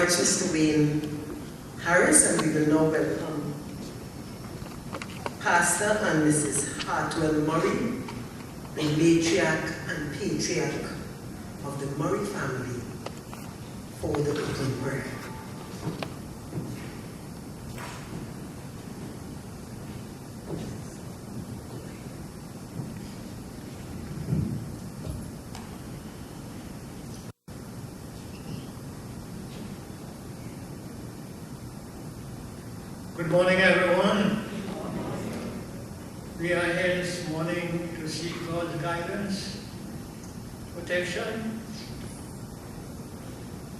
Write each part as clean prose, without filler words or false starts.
much, Mr. Wayne Harris, and we will now welcome Pastor and Mrs. Hartwell Murray, the matriarch and patriarch of the Murray family, for the opening prayer. Good morning, everyone. We are here this morning to seek God's guidance, protection.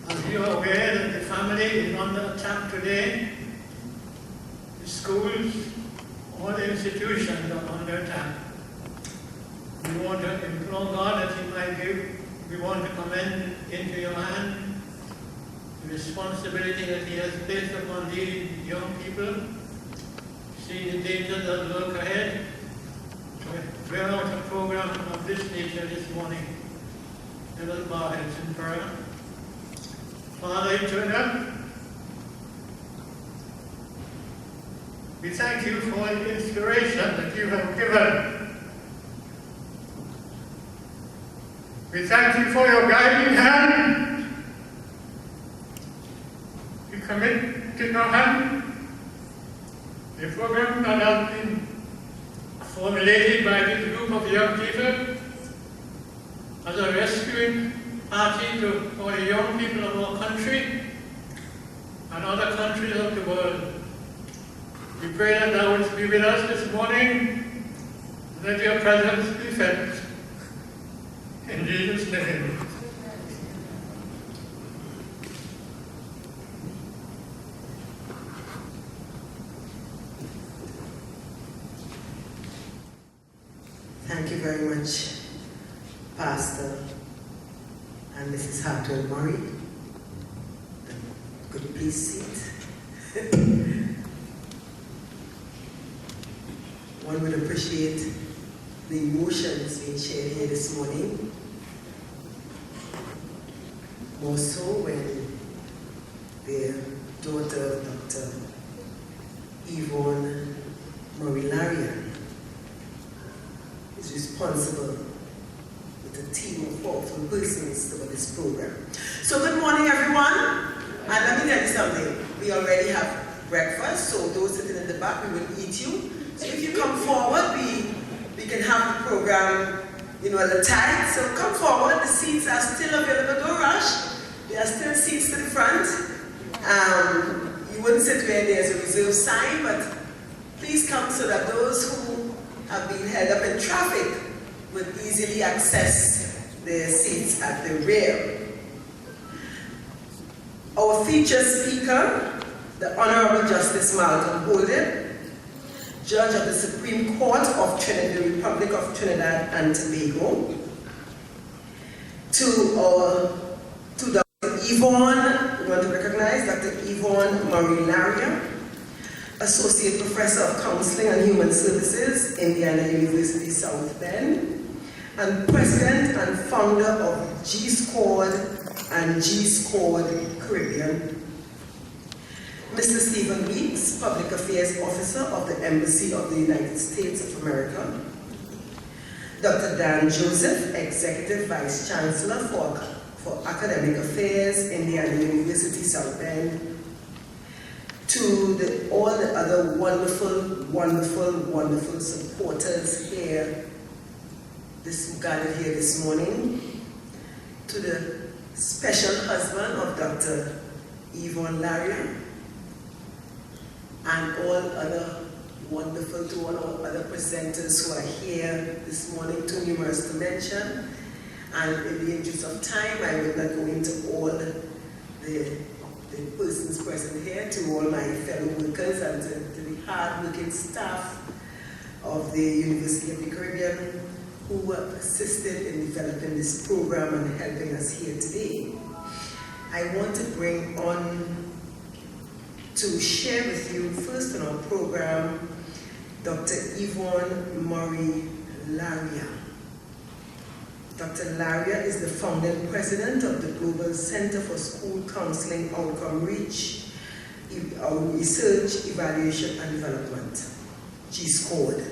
As you are aware that the family is under attack today, the schools, all the institutions are under attack. We want to implore God that He might give, we want to commend into your hand the responsibility that He has placed upon these young people, see the dangers that lurk ahead, to bear out a program of this nature this morning. Let us bow our heads in prayer. Father eternal, we thank you for the inspiration that you have given. We thank you for your guiding hand. We commit to your hand the program that has been formulated by this group of young people as a rescuing party for the young people of our country and other countries of the world. We pray that thou wouldst be with us this morning, and that your presence be felt. In Jesus' name. Thank you very much, Pastor and Mrs. Hartwell Murray. Could you please sit? One would appreciate the emotions being shared here this morning, more so when their daughter, Dr. Yvonne Murray-Larian, is responsible with a team of powerful persons for this program. So good morning, everyone. And let me tell you something. We already have breakfast, so those sitting in the back, we will eat you. So if you come forward, we can have the program, a little tight. So come forward. The seats are still available. Don't rush. There are still seats to the front. You wouldn't sit where there's a reserved sign, but please come so that those who have been held up in traffic would easily access their seats at the rear. Our featured speaker, the Honorable Justice Malcolm Holden, Judge of the Supreme Court of the Republic of Trinidad and Tobago, to Dr. Yvonne, we want to recognize Dr. Yvonne Murray-Larian, Associate Professor of Counseling and Human Services, Indiana University, South Bend, and President and founder of GCSCORED and GCSCORED Caribbean. Mr. Stephen Weeks, Public Affairs Officer of the Embassy of the United States of America. Dr. Dan Joseph, Executive Vice Chancellor for Academic Affairs, Indiana University, South Bend. To all the other wonderful supporters here, gathered here this morning. To the special husband of Dr. Yvonne Larian, and all other to all other presenters who are here this morning, too numerous to mention. And in the interest of time, I will not go into all the persons present here, to all my fellow workers and to the hard-working staff of the University of the Caribbean who have assisted in developing this program and helping us here today. I want to bring on to share with you first on our program Dr. Yvonne Murray-Larian. Dr. Laria is the founding president of the Global Center for School Counseling Outcome Research, Evaluation and Development, GCSCORED.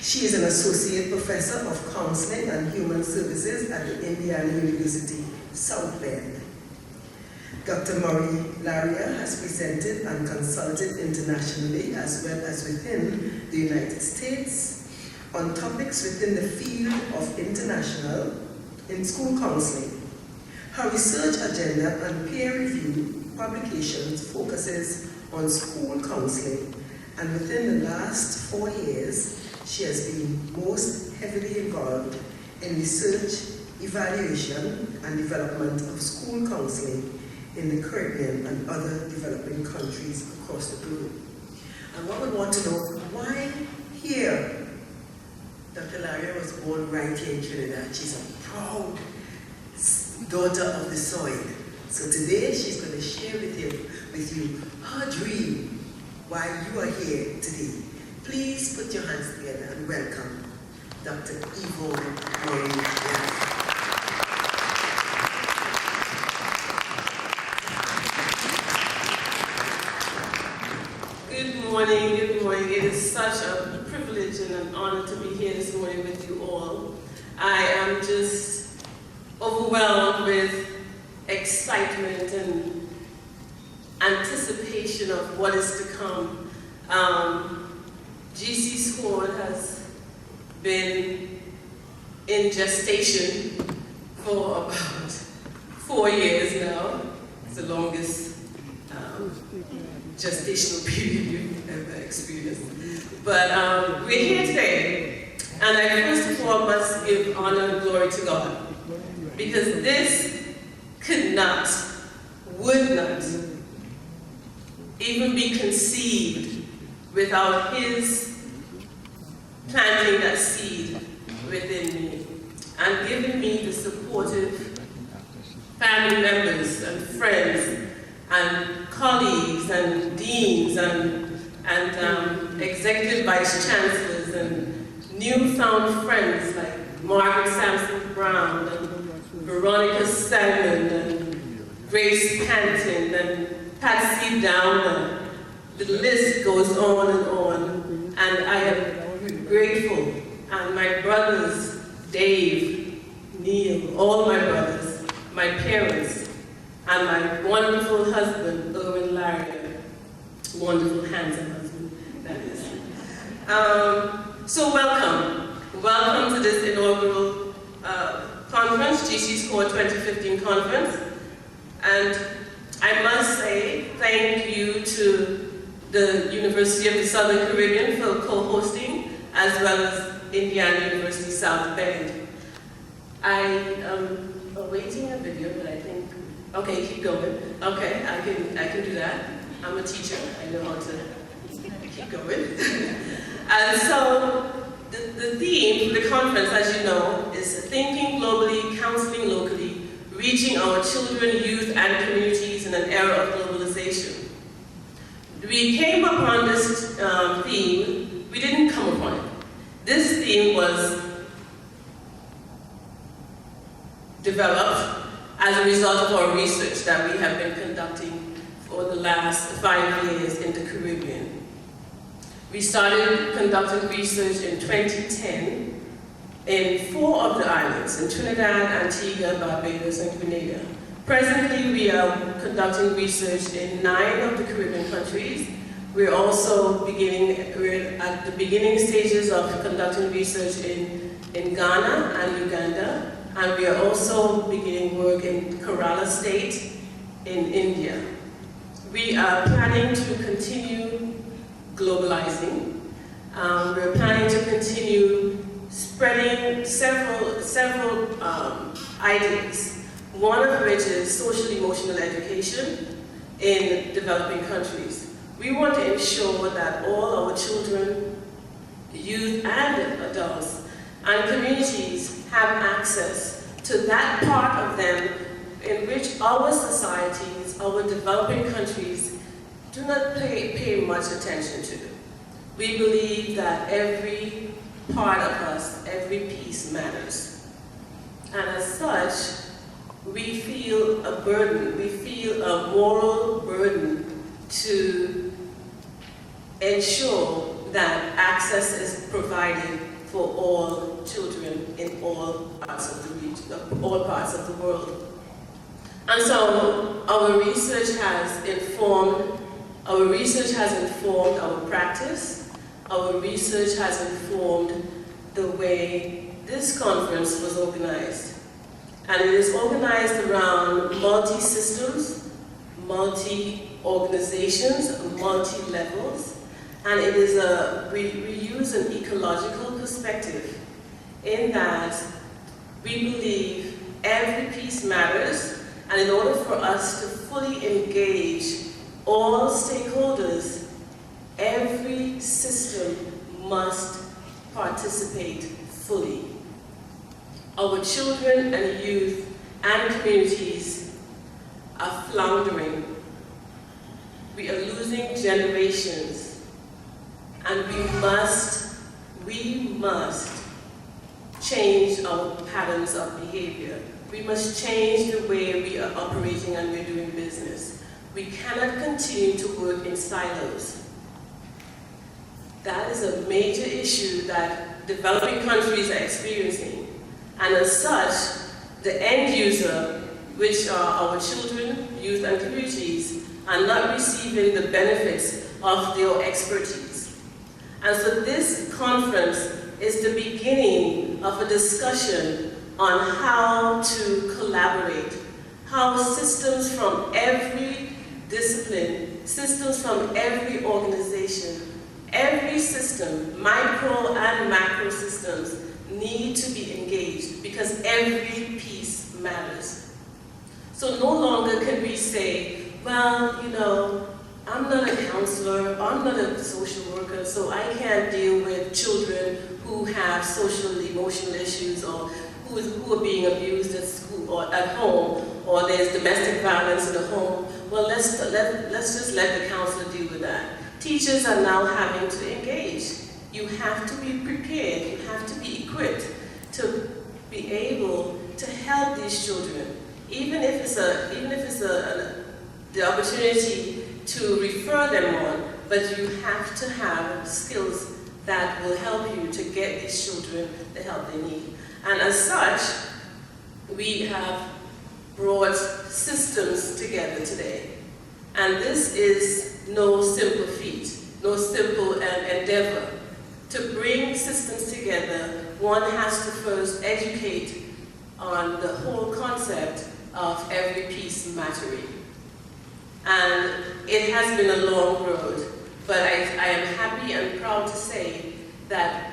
She is an associate professor of counseling and human services at the Indiana University, South Bend. Dr. Murray Laria has presented and consulted internationally as well as within the United States on topics within the field of international in school counseling. Her research agenda and peer review publications focuses on school counseling, and within the last 4 years, she has been most heavily involved in research, evaluation, and development of school counseling in the Caribbean and other developing countries across the globe. And one would want to know, why here? Dr. Laria was born right here in Trinidad. She's a proud daughter of the soil. So today she's going to share with you her dream why you are here today. Please put your hands together and welcome Dr. Yvonne Murray. Good morning. It is such a privilege and an honor to be here this morning with you all. I am just overwhelmed with excitement and anticipation of what is to come. GCSCORED has been in gestation for about 4 years now. It's the longest gestational period you've ever experienced. But we're here today, and I first of all must give honor and glory to God, because this could not, would not even be conceived without His planting that seed within me and giving me the supportive family members and friends and colleagues and deans and executive vice chancellors and newfound friends like Margaret Sampson Brown and Veronica Salmon and Grace Panton and Patsy Downer. The list goes on and on, and I am grateful. And my brothers, Dave, Neil, all my brothers, my parents, and my wonderful husband, Erwin Laria, wonderful, handsome husband, that is. So welcome to this inaugural conference, GCSCORED 2015 conference. And I must say thank you to the University of the Southern Caribbean for co-hosting, as well as Indiana University South Bend. I am awaiting a video, but I think, okay, keep going. Okay, I can do that. I'm a teacher, I know how to keep going. And so, the theme for the conference, as you know, is Thinking Globally, Counseling Locally, Reaching Our Children, Youth, and Communities in an Era of Globalization. We came upon this theme, we didn't come upon it. This theme was developed as a result of our research that we have been conducting for the last 5 years in the Caribbean. We started conducting research in 2010 in 4 of the islands, in Trinidad, Antigua, Barbados, and Grenada. Presently, we are conducting research in 9 of the Caribbean countries. We're at the beginning stages of conducting research in Ghana and Uganda, and we are also beginning work in Kerala State in India. We are planning to continue globalizing. We're planning to continue spreading several ideas, one of which is social-emotional education in developing countries. We want to ensure that all our children, youth, and adults, and communities have access to that part of them in which our societies, our developing countries, do not pay much attention to. We believe that every part of us, every piece matters. And as such, we feel a burden, we feel a moral burden to ensure that access is provided for all children in all parts of the region, all parts of the world. And so our research has informed our practice. Our research has informed the way this conference was organized. And it is organized around multi-systems, multi-organizations, multi-levels. And it is we use an ecological perspective in that we believe every piece matters, and in order for us to fully engage all stakeholders, every system must participate fully. Our children and youth and communities are floundering. We are losing generations, and we must change our patterns of behavior. We must change the way we are operating and we're doing business. We cannot continue to work in silos. That is a major issue that developing countries are experiencing. And as such, the end user, which are our children, youth, and communities, are not receiving the benefits of their expertise. And so this conference is the beginning of a discussion on how to collaborate, how systems from every discipline, systems from every organization, every system, micro and macro systems, need to be engaged because every piece matters. So no longer can we say, well, you know, I'm not a counselor, I'm not a social worker, so I can't deal with children who have social, emotional issues or who are being abused at school or at home, or there's domestic violence in the home. Well, let's just let the counselor deal with that. Teachers are now having to engage. You have to be prepared, you have to be equipped to be able to help these children, even if it's the opportunity to refer them on, but you have to have skills that will help you to get these children the help they need. And as such, we have brought systems together today. And this is no simple feat, no simple endeavor. To bring systems together, one has to first educate on the whole concept of every piece mattering. And it has been a long road, but I am happy and proud to say that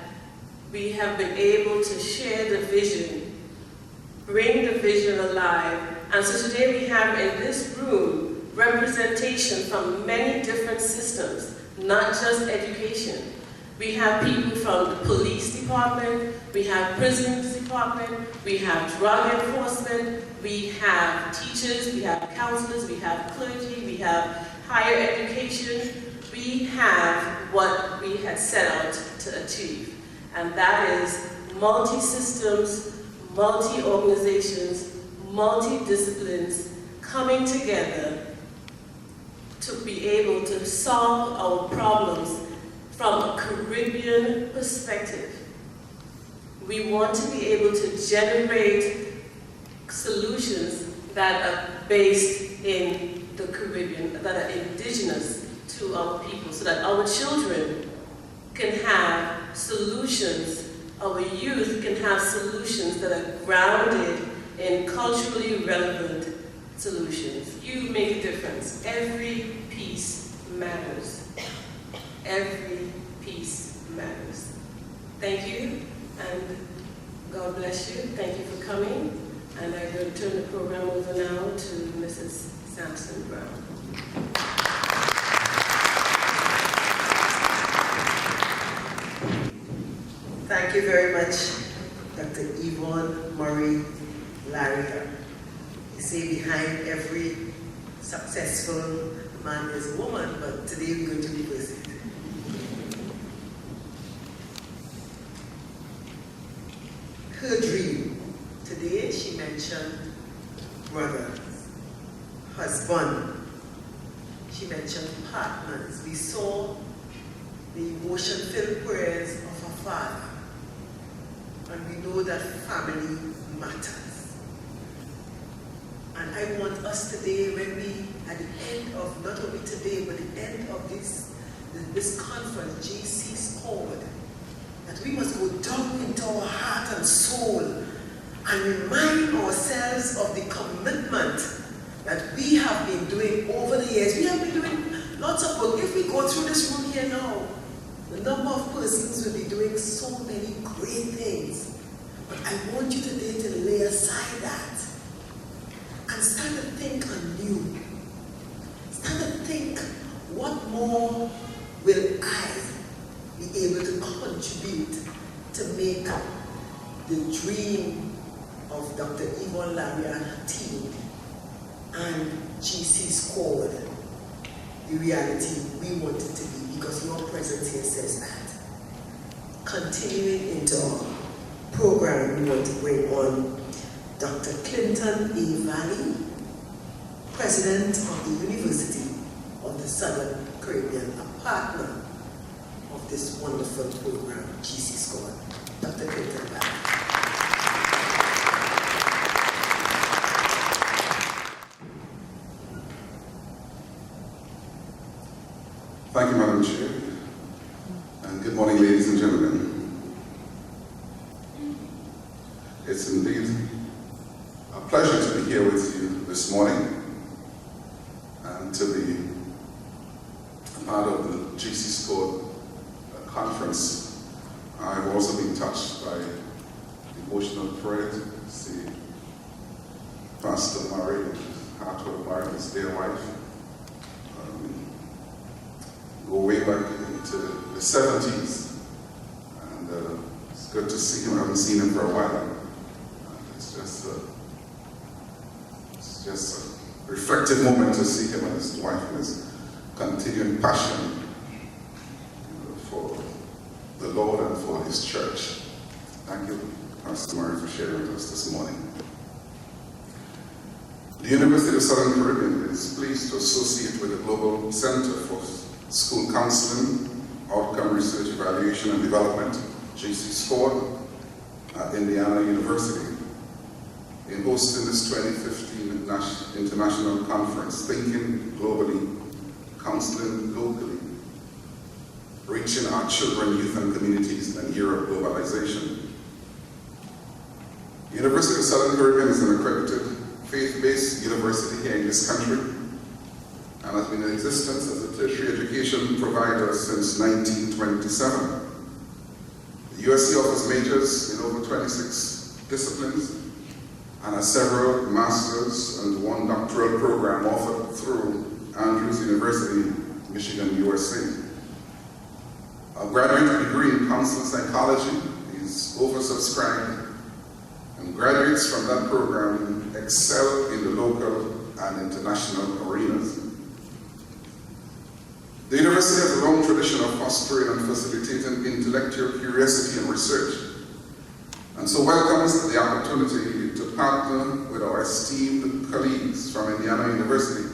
we have been able to share the vision, bring the vision alive. And so today we have in this room representation from many different systems, not just education. We have people from the police department, we have prisons department, we have drug enforcement, we have teachers, we have counselors, we have clergy, we have higher education. We have what we had set out to achieve, and that is multi-systems, multi-organizations, multi-disciplines coming together to be able to solve our problems from a Caribbean perspective. We want to be able to generate solutions that are based in the Caribbean, that are indigenous to our people, so that our children can have solutions, our youth can have solutions that are grounded in culturally relevant solutions. You make a difference. Every piece matters. Every piece matters. Thank you, and God bless you. Thank you for coming. And I'm going to turn the program over now to Mrs. Sampson Brown. Thank you very much, Dr. Yvonne Murray Laria. You say behind every successful man is a woman, but today we're going to reverse it. Her dream. Today she mentioned brother, husband. She mentioned partners. We saw the emotion-filled prayers of her father. And we know that family matters. And I want us today, when we, at the end of, not only today, but the end of this conference, GCSCORED, that we must go down into our heart and soul and remind ourselves of the commitment that we have been doing over the years. We have been doing lots of work. If we go through this room here now, the number of persons will be doing so many great things. But I want you today to lay aside that and start to think anew. Start to think, what more will I be able to contribute to make the dream of Dr. Yvonne Larry and her team and GCSCORED the reality we want it to be, because your presence here says that. Continuing into our program, we want to bring on Dr. Clinton A. Valley, President of the University of the Southern Caribbean, a partner of this wonderful program, GCSCORED. Dr. Clinton Valley. Thank you, Madam Chair, and good morning, ladies and gentlemen. It's indeed a pleasure to be here with you this morning and to be part of the GCSCORED conference. I've also been touched by emotional prayer to see Pastor Murray and Hartwell Murray, his dear wife, go way back into the 70s, and it's good to see him. I haven't seen him for a while. It's just a reflective moment to see him and his wife and his continuing passion for the Lord and for his church. Thank you, Pastor Murray, for sharing with us this morning. The University of Southern Caribbean is pleased to associate with the Global Center for School Counseling, Outcome Research Evaluation and Development, GCSCORED, at Indiana University, in hosting this 2015 International Conference, Thinking Globally, Counseling Locally, Reaching Our Children, Youth and Communities in a Year of Globalization. The University of Southern Caribbean is an accredited faith-based university here in this country, and has been in existence as a tertiary education provider since 1927. The USC offers majors in over 26 disciplines and has several master's and one doctoral program offered through Andrews University, Michigan, USA. A graduate degree in counseling psychology is oversubscribed, and graduates from that program excel in the local and international arenas. The university has a long tradition of fostering and facilitating intellectual curiosity and research, and so welcomes the opportunity to partner with our esteemed colleagues from Indiana University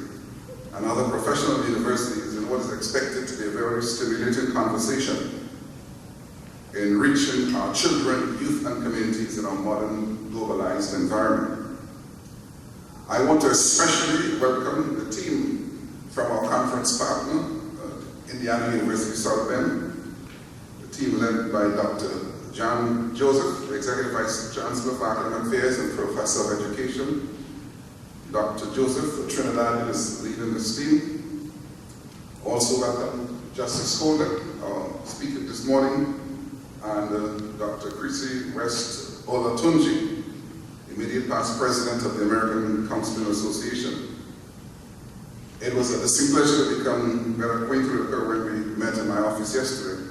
and other professional universities in what is expected to be a very stimulating conversation in reaching our children, youth, and communities in our modern, globalized environment. I want to especially welcome the team from our conference partner, Indiana University South Bend, the team led by Dr. John Joseph, Executive Vice Chancellor of Academic Affairs and Professor of Education. Dr. Joseph of Trinidad is leading this team. Also welcome Justice Holder, our speaker this morning, and Dr. Chrissy West Olatunji, immediate past president of the American Counseling Association. It was a distinct pleasure to become better acquainted with her when we met in my office yesterday.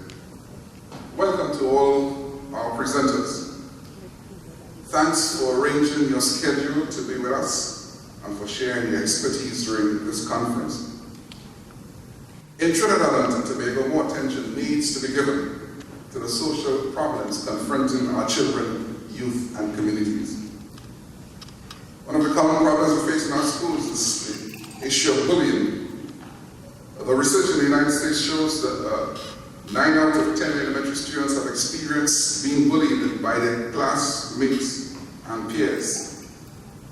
Welcome to all our presenters. Thanks for arranging your schedule to be with us and for sharing your expertise during this conference. In Trinidad and Tobago, more attention needs to be given to the social problems confronting our children, youth, and communities. common problems we face in our schools is the issue of bullying. The research in the United States shows that 9 out of 10 elementary students have experienced being bullied by their classmates and peers.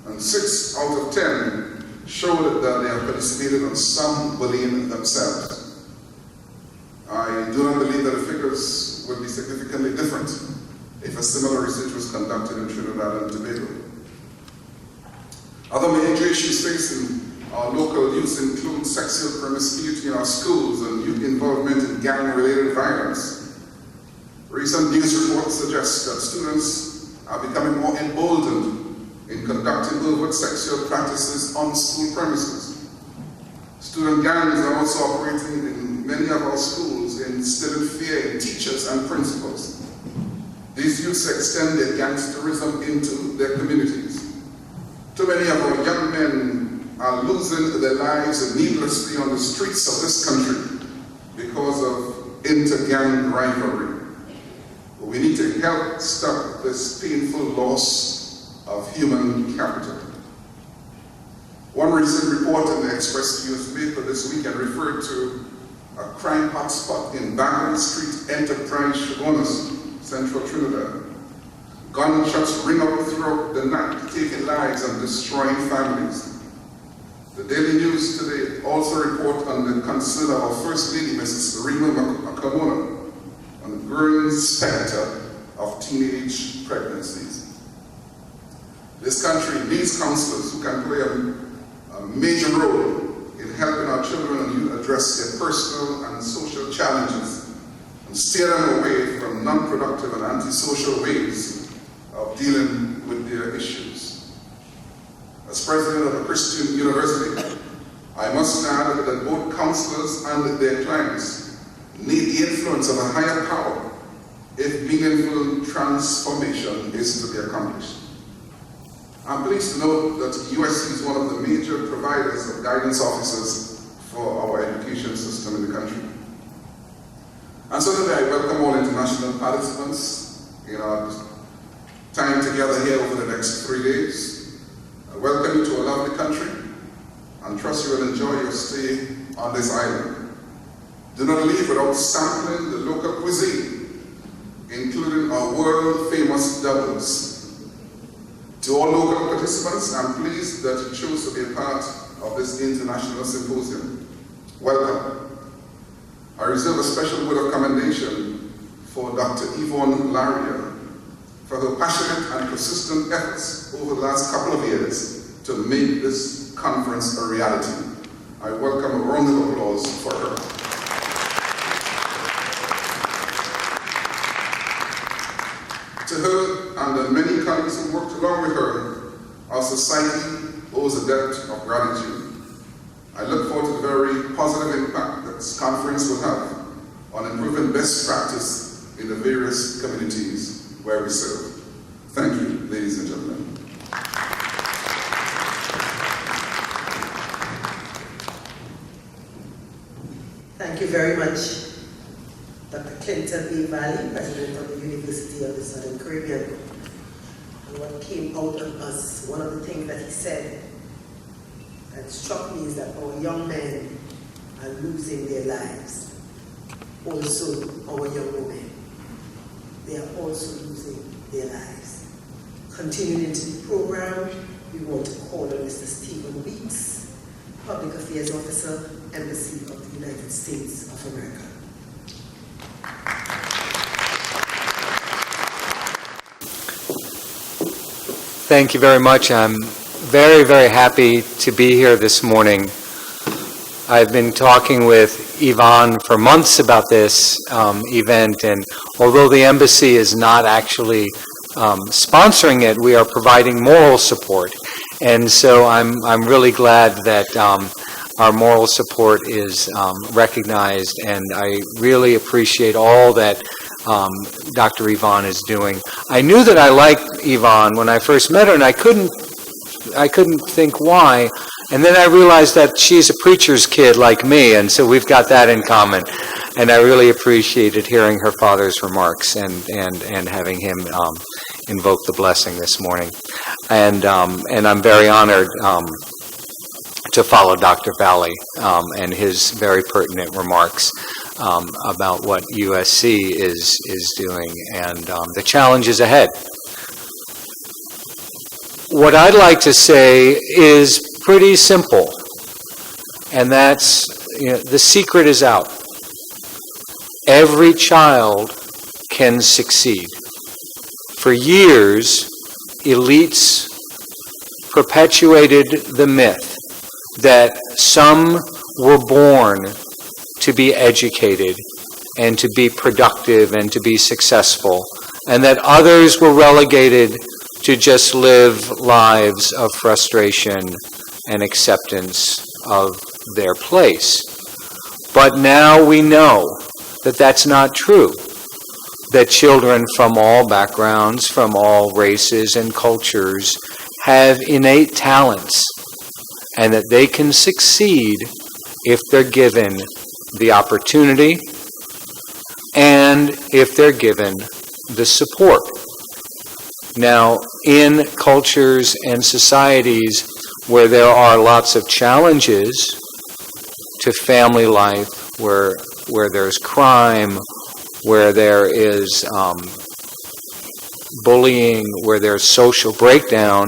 And 6 out of 10 showed that they have participated in some bullying themselves. I do not believe that the figures would be significantly different if a similar research was conducted in Trinidad and Tobago. Other major issues facing our local youth include sexual promiscuity in our schools and youth involvement in gang-related violence. Recent news reports suggest that students are becoming more emboldened in conducting overt sexual practices on school premises. Student gangs are also operating in many of our schools, instilling fear in teachers and principals. These youths extend their gangsterism into their communities. Too many of our young men are losing their lives needlessly on the streets of this country because of inter-gang rivalry. We need to help stop this painful loss of human capital. One recent report in the Express newspaper this weekend referred to a crime hotspot in Bangalore Street Enterprise, Shogunas, Central Trinidad. Gunshots ring out throughout the night, taking lives and destroying families. The Daily News today also report on the concern of our First Lady, Mrs. Serena Makamona, on the growing specter of teenage pregnancies. This country needs counselors who can play a major role in helping our children and youth address their personal and social challenges and steer them away from non-productive and antisocial ways of dealing with their issues. As president of a Christian university, I must add that both counselors and their clients need the influence of a higher power if meaningful transformation is to be accomplished. I'm pleased to note that USC is one of the major providers of guidance officers for our education system in the country. And so today I welcome all international participants in our time together here over the next 3 days. I welcome you to a lovely country and trust you will enjoy your stay on this island. Do not leave without sampling the local cuisine, including our world-famous doubles. To all local participants, I'm pleased that you chose to be a part of this international symposium. Welcome. I reserve a special word of commendation for Dr. Yvonne Laria for her passionate and persistent efforts over the last couple of years to make this conference a reality. I welcome a round of applause for her. To her and the many colleagues who worked along with her, our society owes a debt of gratitude. I look forward to the very positive impact that this conference will have on improving best practice in the various communities where we serve. Thank you, ladies and gentlemen. Thank you very much, Dr. Clinton A. Valley, President of the University of the Southern Caribbean. And what came out of us, one of the things that he said that struck me is that our young men are losing their lives. Also, our young women, they are also losing their lives. Continuing into the program, we want to call on Mr. Stephen Weeks, Public Affairs Officer, Embassy of the United States of America. Thank you very much. I'm very, very happy to be here this morning. I've been talking with Yvonne for months about this event, and although the embassy is not actually sponsoring it, we are providing moral support. And so I'm really glad that our moral support is recognized, and I really appreciate all that Dr. Yvonne is doing. I knew that I liked Yvonne when I first met her, and I couldn't think why. And then I realized that she's a preacher's kid like me, and so we've got that in common. And I really appreciated hearing her father's remarks and having him invoke the blessing this morning. And I'm very honored to follow Dr. Valley and his very pertinent remarks about what USC is doing and the challenges ahead. What I'd like to say is pretty simple, and that's, the secret is out. Every child can succeed. For years, elites perpetuated the myth that some were born to be educated and to be productive and to be successful, and that others were relegated to just live lives of frustration and acceptance of their place. But now we know that that's not true, that children from all backgrounds, from all races and cultures have innate talents, and that they can succeed if they're given the opportunity and if they're given the support. Now, in cultures and societies where there are lots of challenges to family life, where there's crime, where there is bullying, where there's social breakdown,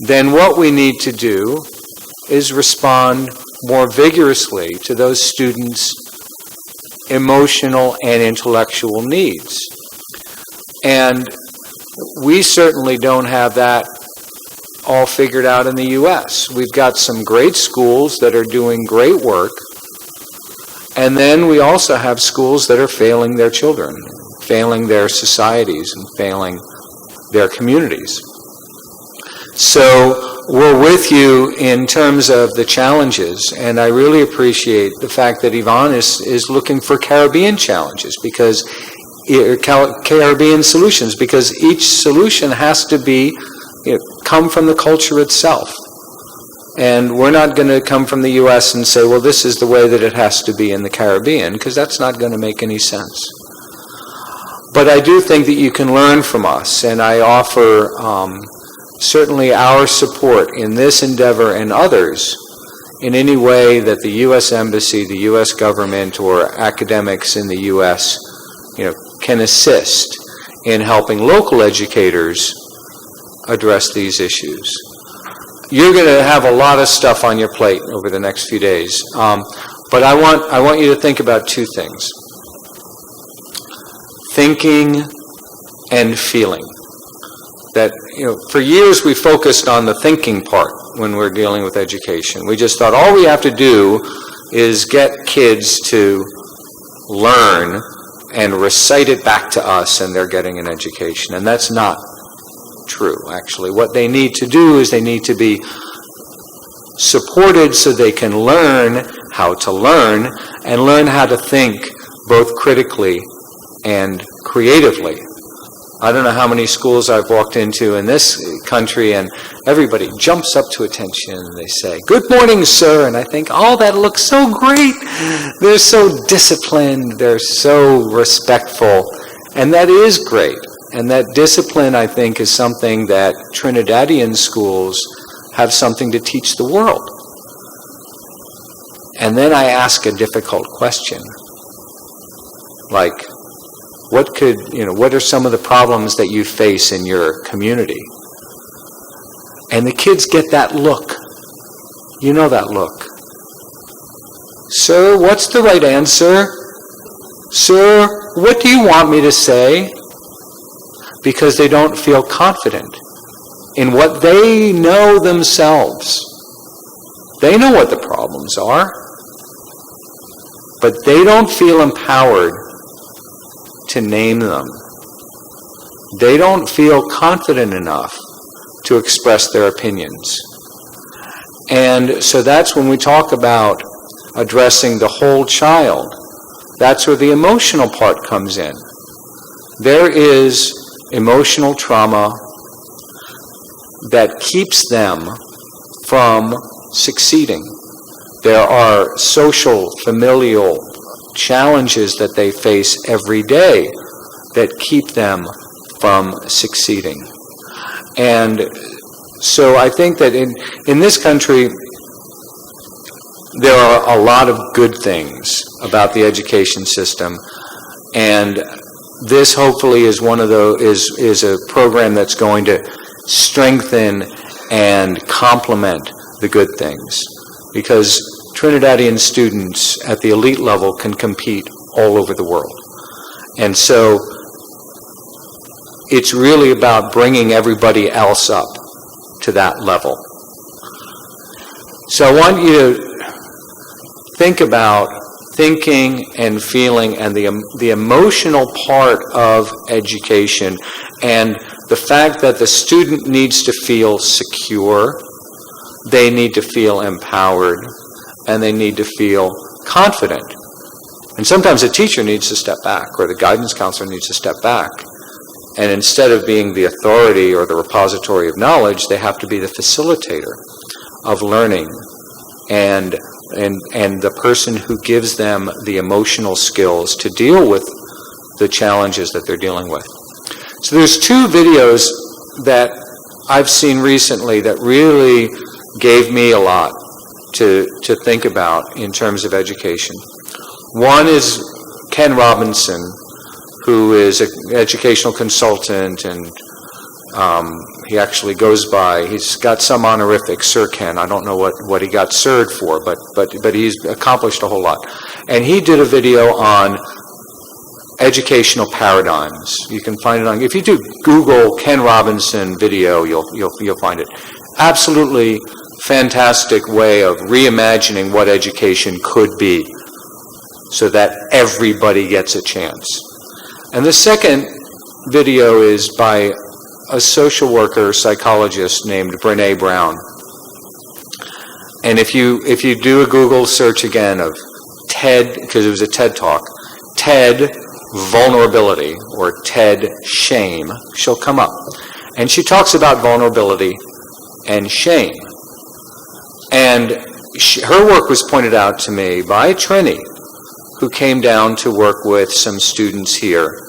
then what we need to do is respond more vigorously to those students' emotional and intellectual needs. And we certainly don't have that all figured out in the U.S. We've got some great schools that are doing great work, and then we also have schools that are failing their children, failing their societies, and failing their communities. So we're with you in terms of the challenges, and I really appreciate the fact that Yvonne is looking for Caribbean challenges, because Caribbean solutions, because each solution has to be come from the culture itself. And we're not going to come from the U.S. and say, well, this is the way that it has to be in the Caribbean, because that's not going to make any sense. But I do think that you can learn from us, and I offer certainly our support in this endeavor and others in any way that the U.S. Embassy, the U.S. government, or academics in the U.S. can assist in helping local educators address these issues. You're going to have a lot of stuff on your plate over the next few days, but I want you to think about two things: thinking and feeling. That, for years we focused on the thinking part when we're dealing with education. We just thought all we have to do is get kids to learn and recite it back to us and they're getting an education. And that's not true, actually. What they need to do is they need to be supported so they can learn how to learn and learn how to think both critically and creatively. I don't know how many schools I've walked into in this country, and everybody jumps up to attention and they say, "Good morning, sir." And I think, oh, that looks so great. They're so disciplined. They're so respectful. And that is great. And that discipline, I think, is something that Trinidadian schools have something to teach the world. And then I ask a difficult question, like, what are some of the problems that you face in your community? And the kids get that look. You know that look. "Sir, what's the right answer? Sir, what do you want me to say?" Because they don't feel confident in what they know themselves. They know what the problems are, but they don't feel empowered to name them. They don't feel confident enough to express their opinions. And so that's when we talk about addressing the whole child. That's where the emotional part comes in. There is emotional trauma that keeps them from succeeding. There are social, familial challenges that they face every day that keep them from succeeding. And So I think that in this country, there are a lot of good things about the education system, and this hopefully is one of those, is a program that's going to strengthen and complement the good things, because Trinidadian students at the elite level can compete all over the world. And so it's really about bringing everybody else up to that level. So I want you to think about thinking and feeling and the emotional part of education, and the fact that the student needs to feel secure, they need to feel empowered, and they need to feel confident. And sometimes a teacher needs to step back, or the guidance counselor needs to step back. And instead of being the authority or the repository of knowledge, they have to be the facilitator of learning and the person who gives them the emotional skills to deal with the challenges that they're dealing with. So there's two videos that I've seen recently that really gave me a lot to think about in terms of education. One is Ken Robinson, who is an educational consultant, and he actually goes by, he's got some honorific, Sir Ken. I don't know what he got Sir'd for, but he's accomplished a whole lot. And he did a video on educational paradigms. You can find it on, if you do Google Ken Robinson video, you'll find it. Absolutely fantastic way of reimagining what education could be, so that everybody gets a chance. And the second video is by a social worker, psychologist named Brené Brown. And if you do a Google search again of TED, because it was a TED Talk, TED vulnerability or TED shame, she'll come up. And she talks about vulnerability and shame. And her work was pointed out to me by Trini, who came down to work with some students here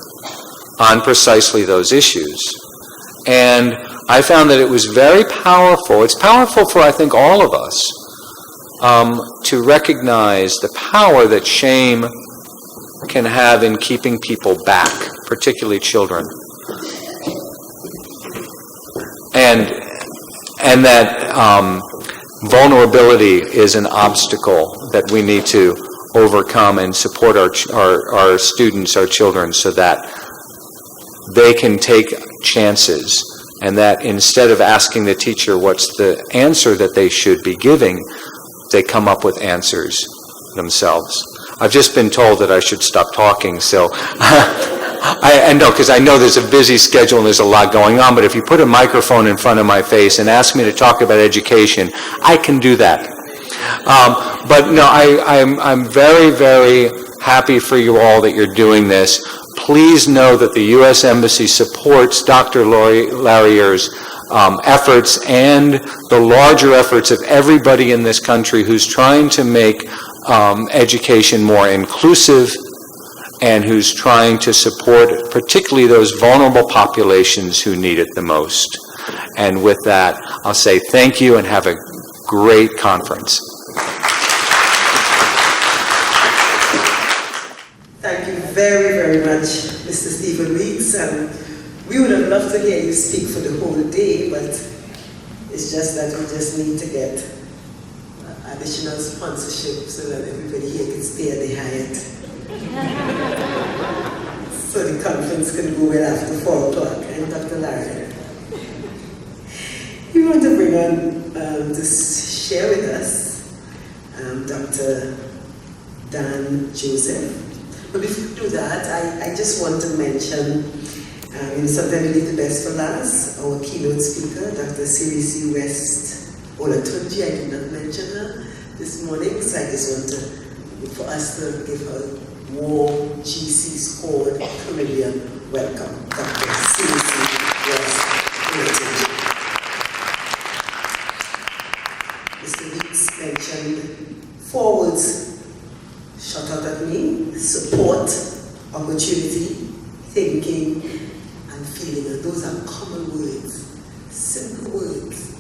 on precisely those issues. And I found that it was very powerful. It's powerful for, I think, all of us to recognize the power that shame can have in keeping people back, particularly children. And that vulnerability is an obstacle that we need to overcome and support our students, our children, so that they can take chances, and that instead of asking the teacher what's the answer that they should be giving, they come up with answers themselves. I've just been told that I should stop talking, so I know, because I know there's a busy schedule and there's a lot going on, but if you put a microphone in front of my face and ask me to talk about education, I can do that. But no, I'm very, very happy for you all that you're doing this. Please know that the U.S. Embassy supports Dr. Larrier's efforts and the larger efforts of everybody in this country who's trying to make education more inclusive and who's trying to support particularly those vulnerable populations who need it the most. And with that, I'll say thank you and have a great conference. Thank you very, very much, Mr. Stephen Weeks. We would have loved to hear you speak for the whole day, but it's just that we just need to get additional sponsorship so that everybody here can stay at the Hyatt. So the conference can go well after 4 o'clock. And Dr. Larry, we want to bring on to share with us Dr. Dan Joseph. But before we do that, I just want to mention, sometimes we leave the best for last, our keynote speaker, Dr. Sirisi West Olatunji. I did not mention her this morning, so I just want for us to give her warm GCSCORED Caribbean welcome. Dr. Sirisi West Olatunji. Mr. Weeks mentioned 4 words shot out at me: support, opportunity, thinking, and feeling. And those are common words, simple words,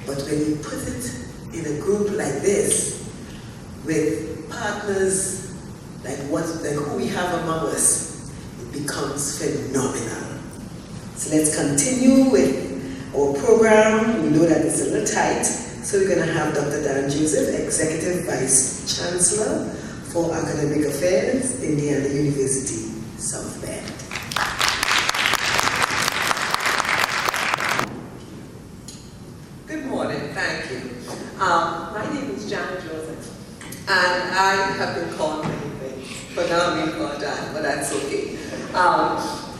But when you put it in a group like this, with partners like who we have among us, it becomes phenomenal. So let's continue with our program. We know that it's a little tight, so we're going to have Dr. Dan Joseph, Executive Vice Chancellor for Academic Affairs, Indiana University, South Bend. Good morning, thank you. My name is Janet Joseph, and I have been called many things, but now I'm being called Dan, but that's okay.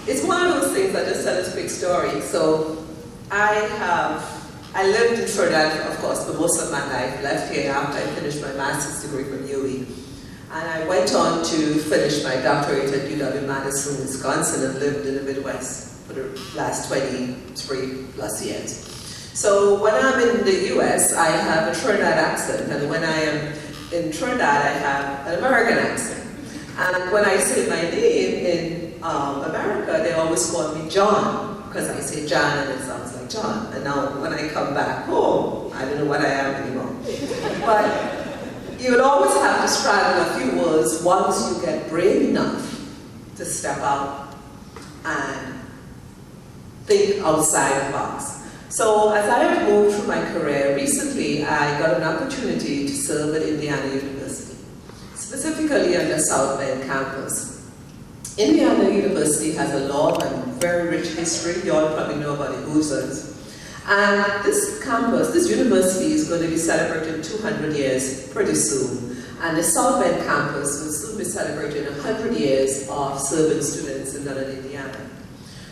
It's one of those things, I just tell a quick story. So I lived in Trinidad, of course, for most of my life, left here after I finished my master's degree from UE. And I went on to finish my doctorate at UW-Madison, Wisconsin, and lived in the Midwest for the last 23 plus years. So when I'm in the US, I have a Trinidad accent, and when I am in Trinidad, I have an American accent. And when I say my name in America, they always call me John, because I say John and it sounds like John. And now when I come back home, I don't know what I am anymore. But you will always have to straddle a few words once you get brave enough to step out and think outside the box. So as I have moved through my career, recently I got an opportunity to serve at Indiana University, specifically on the South Bend campus. Indiana University has a long and very rich history. You all probably know about the Hoosiers. And this campus, this university is going to be celebrating 200 years pretty soon. And the South Bend campus will soon be celebrating 100 years of serving students in Northern Indiana.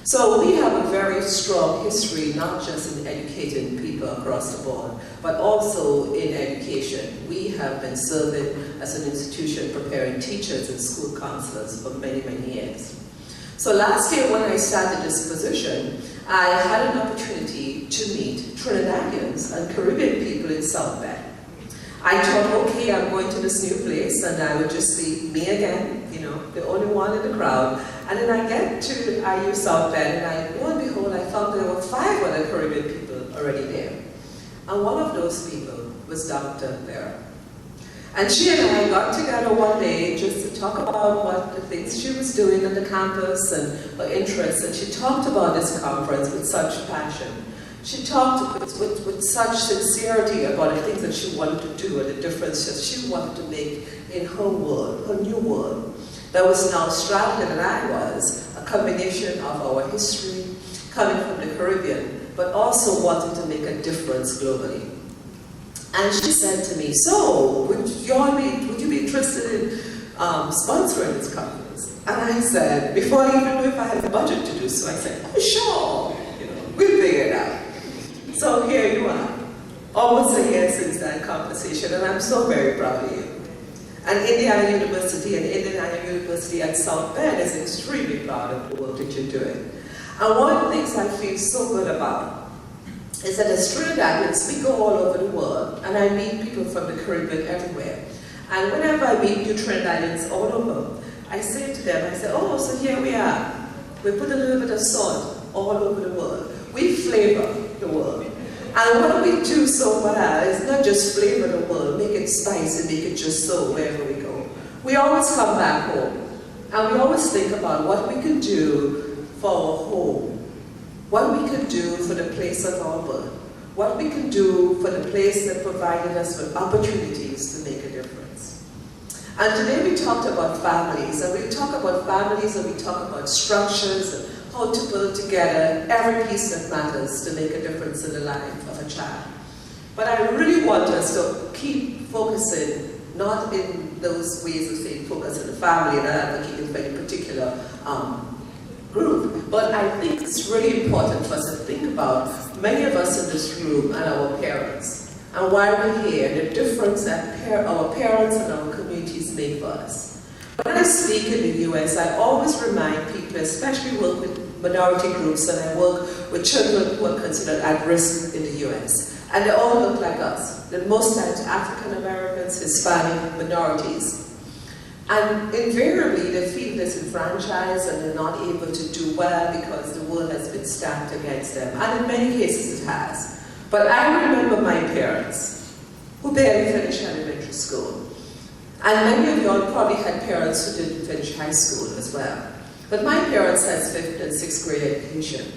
So we have a very strong history, not just in educating people across the board, but also in education. We have been serving as an institution preparing teachers and school counselors for many, many years. So last year when I started this position, I had an opportunity to meet Trinidadians and Caribbean people in South Bend. I thought, okay, I'm going to this new place and I would just be me again, you know, the only one in the crowd. And then I get to IU South Bend and lo and behold, I found there were 5 other Caribbean people already there. And one of those people was Dr. Vera. And she and I got together one day just to talk about what the things she was doing on the campus and her interests. And she talked about this conference with such passion. She talked with such sincerity about the things that she wanted to do and the differences she wanted to make in her world, her new world, that was now straddling, and I was, a combination of our history, coming from the Caribbean, but also wanting to make a difference globally. And she said to me, so, would you be interested in sponsoring this conference? And I said, before I even knew if I had the budget to do so, I said, oh, sure, you know, we'll figure it out. So here you are, almost a year since that conversation, and I'm so very proud of you. And Indiana University and Indiana University at South Bend is extremely proud of the work that you're doing. And one of the things I feel so good about is that as Trinidadians, we go all over the world, and I meet people from the Caribbean everywhere. And whenever I meet new Trinidadians all over, I say to them, I say, oh, so here we are. We put a little bit of salt all over the world. We flavor the world. And what we do so well is not just flavor the world, make it spicy, make it just so wherever we go. We always come back home, and we always think about what we can do for our home, what we can do for the place of our birth, what we can do for the place that provided us with opportunities to make a difference. And today we talked about families, and we talk about families, and we talk about structures, and how to build together every piece that matters to make a difference in the life of a child. But I really want us to keep focusing, not in those ways of saying focus on the family and advocating for any particular group, but I think it's really important for us to think about many of us in this room and our parents, and why we're here, the difference that our parents and our communities make for us. When I speak in the US, I always remind people, especially work with minority groups, and I work with children who are considered at risk in the US. And they all look like us. They're most times African Americans, Hispanic, minorities. And invariably they feel disenfranchised and they're not able to do well because the world has been stacked against them. And in many cases it has. But I remember my parents, who barely finished elementary school. And many of you all probably had parents who didn't finish high school as well. But my parents had 5th and 6th grade education.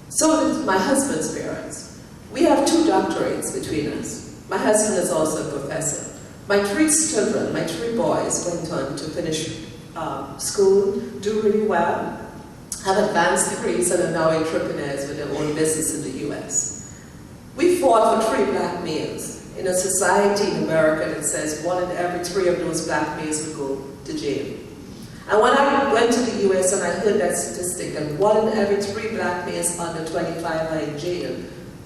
So did my husband's parents. We have 2 doctorates between us. My husband is also a professor. My 3 children, my 3 boys, went on to finish school, do really well, have advanced degrees, and are now entrepreneurs with their own business in the US. We fought for 3 black males in a society in America that says 1 in every 3 of those black males would go to jail. And when I went to the US and I heard that statistic that 1 in every 3 black males under 25 are in jail,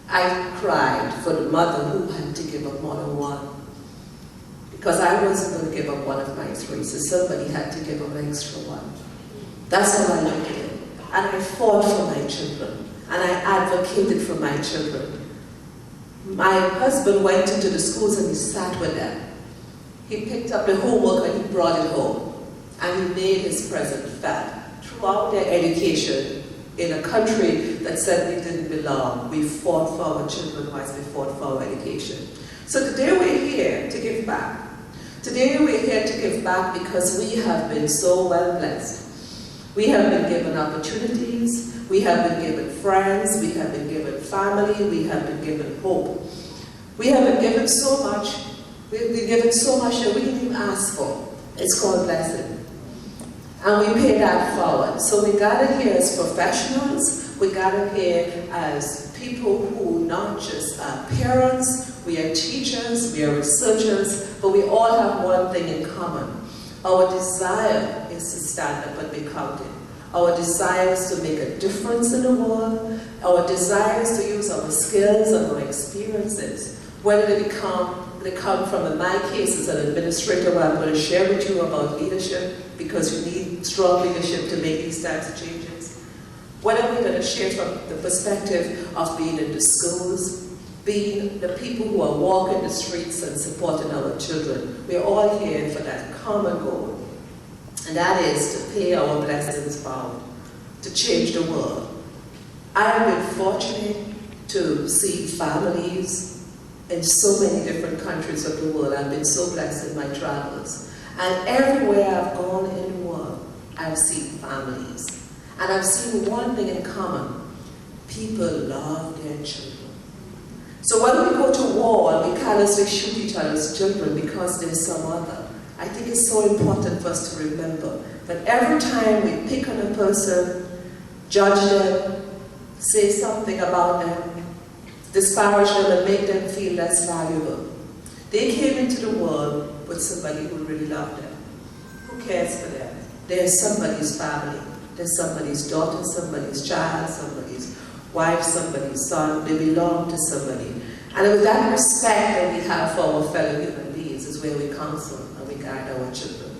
I cried for the mother who had to give up more than 1. Because I wasn't going to give up one of my 3, so somebody had to give up an extra 1. That's how I looked at it. And I fought for my children, and I advocated for my children. My husband went into the schools and he sat with them. He picked up the homework and he brought it home, and he made his presence felt. Throughout their education, in a country that said we didn't belong, we fought for our children whilst we fought for our education. So today we're here to give back. Today we're here to give back because we have been so well blessed. We have been given opportunities, we have been given friends, we have been given family, we have been given hope. We have been given so much, we've been given so much that we didn't even ask for. It's called blessing. And we pay that forward. So we gather here as professionals, we gather here as people who not just are parents, we are teachers, we are researchers, but we all have one thing in common. Our desire is to stand up and be counted. Our desire is to make a difference in the world. Our desire is to use our skills and our experiences, whether they come from, in my case, as an administrator, where I'm going to share with you about leadership, because you need strong leadership to make these types of changes. Whether we're going to share from the perspective of being in the schools, being the people who are walking the streets and supporting our children. We're all here for that common goal, and that is to pay our blessings forward, to change the world. I have been fortunate to see families in so many different countries of the world. I've been so blessed in my travels. And everywhere I've gone in the world, I've seen families. And I've seen one thing in common. People love their children. So when we go to war, we carelessly shoot each other's children because there's some other. I think it's so important for us to remember that every time we pick on a person, judge them, say something about them, disparage them and make them feel less valuable, they came into the world with somebody who really loved them, who cares for them. They're somebody's family. They're somebody's daughter, somebody's child, somebody's wife, somebody's son. They belong to somebody. And with that respect that we have for our fellow human beings is where we counsel and we guide our children.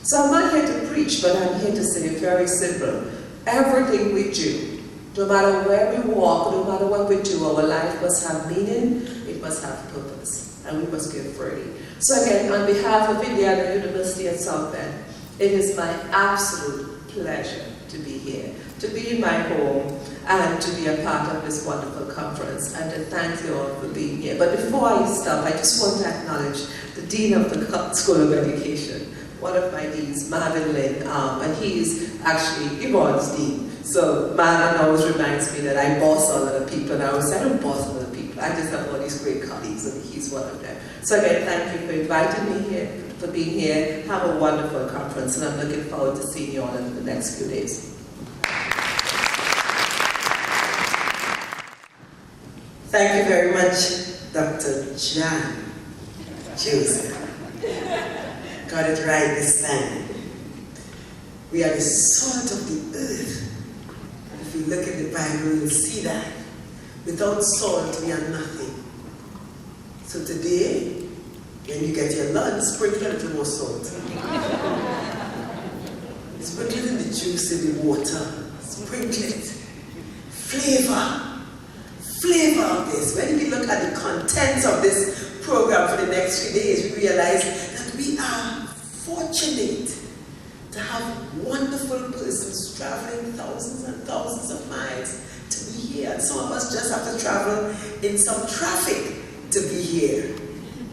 So I'm not here to preach, but I'm here to say it very simple. Everything we do, no matter where we walk, no matter what we do, our life must have meaning, it must have purpose, and we must give freely. So again, on behalf of Indiana University at South Bend, it is my absolute pleasure to be here, to be in my home, and to be a part of this wonderful conference, and to thank you all for being here. But before I stop, I just want to acknowledge the Dean of the School of Education, one of my deans, Marvin Lynn, and he is actually Yvonne's dean. So Marvin always reminds me that I boss all other people, and I always say, I don't boss other people, I just have all these great colleagues, and he's one of them. So again, thank you for inviting me here, for being here. Have a wonderful conference, and I'm looking forward to seeing you all in the next few days. Thank you very much, Dr. John Joseph. Got it right this time. We are the salt of the earth. If you look at the Bible, you'll see that. Without salt, we are nothing. So today, when you get your lunch, sprinkle a little more salt. Sprinkle in the juice in the water. Sprinkle it. Flavor of this. When we look at the contents of this program for the next few days, we realize that we are fortunate to have wonderful persons traveling thousands and thousands of miles to to be here. And some of us just have to travel in some traffic to be here.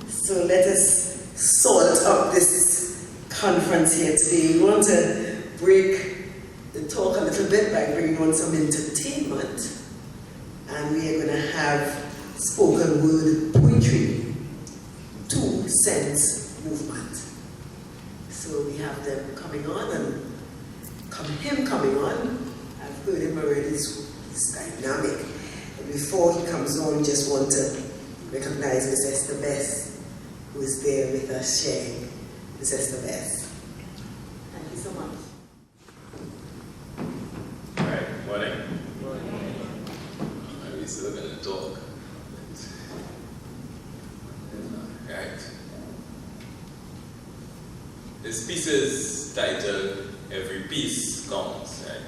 So let us sort up this conference here today. We want to break the talk a little bit by bringing on some entertainment. And we are going to have spoken word poetry, 2 cents movement. So we have them coming on and him coming on. I've heard him already, he's dynamic. And before he comes on, we just want to recognize Miss Esther Bess, who is there with us sharing. Miss Esther Bess. Thank you so much. All right, morning. We're still going to talk. Right. This piece is titled Every Piece Counts, right?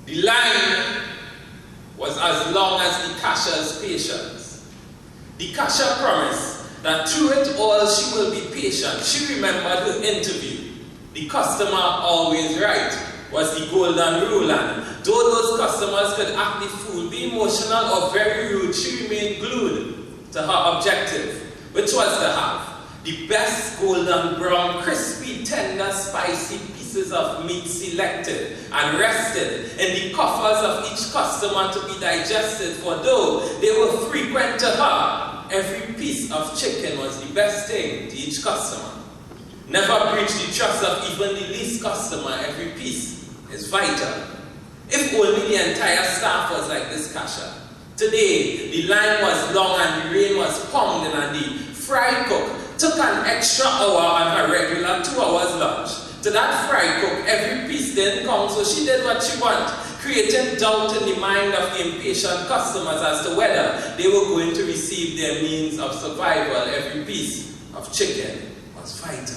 The line was as long as the cashiers' patience. The cashier promised that through it all she will be patient. She remembered her interview. The customer always right was the golden rule, and though those customers could act the fool, be emotional or very rude, she remained glued to her objective, which was to have the best golden brown, crispy, tender, spicy pieces of meat selected and rested in the coffers of each customer to be digested, for though they were frequent to her, every piece of chicken was the best thing to each customer. Never breach the trust of even the least customer. Every piece is vital. If only the entire staff was like this cashier. Today, the line was long and the rain was pounding, and the fry cook took an extra hour on her regular 2 hours lunch. To that fry cook, every piece didn't count, so she did what she wanted, creating doubt in the mind of the impatient customers as to whether they were going to receive their means of survival. Every piece of chicken was vital.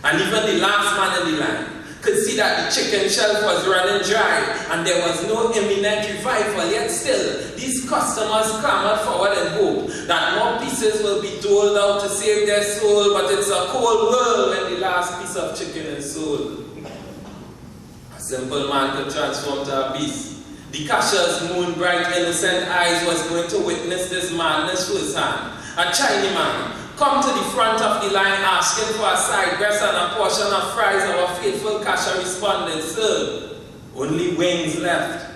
And even the last man in the line could see that the chicken shelf was running dry and there was no imminent revival, yet still these customers clamored forward in hope that more pieces will be doled out to save their soul, but it's a cold world when the last piece of chicken is sold. A simple man could transform to a beast. The cashier's moon-bright innocent eyes was going to witness this madness firsthand. A Chinese man come to the front of the line asking for a side breast and a portion of fries. Our faithful cashier responded, "Sir, only wings left."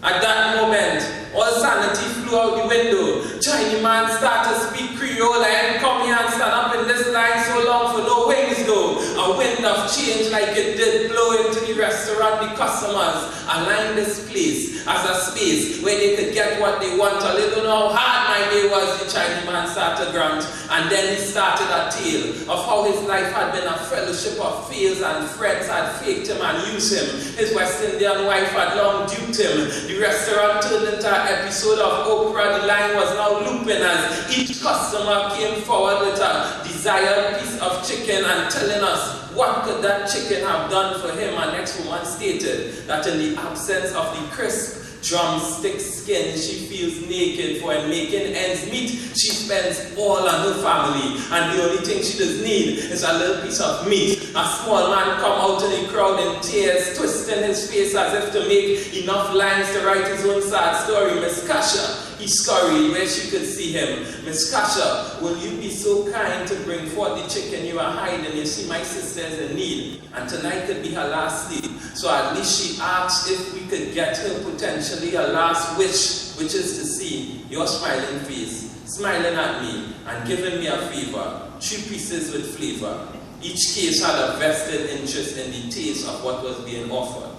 At that moment, all sanity flew out the window. Chinese man started to speak Creole. I ain't come here and stand up in this line so long for no wings though. A wind of change like it did blow into the restaurant. The customers aligned this place as a space where they could get what they want. A little know how hard my day was, the Chinese man started grunt. And then he started a tale of how his life had been a fellowship of fails and friends had faked him and used him. His West Indian wife had long duped him. The restaurant turned into an episode of Oprah. The line was now looping as each customer came forward with a desired piece of chicken and telling us what could that chicken have done for him. Our next woman stated that in the absence of the crisp drumstick skin, she feels naked, for in making ends meet, she spends all on her family, and the only thing she does need is a little piece of meat. A small man come out in the crowd in tears, twisting his face as if to make enough lines to write his own sad story. Miss Kasha, he scurried where she could see him. Miss Kasha, will you be so kind to bring forth the chicken you are hiding? You see, my sister is in need, and tonight could be her last sleep. So at least she asked if we could get her potentially a last wish, which is to see your smiling face, smiling at me and giving me a favor. 3 pieces with flavor. Each case had a vested interest in the taste of what was being offered.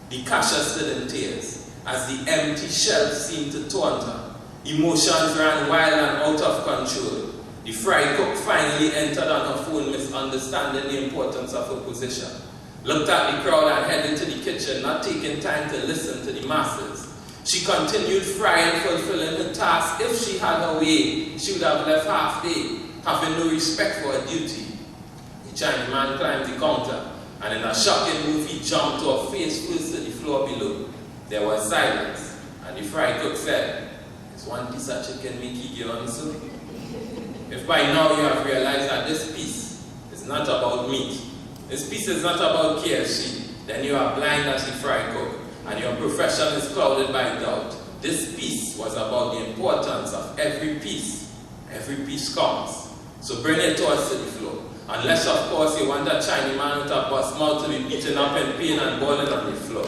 The cashier stood in tears as the empty shelf seemed to taunt her. Emotions ran wild and out of control. The fry cook finally entered on her phone, misunderstanding the importance of her position. Looked at the crowd and headed to the kitchen, not taking time to listen to the masses. She continued frying, fulfilling her task. If she had her way, she would have left half day, having no respect for her duty. The Chinese man climbed the counter, and in a shocking move, he jumped to her face first to the floor below. There was silence, and the fry cook said, "It's 1 piece of chicken make you on so." If by now you have realized that this piece is not about meat, This piece is not about KFC. Then you are blind as the fry cook, and your profession is clouded by doubt. This piece was about the importance of every piece. Every piece counts. So bring your thoughts to the floor. Unless, of course, you want a Chinese man with a bust mouth to be beaten up in pain and balling on the floor.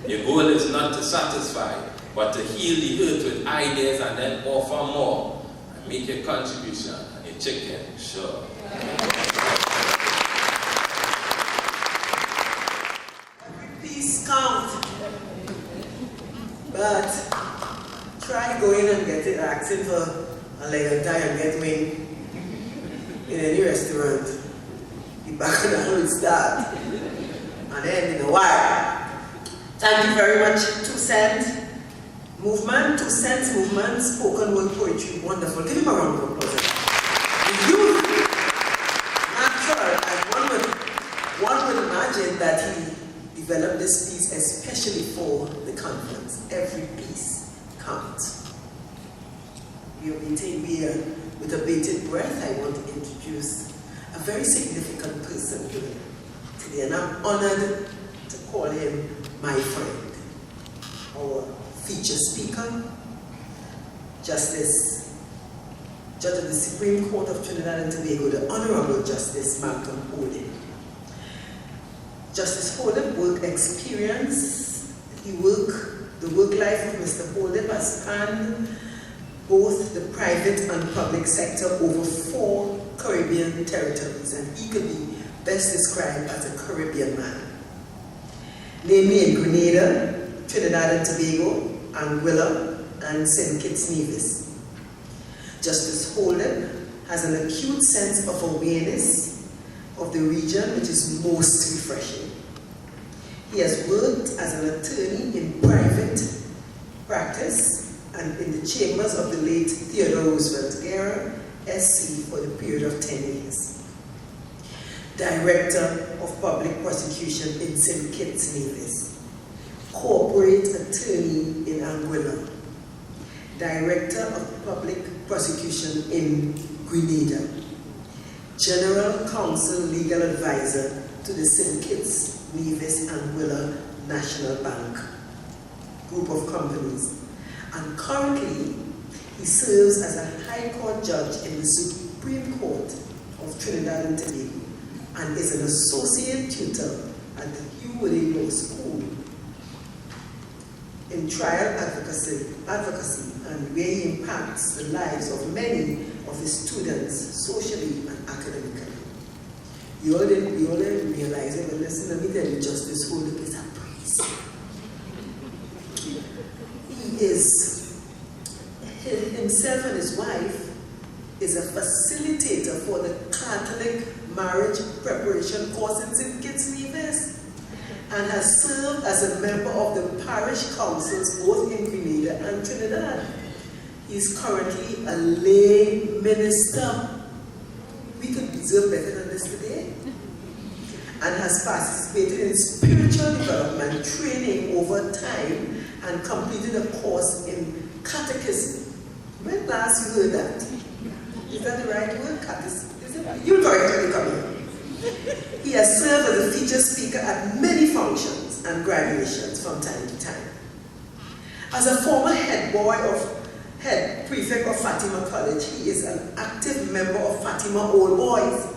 Your goal is not to satisfy, but to heal the hurt with ideas and then offer more. And make your contribution. And your chicken, sure. Every piece counts. But try going and asking for a leg and tie and get wing in any restaurant. The back of the whole start. And then in a while. Thank you very much. 2 cent movement, 2 cents movement, spoken word poetry, wonderful. Give him a round of applause. You, natural, and one would imagine that he developed this piece especially for the conference. Every piece counts. With a bated breath, I want to introduce a very significant person today, and I'm honored to call him my friend, our feature speaker, Judge of the Supreme Court of Trinidad and Tobago, the Honorable Justice Malcolm Holden. Justice Holden work experience, the work life of Mr. Holden has spanned both the private and public sector over 4 Caribbean territories, and he could be best described as a Caribbean man. Namely in Grenada, Trinidad and Tobago, Anguilla, and St. Kitts Nevis. Justice Holden has an acute sense of awareness of the region, which is most refreshing. He has worked as an attorney in private practice and in the chambers of the late Theodore Roosevelt era, SC, for the period of 10 years. Director of Public Prosecution in St. Kitts Nevis. Corporate Attorney in Anguilla. Director of Public Prosecution in Grenada. General Counsel Legal Advisor to the St. Kitts Nevis Anguilla National Bank group of companies. And currently, he serves as a High Court judge in the Supreme Court of Trinidad and Tobago and is an associate tutor at the USC Law School in trial advocacy and where he impacts the lives of many of his students socially and academically. You all didn't realize it, but listen, let me tell you, Justice Holden is a priest. He is, himself and his wife, is a facilitator for the Catholic marriage preparation course in St. Kitts Nevis and has served as a member of the parish councils both in Grenada and Trinidad. He is currently a lay minister. We could deserve better than this today. And has participated in spiritual development training over time and completed a course in catechism. When last you heard that? Is that the right word? Catechism? You'll correct when you come here. He has served as a feature speaker at many functions and graduations from time to time. As a former head prefect of Fatima College, he is an active member of Fatima Old Boys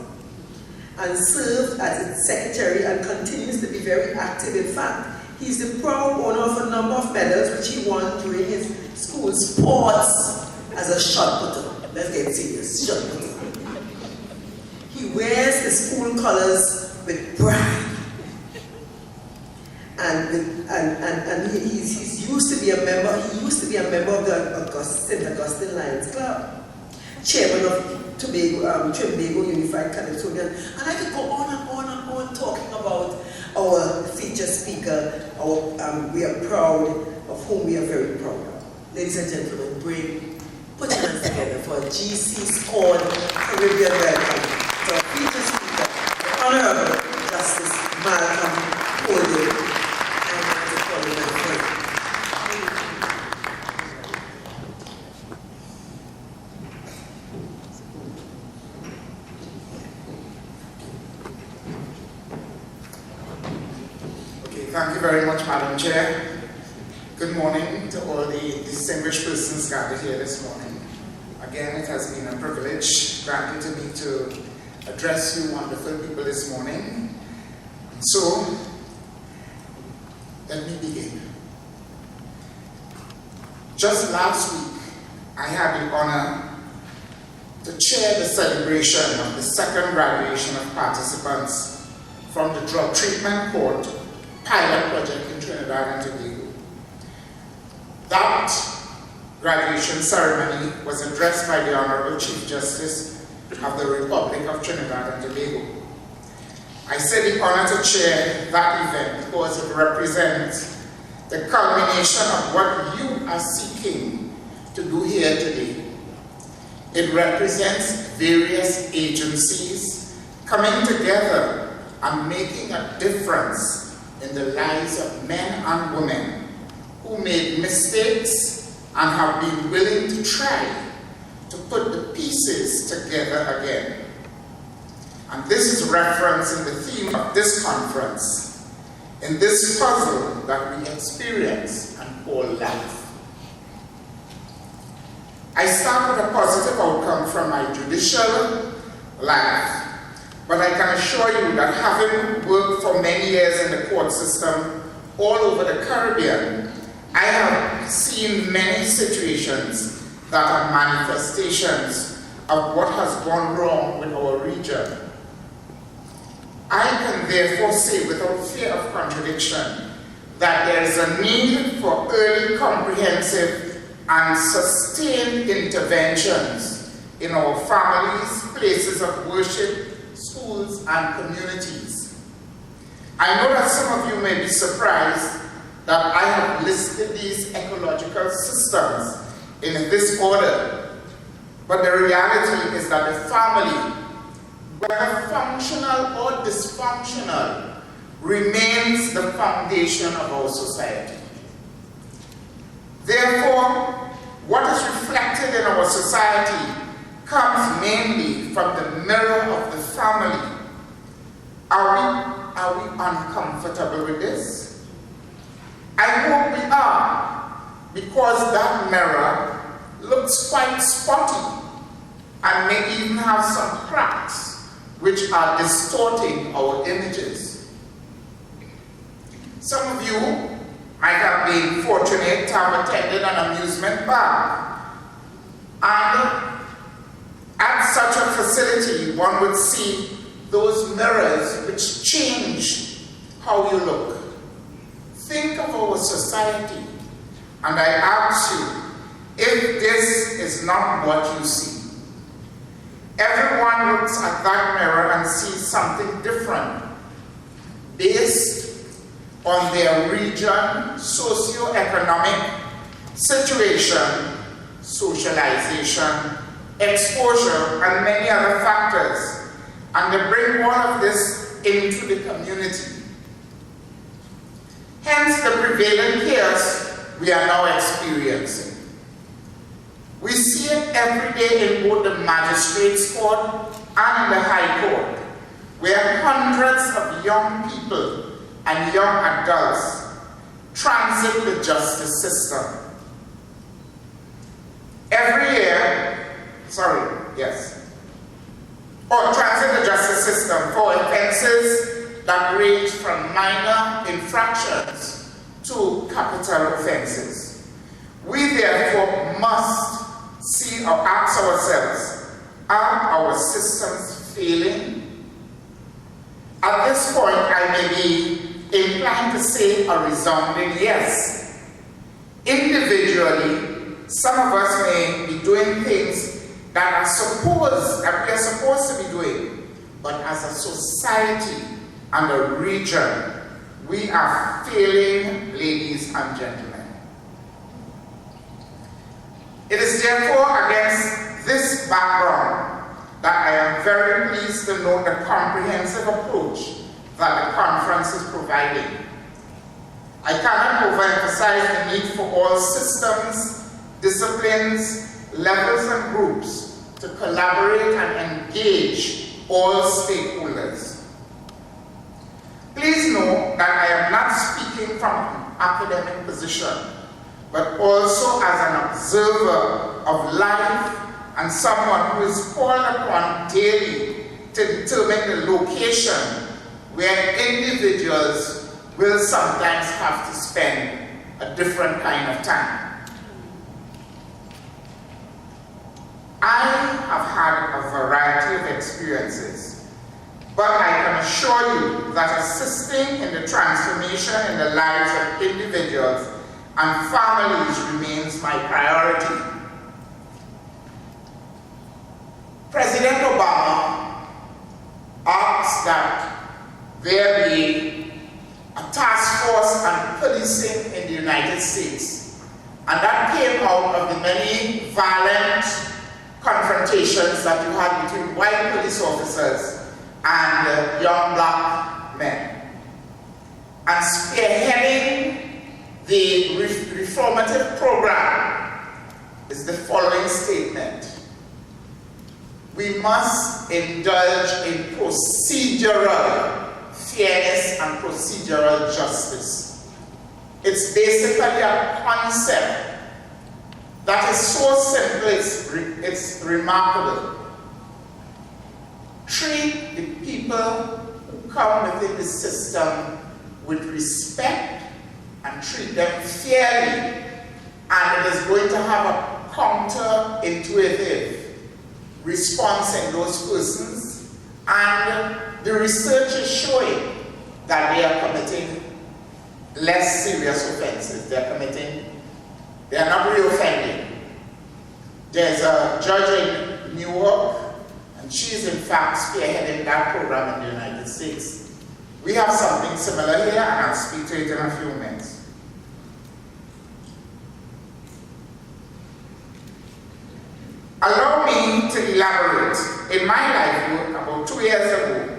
and served as its secretary and continues to be very active. In fact, he's the proud owner of a number of medals which he won during his school sports as a shot putter. Let's get serious, shot putter. He wears the school colors with pride. And he's used to be a member, he used to be a member of the St. Augustine Lions Club, chairman of Trinbago Unified Calypsonian, and I could go on and on and on talking about our feature speaker. We are proud of whom we are very proud of. Ladies and gentlemen, put your hands together for GCSCORED Caribbean welcome to our feature speaker, the Honorable Justice Malcolm Holden. Thank you very much, Madam Chair. Good morning to all the distinguished persons gathered here this morning. Again, it has been a privilege granted to me to address you wonderful people this morning. And so, let me begin. Just last week, I had the honor to chair the celebration of the second graduation of participants from the Drug Treatment Court pilot project in Trinidad and Tobago. That graduation ceremony was addressed by the Honorable Chief Justice of the Republic of Trinidad and Tobago. I say the honor to chair that event because it represents the culmination of what you are seeking to do here today. It represents various agencies coming together and making a difference in the lives of men and women who made mistakes and have been willing to try to put the pieces together again. And this is referencing the theme of this conference, in this puzzle that we experience and call life. I start with a positive outcome from my judicial life, but I can assure you that having worked for many years in the court system all over the Caribbean, I have seen many situations that are manifestations of what has gone wrong with our region. I can therefore say without fear of contradiction that there is a need for early, comprehensive, and sustained interventions in our families, places of worship, schools, and communities. I know that some of you may be surprised that I have listed these ecological systems in this order, but the reality is that the family, whether functional or dysfunctional, remains the foundation of our society. Therefore, what is reflected in our society comes mainly from the mirror of the family. Are we uncomfortable with this? I hope we are, because that mirror looks quite spotty and may even have some cracks which are distorting our images. Some of you might have been fortunate to have attended an amusement park. And at such a facility, one would see those mirrors which change how you look. Think of our society, and I ask you if this is not what you see. Everyone looks at that mirror and sees something different based on their region, socio-economic situation, socialization, exposure, and many other factors. And they bring all of this into the community. Hence the prevailing chaos we are now experiencing. We see it every day in both the magistrates' court and in the high court, where hundreds of young people and young adults transit the justice system. Every year, transit the justice system for offenses that range from minor infractions to capital offenses. We therefore must see or ask ourselves, are our systems failing? At this point, I may be inclined to say a resounding yes. Individually, some of us may be doing things that we are supposed to be doing, but as a society and a region, we are failing, ladies and gentlemen. It is therefore against this background that I am very pleased to note the comprehensive approach that the conference is providing. I cannot overemphasize the need for all systems, disciplines, levels and groups to collaborate and engage all stakeholders. Please know that I am not not speaking from an academic position, but also as an observer of life and someone who is called upon daily to determine the location where individuals will sometimes have to spend a different kind of time. I have had a variety of experiences, but I can assure you that assisting in the transformation in the lives of individuals and families remains my priority. President Obama asked that there be a task force on policing in the United States, and that came out of the many violent confrontations that you had between white police officers and young black men. And spearheading the reformative program is the following statement: we must indulge in procedural fairness and procedural justice. It's basically a concept that is so simple, it's remarkable. Treat the people who come within the system with respect and treat them fairly, and it is going to have a counterintuitive response in those persons, and the research is showing that they are committing less serious offenses. They are not reoffending. There's a judge in New York, and she's in fact spearheading that program in the United States. We have something similar here, and I'll speak to it in a few minutes. Allow me to elaborate. In my life work about 2 years ago,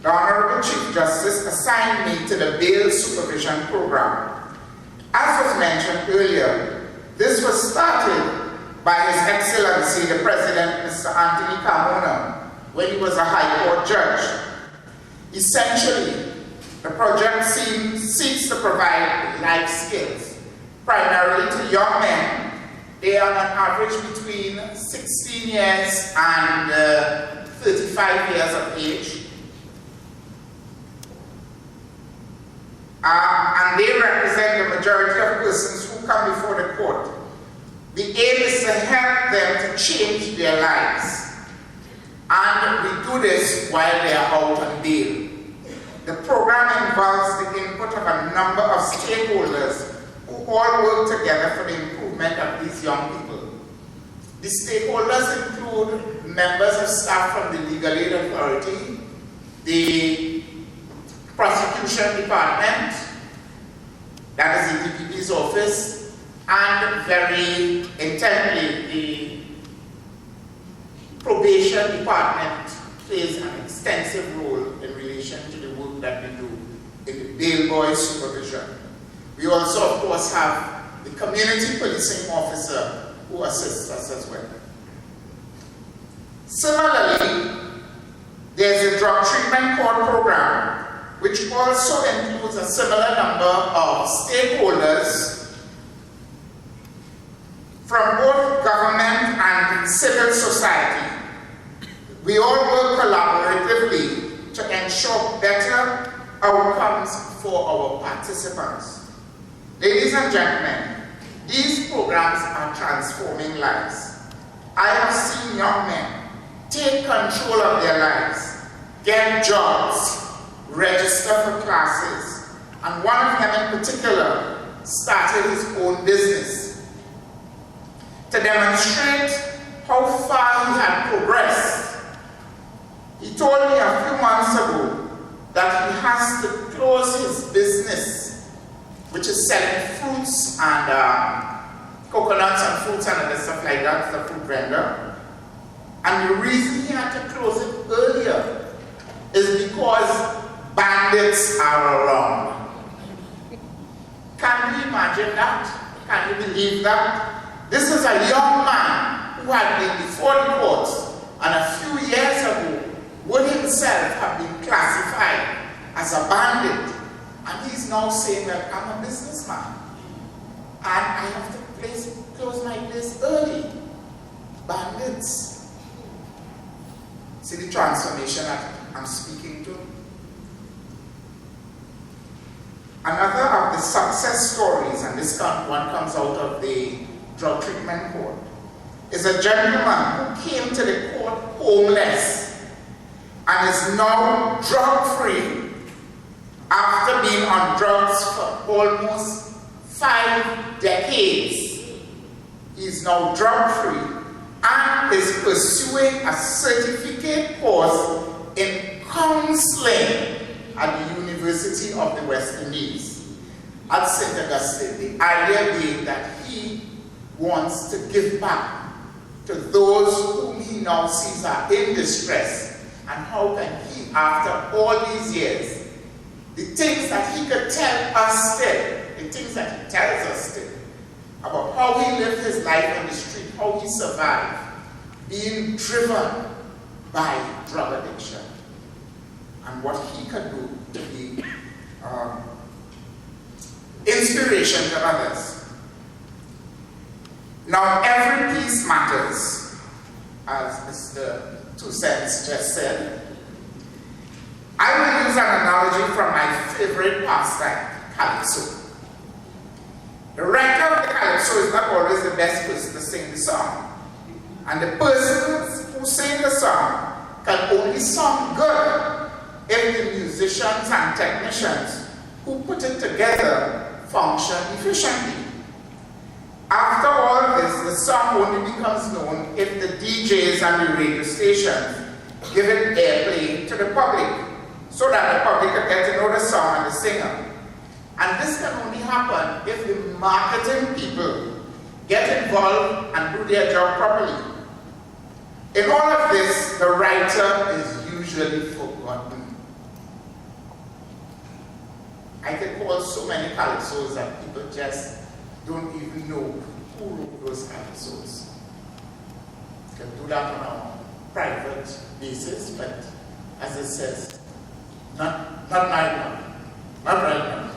the Honorable Chief Justice assigned me to the Bail Supervision Program. As was mentioned earlier, this was started by His Excellency the President, Mr. Anthony Carmona, when he was a High Court judge. Essentially, the project seeks to provide life skills, primarily to young men. They are on average between 16 years and 35 years of age. And they represent the majority of persons who come before the court. The aim is to help them to change their lives. And we do this while they are out on bail. The program involves the input of a number of stakeholders who all work together for the improvement of these young people. The stakeholders include members of staff from the Legal Aid Authority, the Prosecution Department, that is the DPP's office, and very intently the Probation Department plays an extensive role in relation to the work that we do in the bail boy supervision. We also, of course, have the community policing officer who assists us as well. Similarly, there's a drug treatment court program, which also includes a similar number of stakeholders from both government and civil society. We all work collaboratively to ensure better outcomes for our participants. Ladies and gentlemen, these programs are transforming lives. I have seen young men take control of their lives, get jobs, register for classes, and one of them in particular started his own business. To demonstrate how far he had progressed, he told me a few months ago that he has to close his business, which is selling fruits and coconuts and fruits and other stuff like that, the food vendor. And the reason he had to close it earlier is because bandits are around. Can you imagine that? Can you believe that? This is a young man who had been before the courts, and a few years ago would himself have been classified as a bandit. And And he's now saying that I'm a businessman and I have to close my place early. Bandits. See the transformation that I'm speaking to? Another of the success stories, and this one comes out of the drug treatment court, is a gentleman who came to the court homeless and is now drug-free after being on drugs for almost 5 decades. He is now drug-free and is pursuing a certificate course in counseling at the University of the West Indies at St. Augustine. The idea being that he wants to give back to those whom he now sees are in distress, and how can he, after all these years, the things that he could tell us still, the things that he tells us still, about how he lived his life on the street, how he survived, being driven by drug addiction, and what he could do to be inspiration to others. Now, every piece matters, as Mr. Two Cents just said. I will use an analogy from my favorite pastime, calypso. The writer of the calypso is not always the best person to sing the song. And the persons who sing the song can only sound good if the musicians and technicians who put it together function efficiently. After all this, the song only becomes known if the DJs and the radio stations give it airplay to the public, so that the public can get to know the song and the singer. And this can only happen if the marketing people get involved and do their job properly. In all of this, the writer is usually forgotten. I can call so many calypsos that people just don't even know who wrote those calypsos. You can do that on a private basis, but as it says, not right now. Not right now.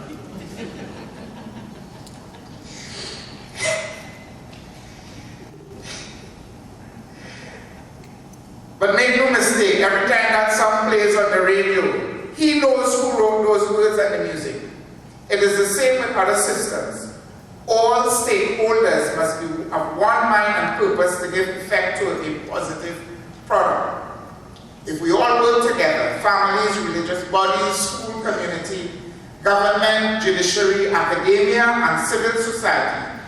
But make no mistake, every time that song plays on the radio, he knows who wrote those words and the music. It is the same with other systems. All stakeholders must be of one mind and purpose to give effect to a positive product. If we all work together, families, religious bodies, school community, government, judiciary, academia, and civil society,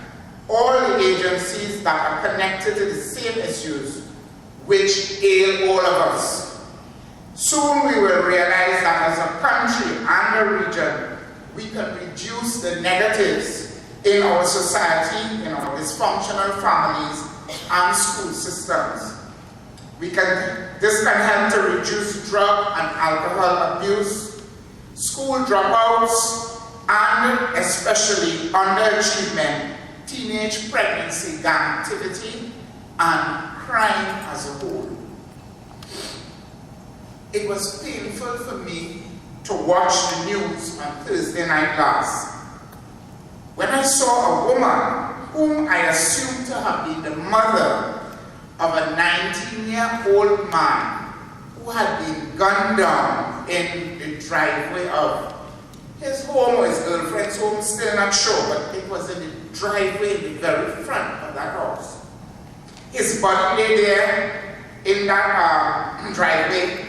all the agencies that are connected to the same issues which ail all of us, soon we will realize that as a country and a region, we can reduce the negatives in our society, in our dysfunctional families and school systems. This can help to reduce drug and alcohol abuse, school dropouts, and especially underachievement, teenage pregnancy gang activity, and crime as a whole. It was painful for me to watch the news on Thursday night last, when I saw a woman whom I assumed to have been the mother of a 19-year-old man who had been gunned down in the driveway of his home or his girlfriend's home, still not sure, but it was in the driveway in the very front of that house. His body lay there in that driveway,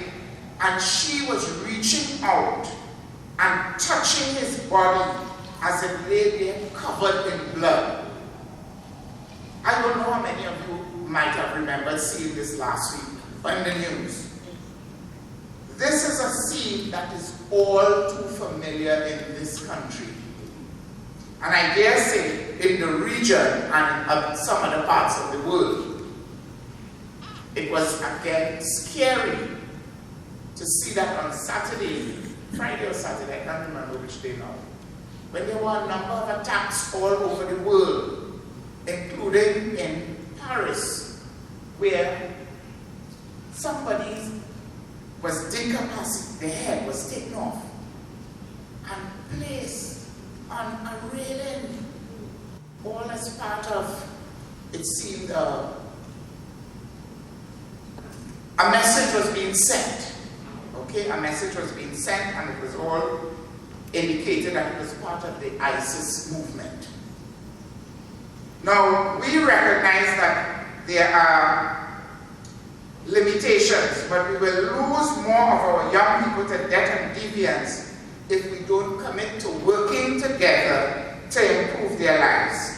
and she was reaching out and touching his body as it lay there covered in blood. I don't know how many of you might have remembered seeing this last week on the news. This is a scene that is all too familiar in this country. And I dare say in the region and in some other parts of the world. It was again scary to see that on Saturday, Friday or Saturday, I can't remember which day now, when there were a number of attacks all over the world, including in Paris, where somebody was decapacitated, their head was taken off and placed all as part of, it seemed, a message was being sent. Okay, a message was being sent, and it was all indicated that it was part of the ISIS movement. Now, we recognize that there are limitations, but we will lose more of our young people to debt and deviance if we don't commit to working together to improve their lives.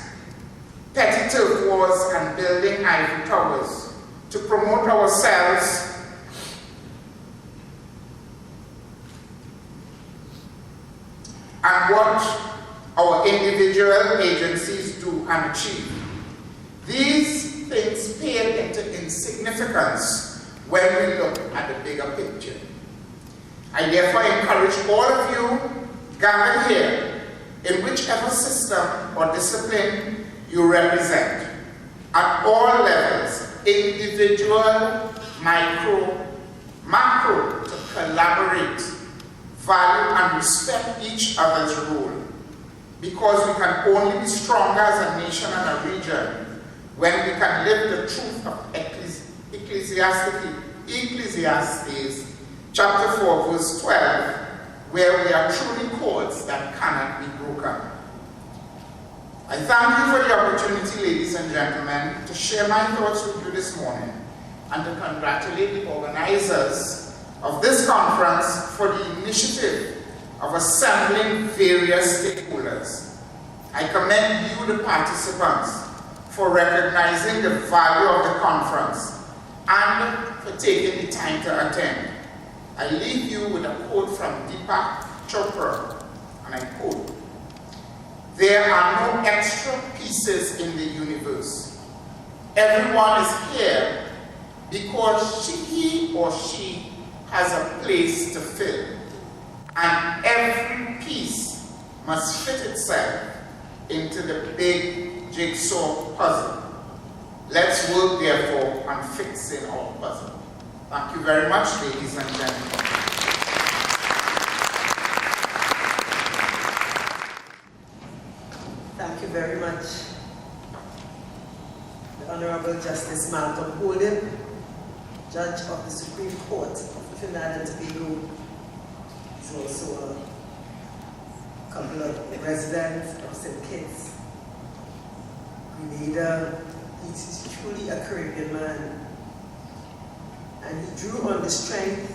Petty turf wars and building ivory towers to promote ourselves and what our individual agencies do and achieve. These things pale into insignificance when we look at the bigger picture. I therefore encourage all of you gathered here, in whichever system or discipline you represent, at all levels, individual, micro, macro, to collaborate, value and respect each other's role, because we can only be stronger as a nation and a region when we can live the truth of Ecclesiastes chapter 4 verse 12, where we are truly cords that cannot be broken. I thank you for the opportunity, ladies and gentlemen, to share my thoughts with you this morning and to congratulate the organizers of this conference for the initiative of assembling various stakeholders. I commend you, the participants, for recognizing the value of the conference and for taking the time to attend. I leave you with a quote from Deepak Chopra, and I quote, "There are no extra pieces in the universe. Everyone is here because he or she has a place to fill, and every piece must fit itself into the big jigsaw puzzle. Let's work, therefore, on fixing our puzzle." Thank you very much, ladies and gentlemen. Thank you very much. The Honorable Justice Malcolm Holden, Judge of the Supreme Court of Trinidad and Tobago, is also a couple of residents of St. Kitts, Grenada. He's truly a Caribbean man. And he drew on the strength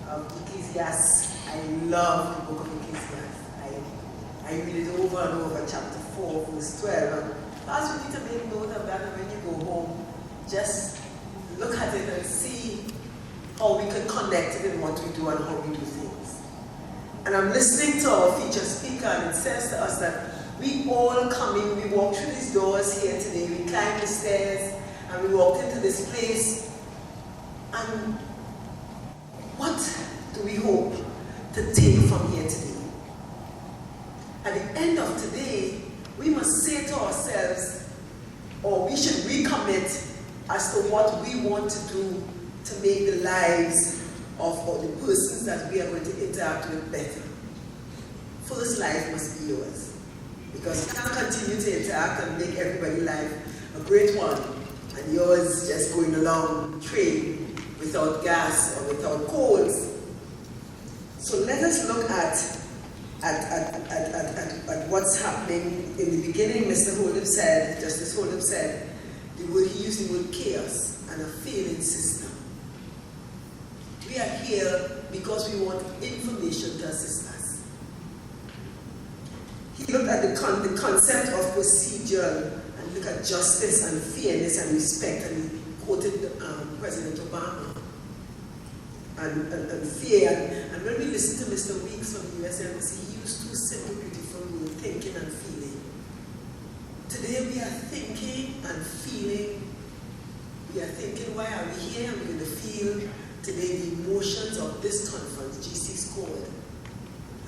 of Ecclesiastes. I love the book of Ecclesiastes. I read it over and over, chapter 4, verse 12. And first we need to make note of that, and when you go home, just look at it and see how we can connect it in what we do and how we do things. And I'm listening to our featured speaker, and it says to us that we all come in, we walk through these doors here today, we climbed the stairs, and we walked into this place. And what do we hope to take from here today? At the end of today, we must say to ourselves, or we should recommit as to what we want to do to make the lives of the persons that we are going to interact with better. First, life must be yours. Because you can't continue to interact and make everybody's life a great one, and yours just going along train without gas or without coals. So let us look at what's happening. In the beginning, Mr. Holdem said, Justice Holdem said, he used the word chaos and a failing system. We are here because we want information to assist us. He looked at the concept of procedure and looked at justice and fairness and respect, and he quoted President Obama and fear. And when we listen to Mr. Weeks from the US Embassy, he used two simple, beautiful words, thinking and feeling. Today we are thinking and feeling. We are thinking, why are we here? And we're going to feel today the emotions of this conference, GCSCORED.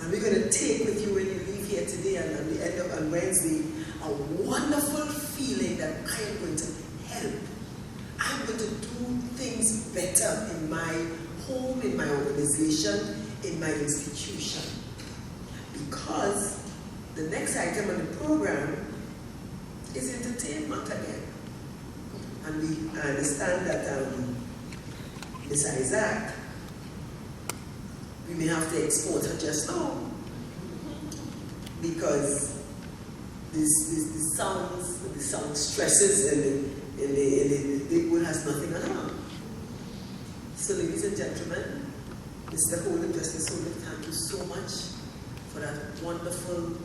And we're going to take with you when you leave here today and at the end of on Wednesday, a wonderful feeling that I am going to help. I'm going to do things better in my home, in my organization, in my institution. Because the next item on the program is entertainment again. And I understand that Miss Isaac, we may have to export her just now because the sound stresses and the big one has nothing on her. So ladies and gentlemen, Mr. Holden, Justice Holden, thank you so much for that wonderful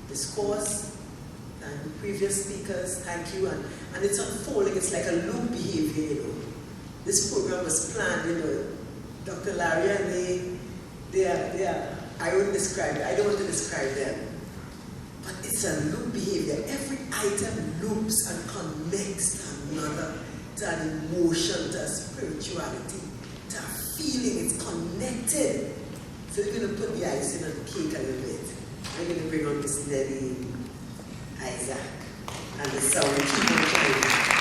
discourse. Thank the previous speakers, thank you. And it's unfolding, it's like a loop behavior, you know. This program was planned, you know. Dr. Larry and they are, I don't want to describe them. But it's a loop behavior. Every item loops and connects to another, to an emotion, to a spirituality, to a feeling. It's connected. So we're going to put the icing on the cake a little bit. We're going to bring on Miss Nelly, Isaac, and the sound keyboard player.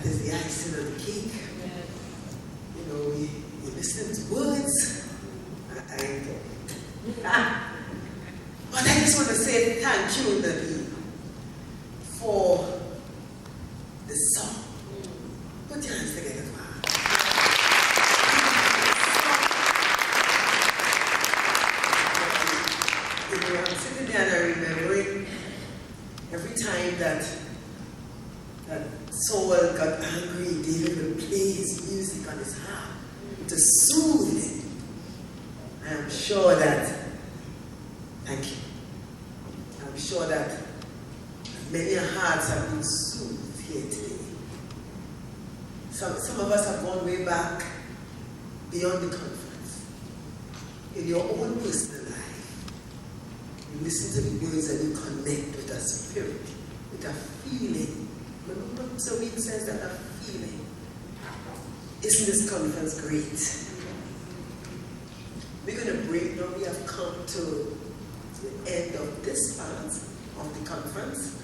That is the icing on the cake. You know, we listen to words. But I just want to say thank you, Nabi, for the song. Put your hands together for her. You know, I'm sitting there and I'm remembering every time that Saul got angry, David would play his music on his harp to soothe him. I am sure that, thank you, I'm sure that many hearts have been soothed here today. Some of us have gone way back beyond the conference. In your own personal life, you listen to the words and you connect with a spirit, with a feeling. Remember, so we says that a feeling. Isn't this conference great? We're going to break now. We have come to the end of this part of the conference.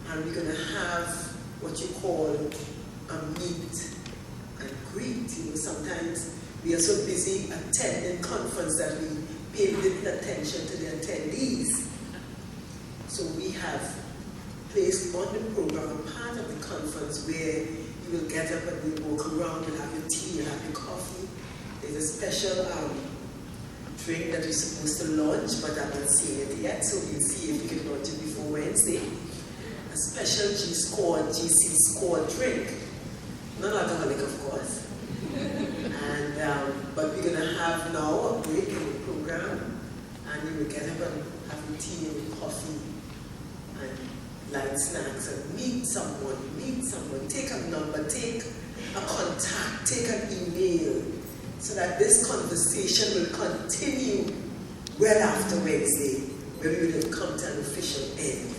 And we're going to have what you call a meet and greet. You know, sometimes we are so busy attending conference that we pay little attention to the attendees. So we have placed on the program a part of the conference where you will get up and we'll walk around, you'll have your tea, you'll have your coffee. There's a special drink that we're supposed to launch, but I'm not seeing it yet, so we'll see if we can launch it before Wednesday. A special GCSCORED drink. Non-alcoholic, of course. And but we're going to have now a break in the program, and you will get up and have your tea and your coffee and light snacks and meet someone, take a number, take a contact, take an email, so that this conversation will continue well after Wednesday, where we will come to an official end.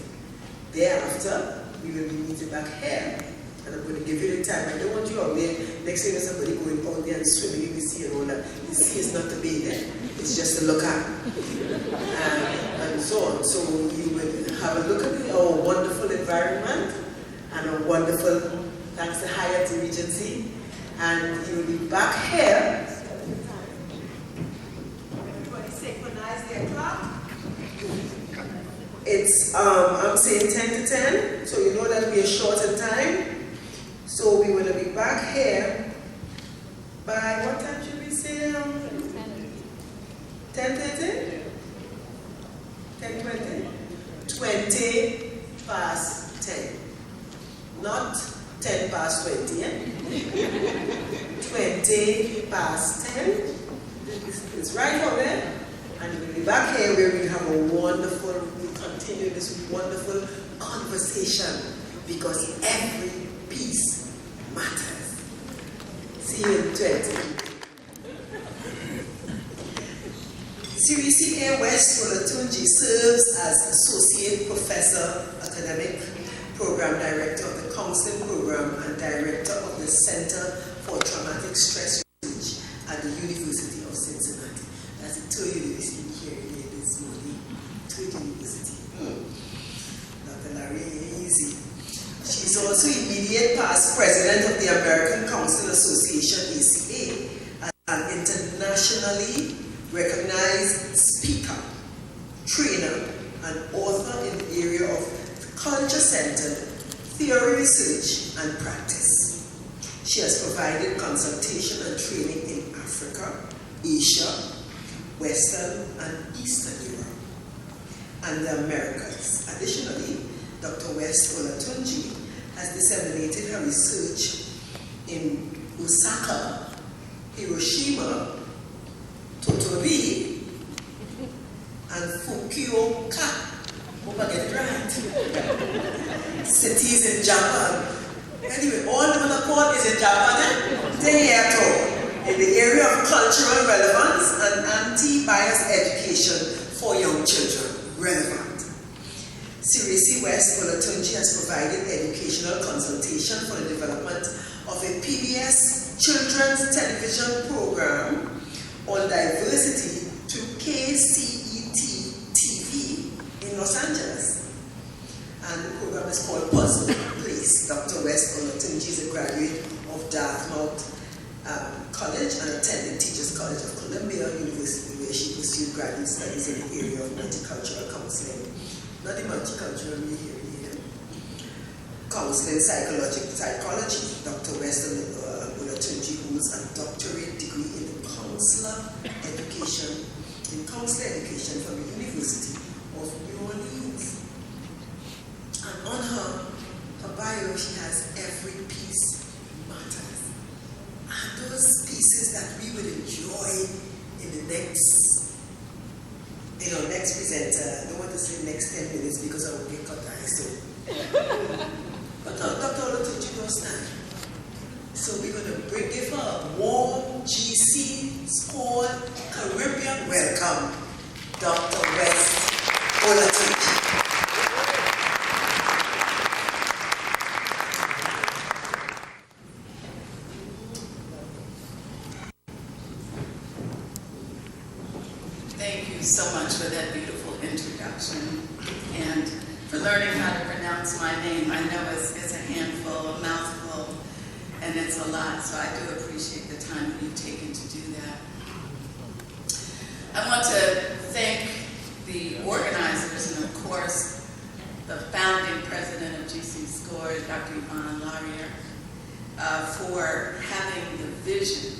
Thereafter, we will be meeting back here, and I'm going to give you the time. I don't want you out there next thing there's somebody going out there and swimming in the sea and all that. The sea is not to bathe in, it's just to look at. And so on. So you will have a look at our wonderful environment and our wonderful, thanks to Hyatt Regency, and you will be back here. Everybody synchronize their clock. It's, I'm saying 10 to 10, so you know that we are short in time. So we will be back here by, what time should we say? 10:30? 10:20? 20 past 10. Not 10 past 20, eh? 20 past 10. It's right over there. And we'll be back here where we have a wonderful, we continue this wonderful conversation, because every piece matters. See you in 20. CVCA West Olatunji serves as Associate Professor, Academic Program Director of the Counseling Program and Director of the Center for Traumatic Stress Research at the University of Cincinnati. That's the third university here this morning. Third university. Dr. Larry, easy. She's also immediate past President of the American Counseling Association, ACA, and an internationally recognized speaker, trainer, and author in the area of culture-centered theory research and practice. She has provided consultation and training in Africa, Asia, Western and Eastern Europe, and the Americas. Additionally, Dr. West Olatunji has disseminated her research in Osaka, Hiroshima, Totori, and Fukuoka. Hope I get it right. Cities in Japan. Anyway, all the Monaco is in Japan, eh? In the area of cultural relevance and anti-bias education for young children. Relevant. CVC West Olatunji has provided educational consultation for the development of a PBS children's television program on diversity to KCET TV in Los Angeles. And the program is called Puzzle Place. Dr. West Olatunji is a of Dartmouth College and attended Teachers College of Columbia University, where she pursued graduate studies in the area of multicultural counseling. Not the multicultural behavior, counseling psychology. Dr. Weston Olatunji holds a doctorate degree in counselor education from the University of New Orleans. And on her bio, she has every piece matters. And those pieces that we will enjoy in the next presenter. I don't want to say next 10 minutes because I will get cut eye, so. But Dr. Olatunji knows that. So we're going to give her a warm GCSCORED Caribbean welcome, Dr. West Olatunji. Thank you so much for that beautiful introduction and for learning how to pronounce my name. I know it's a handful, a mouthful, and it's a lot, so I do appreciate the time that you've taken to do that. I want to thank the organizers and, of course, the founding president of GCSCORED, Dr. Yvonne Laurier, for having the vision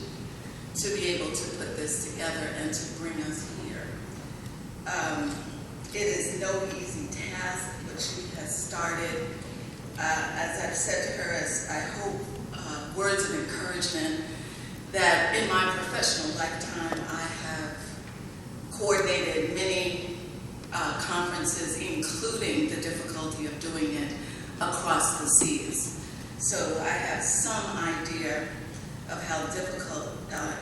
to be able to put this together and to bring us here. It is no easy task, but she has started. As I've said to her, as I hope words of encouragement, that in my professional lifetime I have coordinated many conferences, including the difficulty of doing it across the seas. So I have some idea of how difficult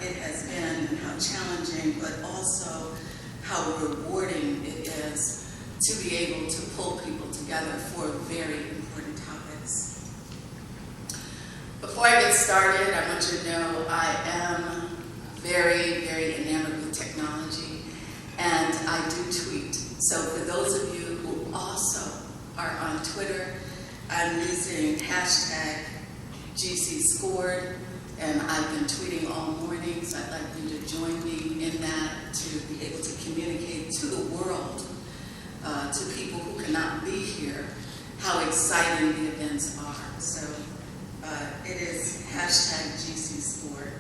it has been and how challenging, but also how rewarding it is to be able to pull people together for very important topics. Before I get started, I want you to know I am very, very enamored with technology, and I do tweet. So for those of you who also are on Twitter, I'm using hashtag GCSCORED, and I've been tweeting all morning, so I'd like you to join me in that, to be able to communicate to the world, to people who cannot be here, how exciting the events are. So it is hashtag GCSCORED.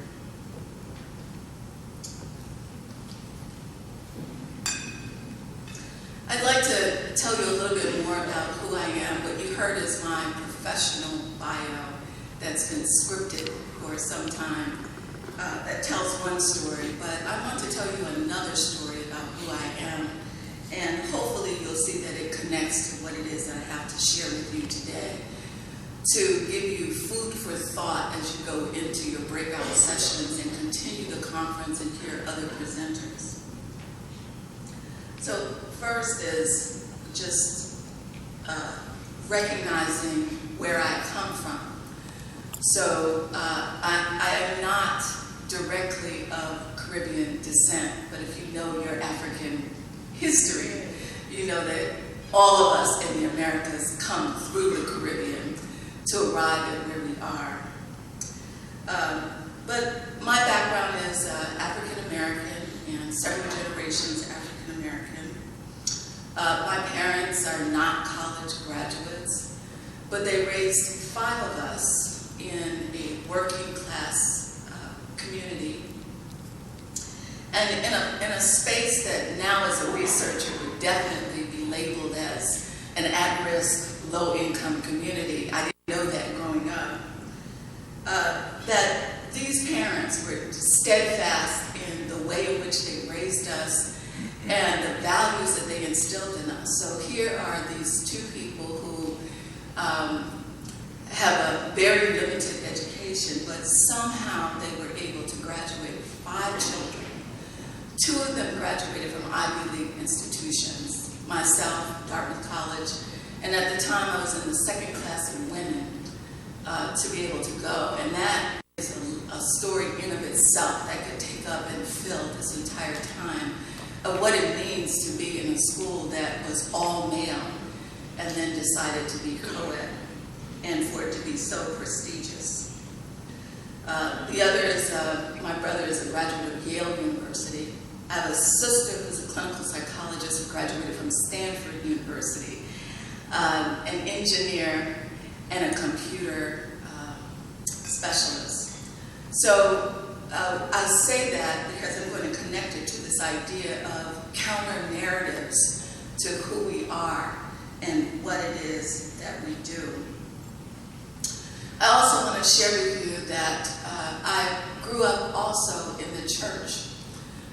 I'd like to tell you a little bit more about who I am. What you heard is my professional bio that's been scripted for some time, that tells one story, but I want to tell you another story about who I am, and hopefully you'll see that it connects to what it is that I have to share with you today, to give you food for thought as you go into your breakout sessions and continue the conference and hear other presenters. So first is just recognizing where I come from. So I am not directly of Caribbean descent, but if you know your African history, you know that all of us in the Americas come through the Caribbean to arrive at where we are. But my background is African American and several generations African American. My parents are not college graduates, but they raised 5 of us in a working class community, and in a space that now as a researcher would definitely be labeled as an at-risk, low-income community. I didn't know that growing up. That these parents were steadfast in the way in which they raised us and the values that they instilled in us. So here are these 2 people who have a very limited education, but somehow they were able to graduate 5 children. 2 of them graduated from Ivy League institutions, myself, Dartmouth College, and at the time I was in the 2nd class in women to be able to go. And that is a story in of itself that could take up and fill this entire time of what it means to be in a school that was all male and then decided to be co-ed, and for it to be so prestigious. The other is, my brother is a graduate of Yale University. I have a sister who's a clinical psychologist who graduated from Stanford University, an engineer, and a computer specialist. So I say that because I'm going to connect it to this idea of counter narratives to who we are and what it is that we do. I also want to share with you that I grew up also in the church.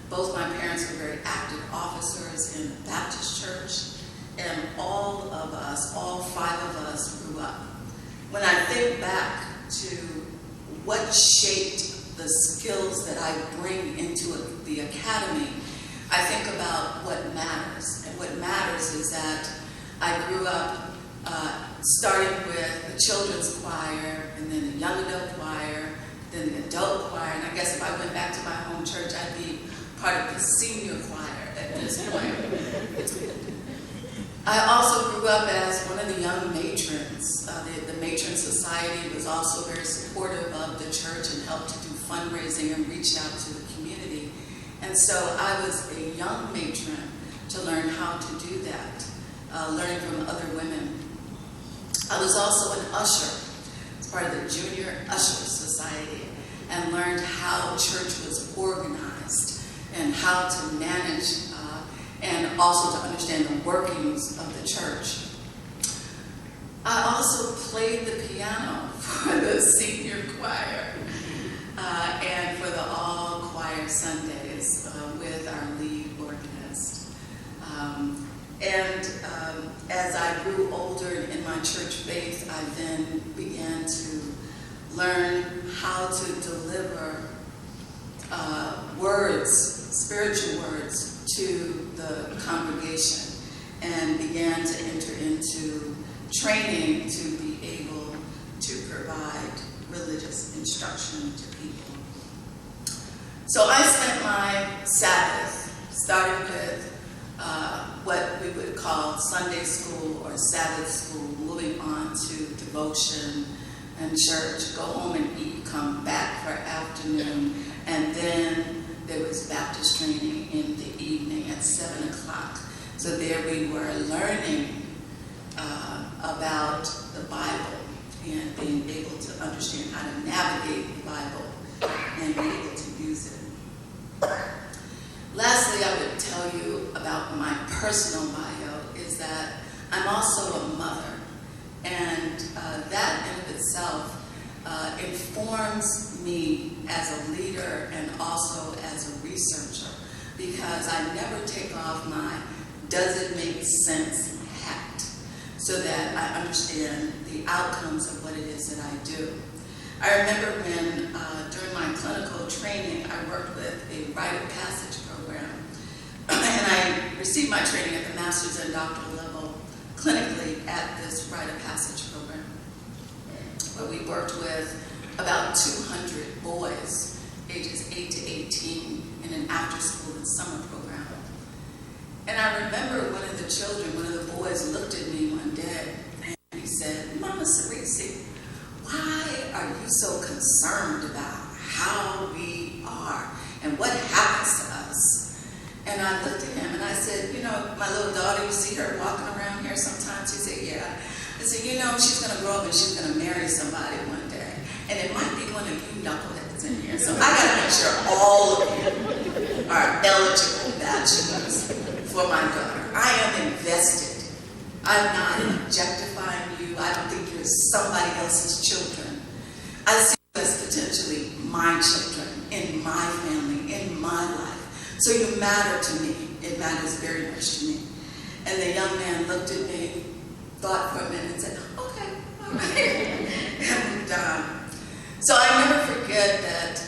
Both my parents were very active officers in the Baptist church, and all of us, all 5 of us, grew up. When I think back to what shaped the skills that I bring into the academy, I think about what matters. And what matters is that I grew up starting with the children's choir, and then the young adult choir, then the adult choir, and I guess if I went back to my home church, I'd be part of the senior choir at this point. I also grew up as one of the young matrons. The Matron Society was also very supportive of the church and helped to do fundraising and reached out to the community. And so I was a young matron to learn how to do that, learning from other women. I was also an usher, as part of the Junior Usher Society, and learned how church was organized and how to manage and also to understand the workings of the church. I also played the piano for the senior choir and for the all choir Sundays with our lead organist. As I grew older in my church faith, I then began to learn how to deliver words, spiritual words, to the congregation, and began to enter into training to be able to provide religious instruction to people. So I spent my Sabbath starting with what we would call Sunday school or Sabbath school, moving on to devotion and church, go home and eat, come back for afternoon, and then there was Baptist training in the evening at 7 o'clock. So there we were learning about the Bible and being able to understand how to navigate the Bible and be able to use it. Lastly, I would tell you about my personal bio is that I'm also a mother, and that in of itself informs me as a leader and also as a researcher, because I never take off my does it make sense hat so that I understand the outcomes of what it is that I do. I remember when during my clinical training I worked with a rite of passage program, and I received my training at the master's and doctoral level clinically at this rite of passage program, where we worked with about 200 boys, ages 8 to 18, in an after-school and summer program. And I remember one of the children, one of the boys, looked at me one day and he said, "Mama Cerisi, why are you so concerned about how we are and what happens to us?" And I looked at him and I said, "You know, my little daughter, you see her walking around here sometimes?" He said, "Yeah." I said, "You know, she's going to grow up and she's going to marry somebody one day. And it might be one of you knuckleheads in here. So I got to make sure all of you are eligible bachelors for my daughter. I am invested. I'm not objectifying you. I don't think you're somebody else's children. I see you as potentially my children, in my family, in my life. So you matter to me. It matters very much to me." And the young man looked at me, thought for a minute, and said, "Okay, all right." And so I never forget that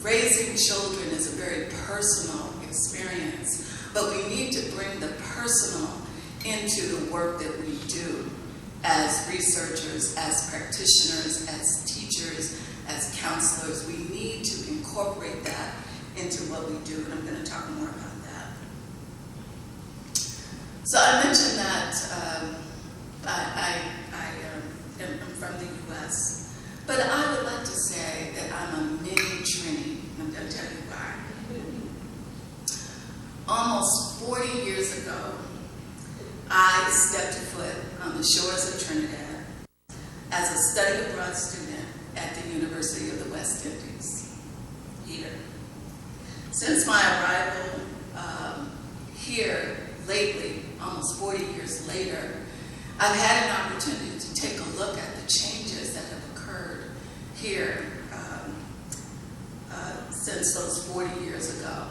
raising children is a very personal experience, but we need to bring the personal into the work that we do as researchers, as practitioners, as teachers, as counselors. We need to incorporate that into what we do, and I'm going to talk more about that. So I mentioned that I am from the U.S., but I would like to say that I'm a mini Trini. I'm going to tell you why. Almost 40 years ago, I stepped foot on the shores of Trinidad as a study abroad student at the University of the West Indies here. Since my arrival here lately, almost 40 years later, I've had an opportunity to take a look at the changes that have occurred here since those 40 years ago.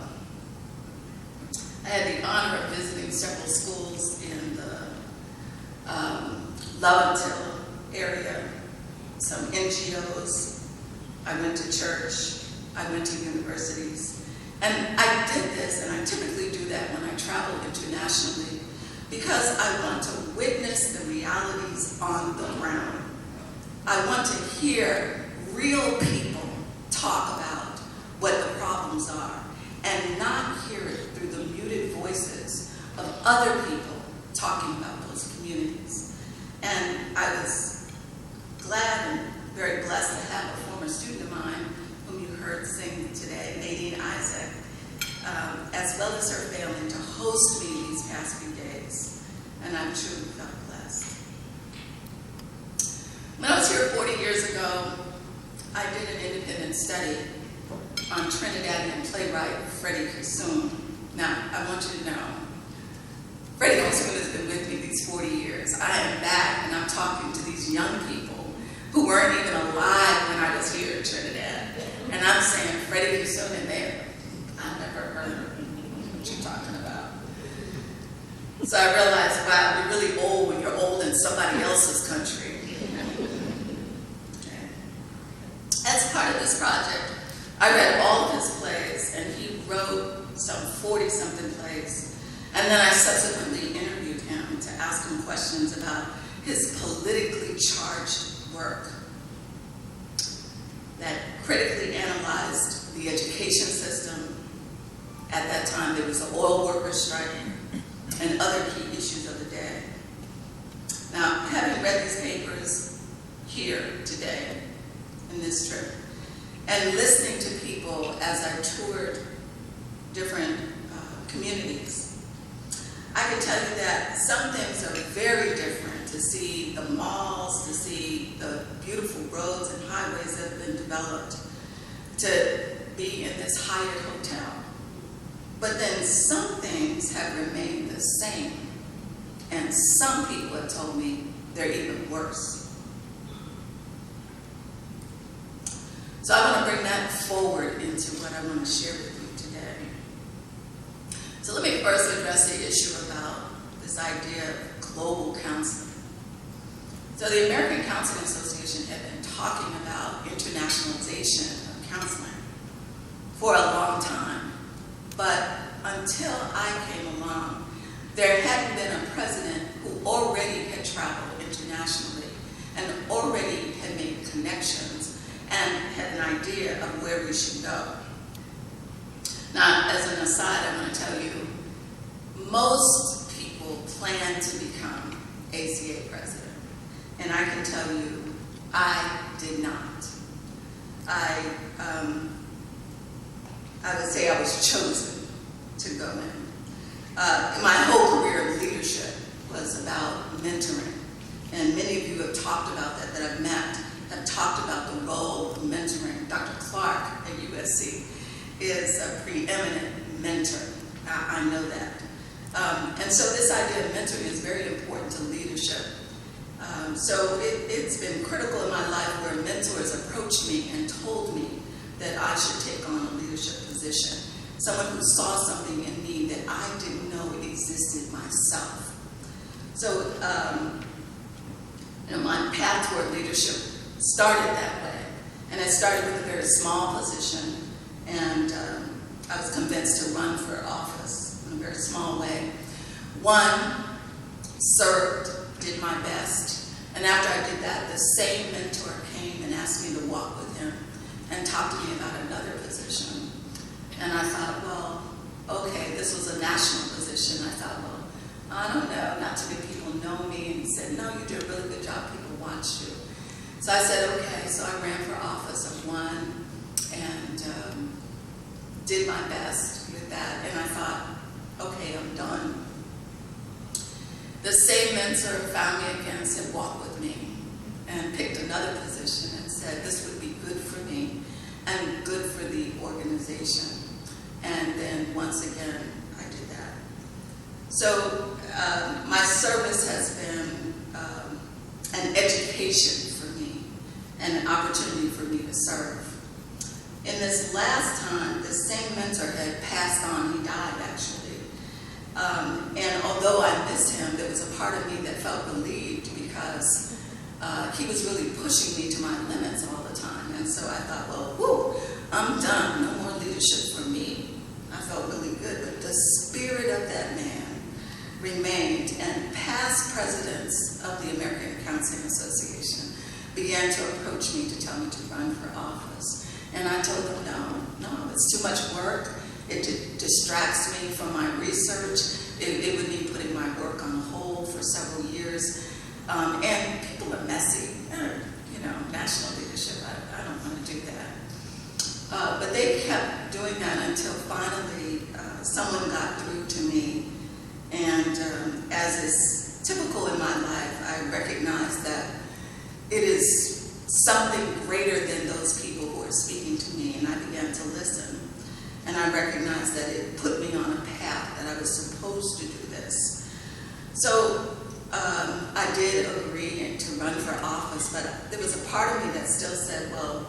I had the honor of visiting several schools in the Lovetil area, some NGOs. I went to church. I went to universities. And I did this, and I typically do that when I travel internationally, because I want to witness the realities on the ground. I want to hear real people talk about what the problems are, and not hear it through the muted voices of other people talking about those communities. And I was glad and very blessed to have a former student of mine whom you heard sing today, Nadine Isaac, as well as her family, to host me these past few days. And I'm truly felt blessed. When I was here 40 years ago, I did an independent study on Trinidadian playwright Freddie Kissoon. Now, I want you to know, Freddie Kissoon has been with me these 40 years. I am back, and I'm talking to these young people who weren't even alive when I was here in Trinidad. And I'm saying, Freddie Kissoon, and they're like, I've never heard of what you're talking about. So I realized, wow, you're really old when you're old in somebody else's country. Okay. As part of this project, I read all of his plays, and he wrote some 40-something plays. And then I subsequently interviewed him to ask him questions about his politically charged work that critically analyzed the education system. At that time, there was an oil workers strike and other key issues of the day. Now, having read these papers here today in this trip, and listening to people as I toured different communities, I can tell you that some things are very different. To see the malls, to see the beautiful roads and highways that have been developed, to be in this Hyatt hotel. But then some things have remained the same, and some people have told me they're even worse. So I want to bring that forward into what I want to share with you today. So let me first address the issue about this idea of global counseling. So the American Counseling Association had been talking about internationalization of counseling for a long time. But until I came along, there hadn't been a president who already had traveled internationally and already had made connections and had an idea of where we should go. Now, as an aside, I want to tell you, most people plan to become ACA president. And I can tell you, I did not. I would say I was chosen to go in. My whole career of leadership was about mentoring. And many of you have talked about that I've met, have talked about the role of mentoring. Dr. Clark at USC is a preeminent mentor. I know that. And so this idea of mentoring is very important to leadership. So it's been critical in my life where mentors approached me and told me that I should take on a leadership position. Someone who saw something in me that I didn't know existed myself. So my path toward leadership started that way. And it started with a very small position. And I was convinced to run for office in a very small way. One, served, did my best. And after I did that, the same mentor came and asked me to walk with him and talk to me about another position. And I thought, well, okay, this was a national position. I thought, well, I don't know, not too many people know me. And he said, no, you did a really good job, people watched you. So I said, okay, so I ran for office of one, and did my best with that, and I thought, okay, I'm done. The same mentor found me again and said, walk with me, and picked another position and said, this would be good for me and good for the organization. And then once again, I did that. So my service has been an education for me and an opportunity for me to serve. In this last time, the same mentor had passed on. He died, actually. And although I missed him, there was a part of me that felt relieved because he was really pushing me to my limits all the time. And so I thought, well, whoo, I'm done. No more leadership for me. I felt really good. But the spirit of that man remained, and past presidents of the American Counseling Association began to approach me to tell me to run for office. And I told them, no, it's too much work. It distracts me from my research. It would mean putting my work on hold for several years. And people are messy. National leadership, I don't want to do that. But they kept doing that until finally someone got through to me. And as is typical in my life, I recognized that it is something greater than those people who are speaking to me. And I began to listen. And I recognized that it put me on a path that I was supposed to do this. So I did agree to run for office, but there was a part of me that still said, well,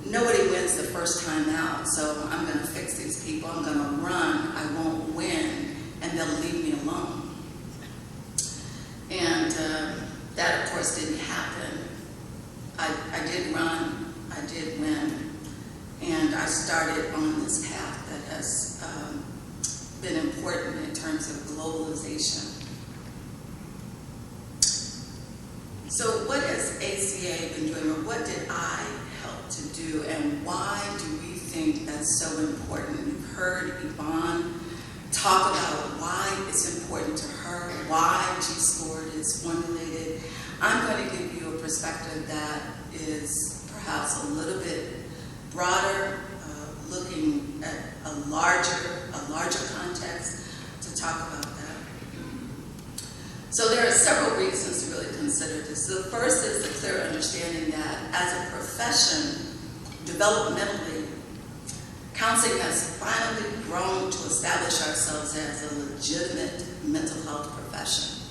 nobody wins the first time out, so I'm going to fix these people. I'm going to run. I won't win, and they'll leave me alone. And that, of course, didn't happen. I did run. I did win. And I started on this path that has been important in terms of globalization. So what has ACA been doing, or what did I help to do, and why do we think that's so important? We've heard Yvonne talk about why it's important to her, why GCSCORED is formulated. I'm going to give you a perspective that is perhaps a little bit broader, looking at a larger context to talk about that. So there are several reasons to really consider this. The first is the clear understanding that as a profession, developmentally, counseling has finally grown to establish ourselves as a legitimate mental health profession.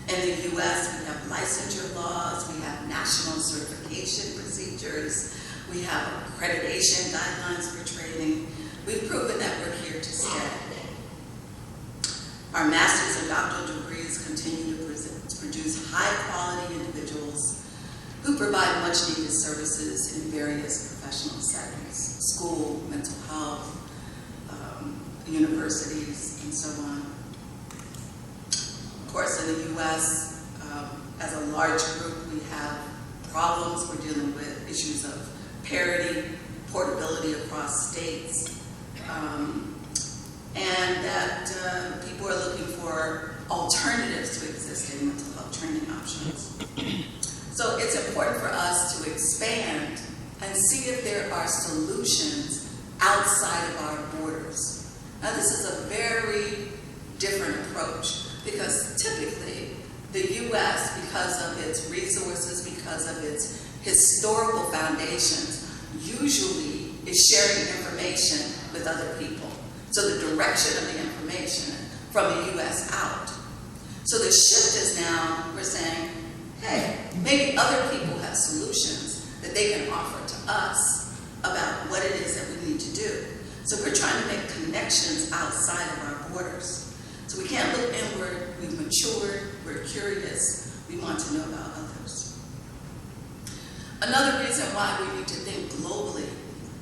In the U.S., we have licensure laws, we have national certification procedures, we have accreditation guidelines for training. We've proven that we're here to stay. Our master's and doctoral degrees continue to produce high-quality individuals who provide much-needed services in various professional settings, school, mental health, universities, and so on. Of course, in the U.S., as a large group, we have problems. We're dealing with issues of parity, portability across states, and that people are looking for alternatives to existing mental health training options. So it's important for us to expand and see if there are solutions outside of our borders. Now, this is a very different approach because typically the U.S., because of its resources, because of its historical foundations, usually is sharing information with other people. So the direction of the information from the U.S. out. So the shift is now, we're saying, hey, maybe other people have solutions that they can offer to us about what it is that we need to do. So we're trying to make connections outside of our borders. So we can't look inward, we've matured, we're curious, we want to know about others. Another reason why we need to think globally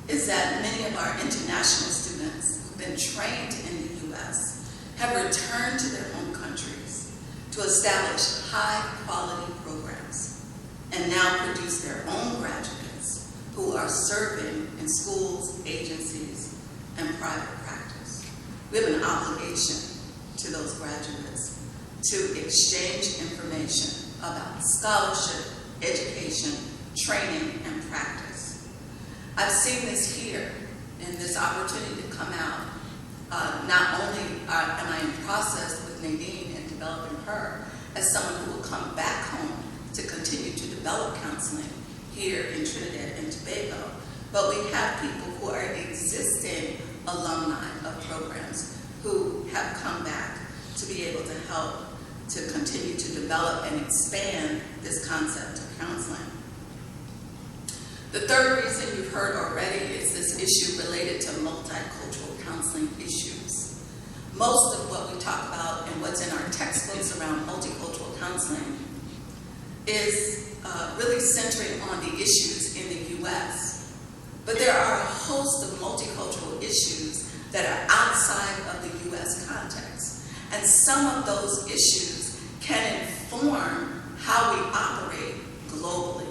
is that many of our international students who've been trained in the U.S. have returned to their home countries to establish high-quality programs and now produce their own graduates who are serving in schools, agencies, and private practice. We have an obligation to those graduates to exchange information about scholarship, education, training, and practice. I've seen this here in this opportunity to come out. Not only am I in process with Nadine and developing her as someone who will come back home to continue to develop counseling here in Trinidad and Tobago, but we have people who are existing alumni of programs who have come back to be able to help to continue to develop and expand this concept of counseling. The third reason you've heard already is this issue related to multicultural counseling issues. Most of what we talk about and what's in our textbooks around multicultural counseling is really centering on the issues in the U.S. But there are a host of multicultural issues that are outside of the U.S. context. And some of those issues can inform how we operate globally.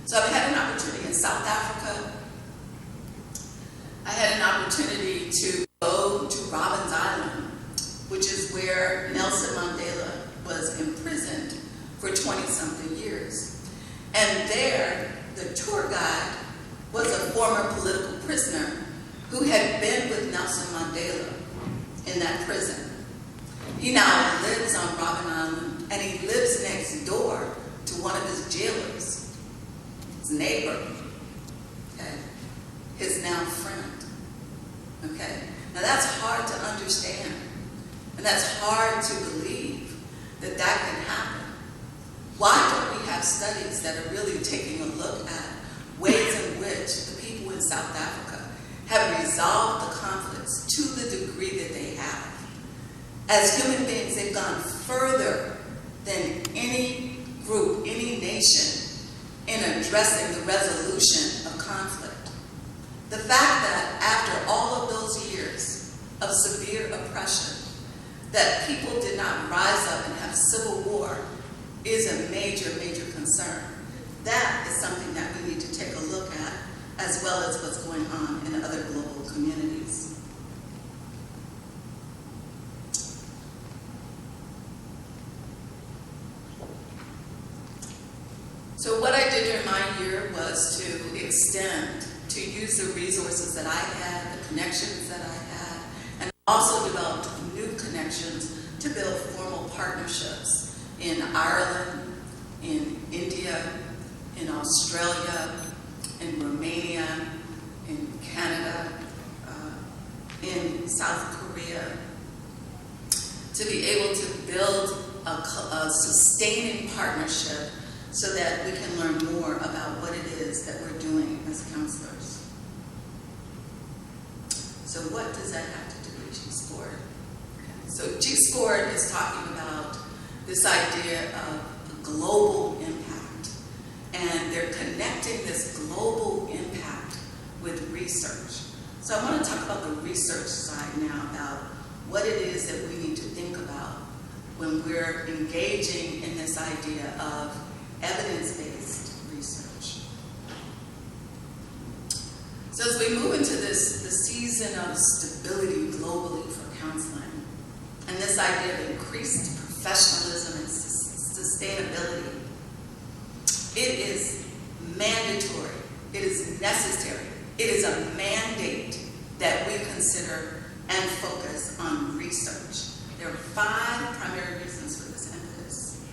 So I've had an opportunity in South Africa. I had an opportunity to go to Robben Island, which is where Nelson Mandela was imprisoned for 20-something years. And there, the tour guide was a former political prisoner who had been with Nelson Mandela in that prison. He now lives on Robben Island, and he lives next door to one of his jailers, his neighbor, okay, his now friend, okay? Now that's hard to understand, and that's hard to believe that that can happen. Why don't we have studies that are really taking a look at ways in which the people in South Africa have resolved the conflicts to the degree that they have? As human beings, they've gone further than any group, any nation, in addressing the resolution of conflict. The fact that after all of those years of severe oppression, that people did not rise up and have civil war is a major, major concern. That is something that we need to take a look at, as well as what's going on in other global communities. So what I did during my year was to extend, to use the resources that I had, the connections that I had, and also developed new connections to build formal partnerships in Ireland, in India, in Australia, in Romania, in Canada, in South Korea, to be able to build a sustaining partnership so that we can learn more about what it is that we're doing as counselors. So what does that have to do with GCSCORED? Okay. So GCSCORED is talking about this idea of global impact. And they're connecting this global impact with research. So I want to talk about the research side now, about what it is that we need to think about when we're engaging in this idea of evidence-based research. So as we move into the season of stability globally for counseling, and this idea of increased professionalism and sustainability, it is mandatory, it is necessary, it is a mandate that we consider and focus on research. There are 5 primary reasons for this emphasis.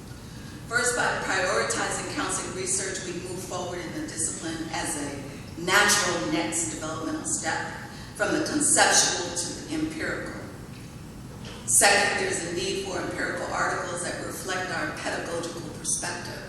First, by prioritizing counseling research, we move forward in the discipline as a natural next developmental step from the conceptual to the empirical. Second, there's a need for empirical articles that reflect our pedagogical perspective.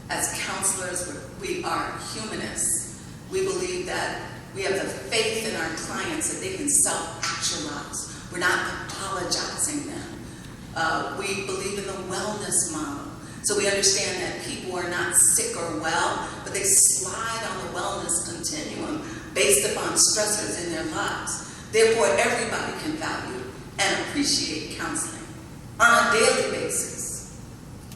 As counselors, we are humanists. We believe that we have the faith in our clients that they can self-actualize. We're not pathologizing them. We believe in the wellness model. So we understand that people are not sick or well, but they slide on the wellness continuum based upon stressors in their lives. Therefore, everybody can value and appreciate counseling on a daily basis.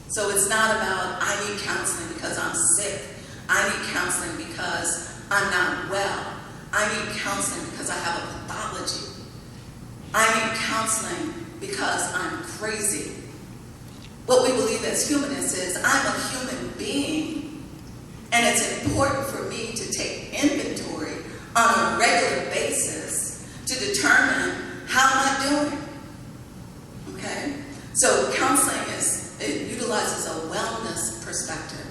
So it's not about, I need counseling because I'm sick. I need counseling because I'm not well. I need counseling because I have a pathology. I need counseling because I'm crazy. What we believe as humanists is I'm a human being, and it's important for me to take inventory on a regular basis to determine how am I doing. Okay? So counseling it utilizes a wellness perspective.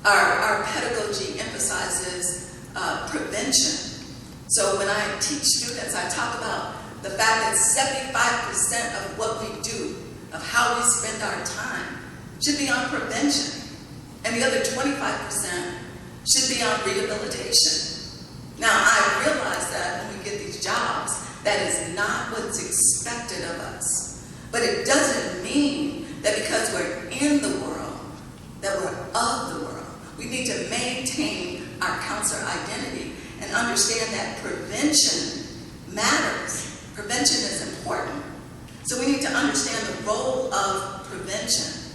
Our pedagogy emphasizes prevention. So when I teach students, I talk about the fact that 75% of what we do, of how we spend our time, should be on prevention. And the other 25% should be on rehabilitation. Now, I realize that when we get these jobs, that is not what's expected of us. But it doesn't mean that because we're in the world, that we're of the world. We need to maintain our counselor identity and understand that prevention matters. Prevention is important. So we need to understand the role of prevention.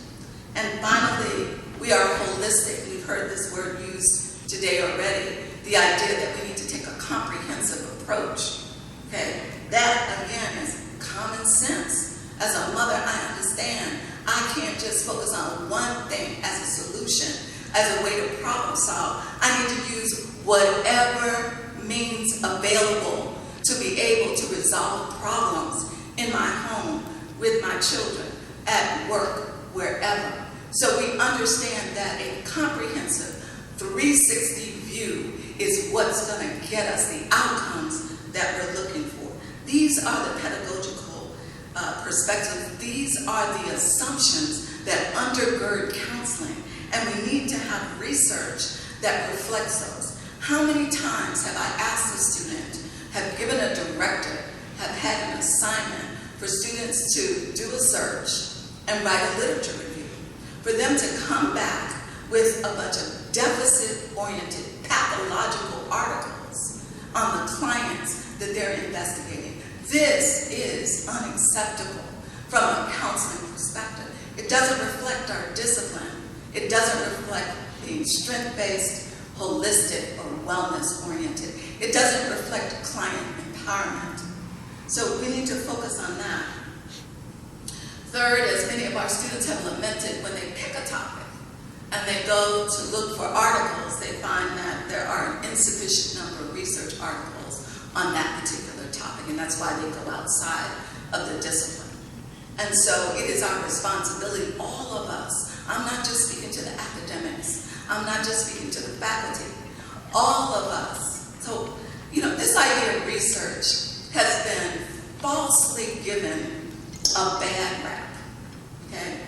And finally, we are holistic. We've heard this word used today already. The idea that we need to take a comprehensive approach. Okay? That, again, is common sense. As a mother, I understand I can't just focus on one thing as a solution, as a way to problem solve. I need to use whatever means available to be able to resolve problems in my home, with my children, at work, wherever. So we understand that a comprehensive 360 view is what's going to get us the outcomes that we're looking for. These are the pedagogical perspectives. These are the assumptions that undergird counseling. And we need to have research that reflects those. How many times have I asked a student, have given a directive, have had an assignment for students to do a search and write a literature review, for them to come back with a bunch of deficit-oriented, pathological articles on the clients that they're investigating? This is unacceptable from a counseling perspective. It doesn't reflect our discipline. It doesn't reflect being strength-based, holistic, or wellness-oriented. It doesn't reflect client empowerment. So we need to focus on that. Third, as many of our students have lamented, when they pick a topic and they go to look for articles, they find that there are an insufficient number of research articles on that particular topic, and that's why they go outside of the discipline. And so it is our responsibility, all of us. I'm not just speaking to the academics. I'm not just speaking to the faculty. All of us. So, this idea of research has been falsely given a bad rap, okay?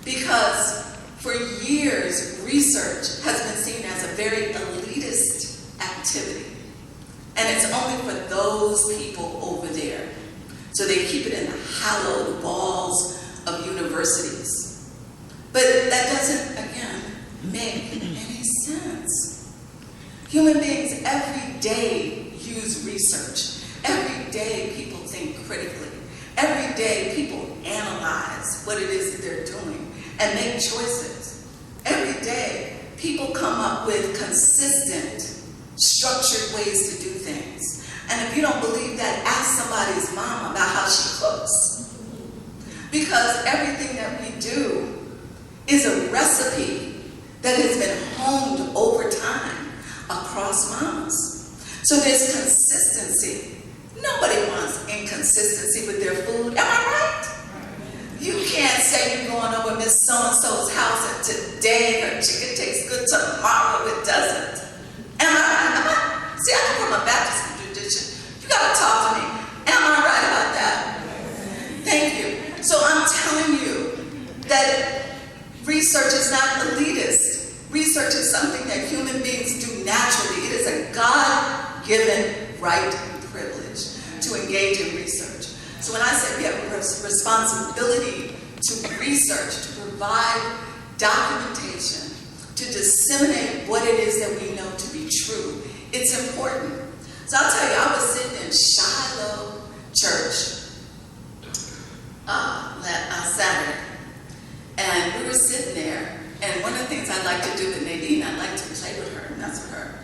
Because for years, research has been seen as a very elitist activity. And it's only for those people over there. So they keep it in the hallowed walls of universities. But that doesn't, again, make any sense. Human beings every day use research. Every day people think critically. Every day people analyze what it is that they're doing and make choices. Every day people come up with consistent, structured ways to do things. And if you don't believe that, ask somebody's mom about how she cooks. Because everything that we do is a recipe that has been honed over time across moms. So there's consistency. Nobody wants inconsistency with their food. Am I right? You can't say you're going over Miss So-and-so's house and today her chicken tastes good, tomorrow it doesn't. Am I right? See, I come from a Baptist tradition. You gotta talk to me. Am I right about that? Thank you. So I'm telling you that research is not elitist. Research is something that human beings do naturally. It is a God-given right and privilege to engage in research. So when I say we have a responsibility to research, to provide documentation, to disseminate what it is that we know to be true, it's important. So I'll tell you, I was sitting in Shiloh Church Saturday, and we were sitting there, and one of the things I'd like to do with Nadine, I'd like to play with her and mess with her,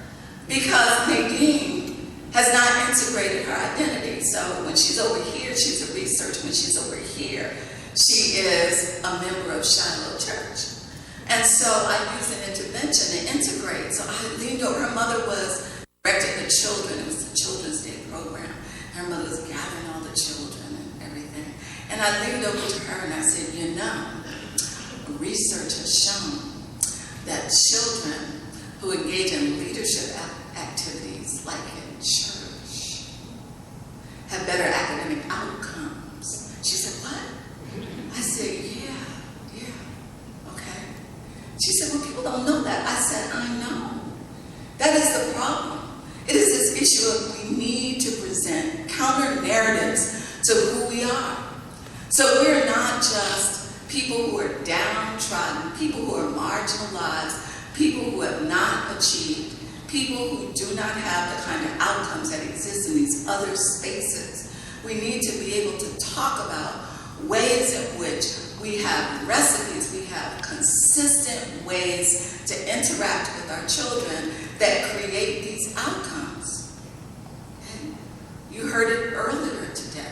because Nadine has not integrated her identity. So when she's over here, she's a researcher. When she's over here, she is a member of Shiloh Church. And so I used an intervention to integrate. So I leaned over. Her mother was directing the children. And I leaned over to her and I said, you know, research has shown that children who engage in leadership activities, like in church, have better academic outcomes. She said, what? I said, yeah, okay. She said, well, people don't know that. I said, I know. That is the problem. It is this issue of we need to present counter narratives to who we are. So we're not just people who are downtrodden, people who are marginalized, people who have not achieved, people who do not have the kind of outcomes that exist in these other spaces. We need to be able to talk about ways in which we have recipes, we have consistent ways to interact with our children that create these outcomes. Okay? You heard it earlier today.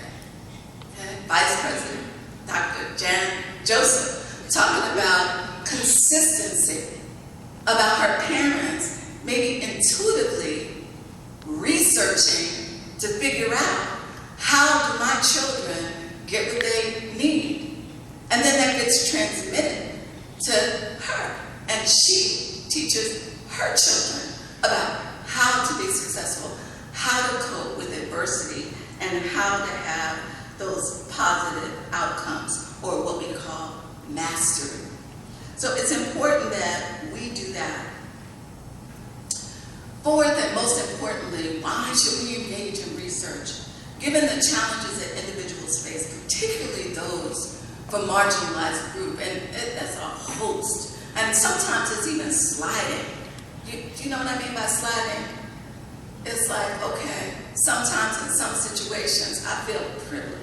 Okay? Vice President Dr. Jan Joseph talking about consistency, about her parents maybe intuitively researching to figure out how do my children get what they need. And then that gets transmitted to her. And she teaches her children about how to be successful, how to cope with adversity, and how to have those positive outcomes, or what we call mastery. So it's important that we do that. Fourth, and most importantly, why should we engage in research? Given the challenges that individuals face, particularly those from marginalized group, and that's a host, and sometimes it's even sliding. Do you know what I mean by sliding? It's like, okay, sometimes in some situations I feel privileged.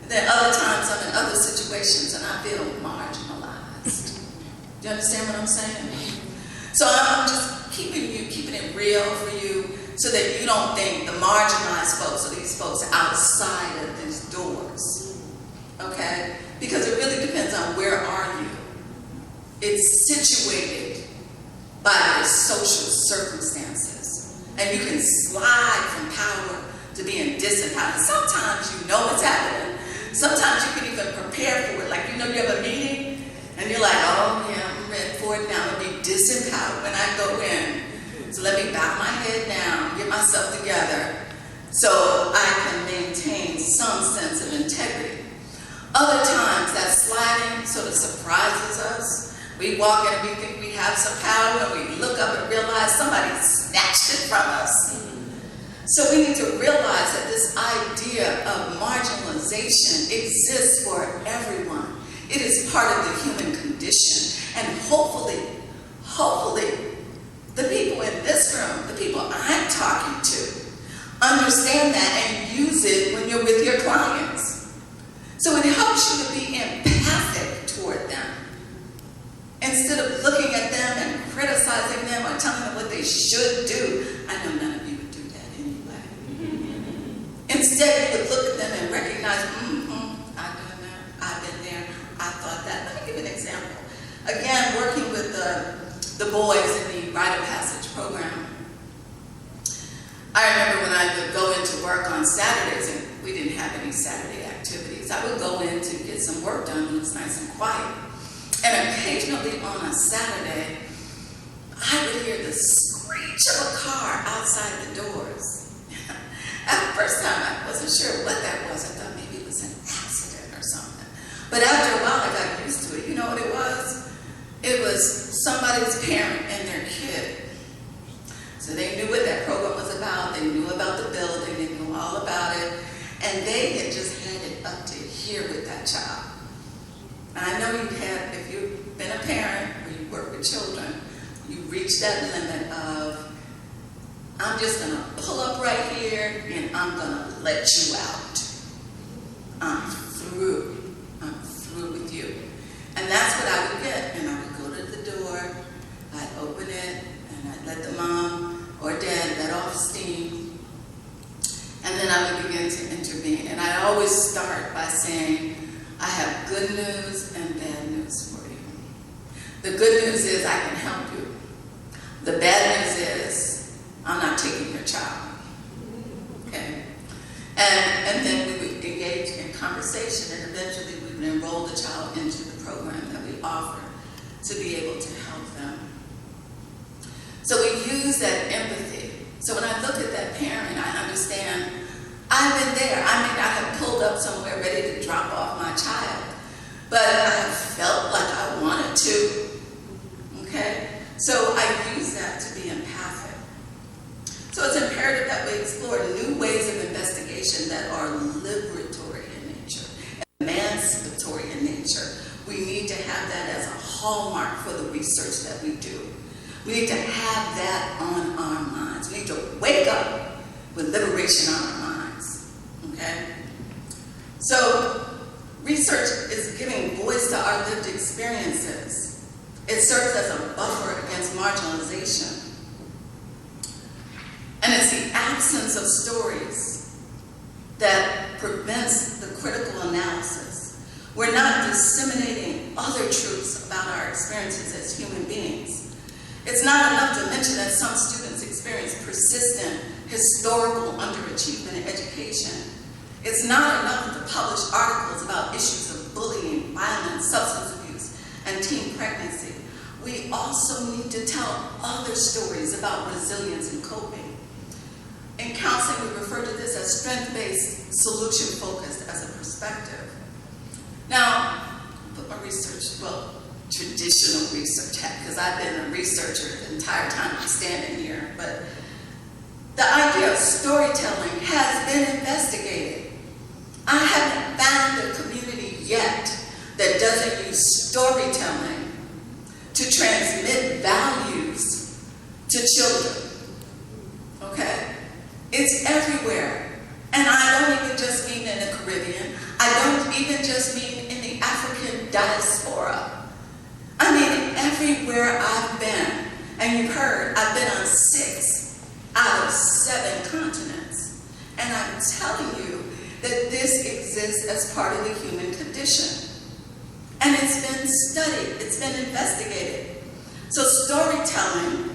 Then other times I'm in other situations and I feel marginalized. Do you understand what I'm saying? So I'm just keeping it real for you so that you don't think the marginalized folks are these folks outside of these doors. Okay? Because it really depends on where are you. It's situated by your social circumstances. And you can slide from power to being disempowered. Sometimes you know what's happening. Sometimes you can even prepare for it. Like, you know, you have a meeting and you're like, oh yeah, I'm ready for it now. I'll be disempowered when I go in. So let me bow my head down, get myself together so I can maintain some sense of integrity. Other times that sliding sort of surprises us. We walk in and we think we have some power, and we look up and realize somebody snatched it from us. So we need to realize that this idea of marginalization exists for everyone. It is part of the human condition. And hopefully, the people in this room, the people I'm talking to, understand that and use it when you're with your clients. So it helps you to be empathic toward them. Instead of looking at them and criticizing them or telling them what they should do. I know none of you would do that anyway. Instead, you would look at them and recognize, I've done that, I've been there, I thought that. Let me give you an example. Again, working with the boys in the Rite of Passage program. I remember when I would go into work on Saturdays, and we didn't have any Saturday activities. I would go in to get some work done when it was nice and quiet. And occasionally on a Saturday, I would hear the screech of a car outside the doors. At the first time, I wasn't sure what that was. I thought maybe it was an accident or something. But after a while, I got used to it. You know what it was? It was somebody's parent and their kid. So they knew what that program was about. They knew about the building. They knew all about it. And they had just had it up to here with that child. I know you have, if you've been a parent or you work with children, you reach that limit of, I'm just going to pull up right here and I'm going to let you out. I'm through with you. And that's what I would get. And I would go to the door, I'd open it, and I'd let the mom or dad let off steam. And then I would begin to intervene. And I always start by saying, I have good news and bad news for you. The good news is I can help you. The bad news is I'm not taking your child. Okay? And then we would engage engage in conversation, and eventually we would enroll the child into the program that we offer to be able to help them. So we use that empathy. So when I look at that parent, I understand I've been there. I may not have pulled up somewhere ready to drop off my child, but I have felt like I wanted to. Okay? So I use that to be empathic. So it's imperative that we explore new ways of investigation that are liberatory in nature, emancipatory in nature. We need to have that as a hallmark for the research that we do. We need to have that on our minds. We need to wake up with liberation on our minds. Okay? So research is giving voice to our lived experiences. It serves as a buffer against marginalization. And it's the absence of stories that prevents the critical analysis. We're not disseminating other truths about our experiences as human beings. It's not enough to mention that some students experience persistent historical underachievement in education. It's not enough to publish articles about issues of bullying, violence, substance abuse, and teen pregnancy. We also need to tell other stories about resilience and coping. In counseling, we refer to this as strength-based, solution-focused as a perspective. Now, put my research, traditional research hat, because I've been a researcher the entire time I'm standing here, but the idea of storytelling has been investigated. I haven't found a community yet that doesn't use storytelling to transmit values to children. Okay? It's everywhere. And I don't even just mean in the Caribbean. I don't even just mean in the African diaspora. I mean everywhere I've been. And you've heard, I've been on 6 out of 7 continents. And I'm telling you that this exists as part of the human condition. And it's been studied, it's been investigated. So storytelling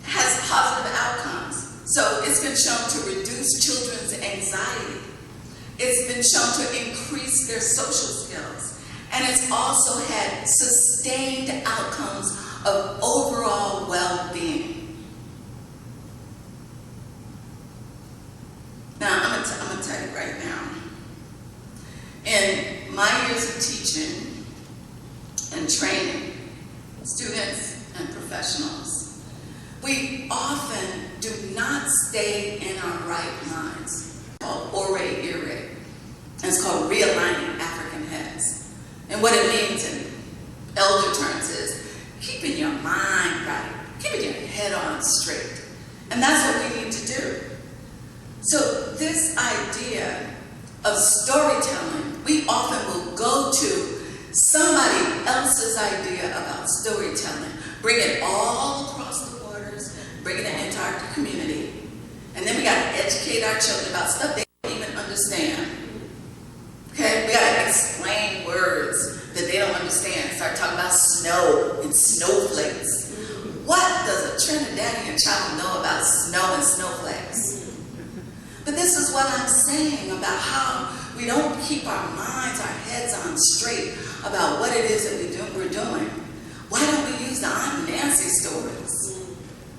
has positive outcomes. So it's been shown to reduce children's anxiety. It's been shown to increase their social skills. And it's also had sustained outcomes of overall well-being. Now, I'm going to tell you right now. In my years of teaching and training students and professionals, we often do not stay in our right minds. It's called ore-ire. And it's called realigning African heads. And what it means in elder terms is keeping your mind right, keeping your head on straight. And that's what we need to do. So this idea of storytelling, we often will go to somebody else's idea about storytelling, bring it all across the borders, bring it into our community, and then we got to educate our children about stuff they don't even understand. Okay, we got to explain words that they don't understand. Start talking about snow and snowflakes. What does a Trinidadian child know about snow and snowflakes? But this is what I'm saying about how we don't keep our minds, our heads on straight about what it is that we're doing. Why don't we use the Aunt Nancy stories?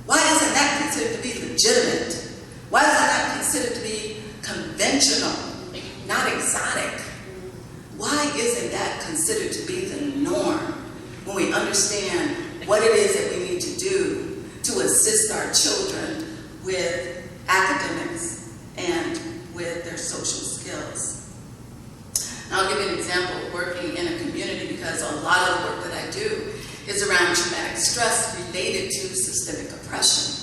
Why isn't that considered to be legitimate? Why is that not considered to be conventional, not exotic? Why isn't that considered to be the norm when we understand what it is that we need to do to assist our children with academics and with their social skills? And I'll give you an example of working in a community, because a lot of the work that I do is around traumatic stress related to systemic oppression.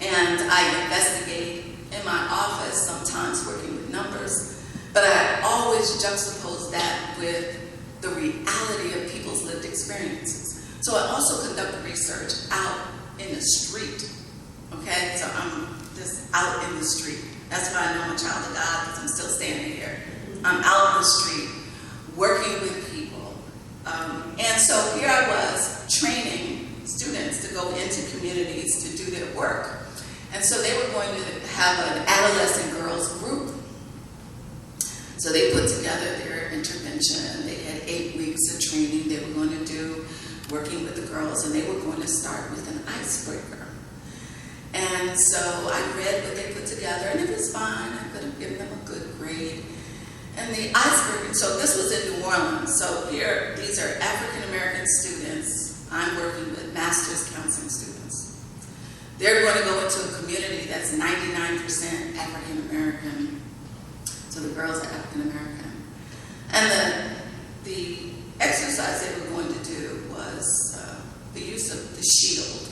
And I investigate in my office, sometimes working with numbers, but I always juxtapose that with the reality of people's lived experiences. So I also conduct research out in the street, okay? So I'm just out in the street. That's why I know I'm a child of God, because I'm still standing here. I'm out in the street, working with people. And so here I was training students to go into communities to do their work. And so they were going to have an adolescent girls group. So they put together their intervention. They had 8 weeks of training they were going to do, working with the girls, and they were going to start with an icebreaker. And so I read what they put together, and it was fine. I could have given them a good grade. And the icebreaker, so this was in New Orleans. So here, these are African American students. I'm working with master's counseling students. They're going to go into a community that's 99% African American. So the girls are African American. And the exercise they were going to do was the use of the shield.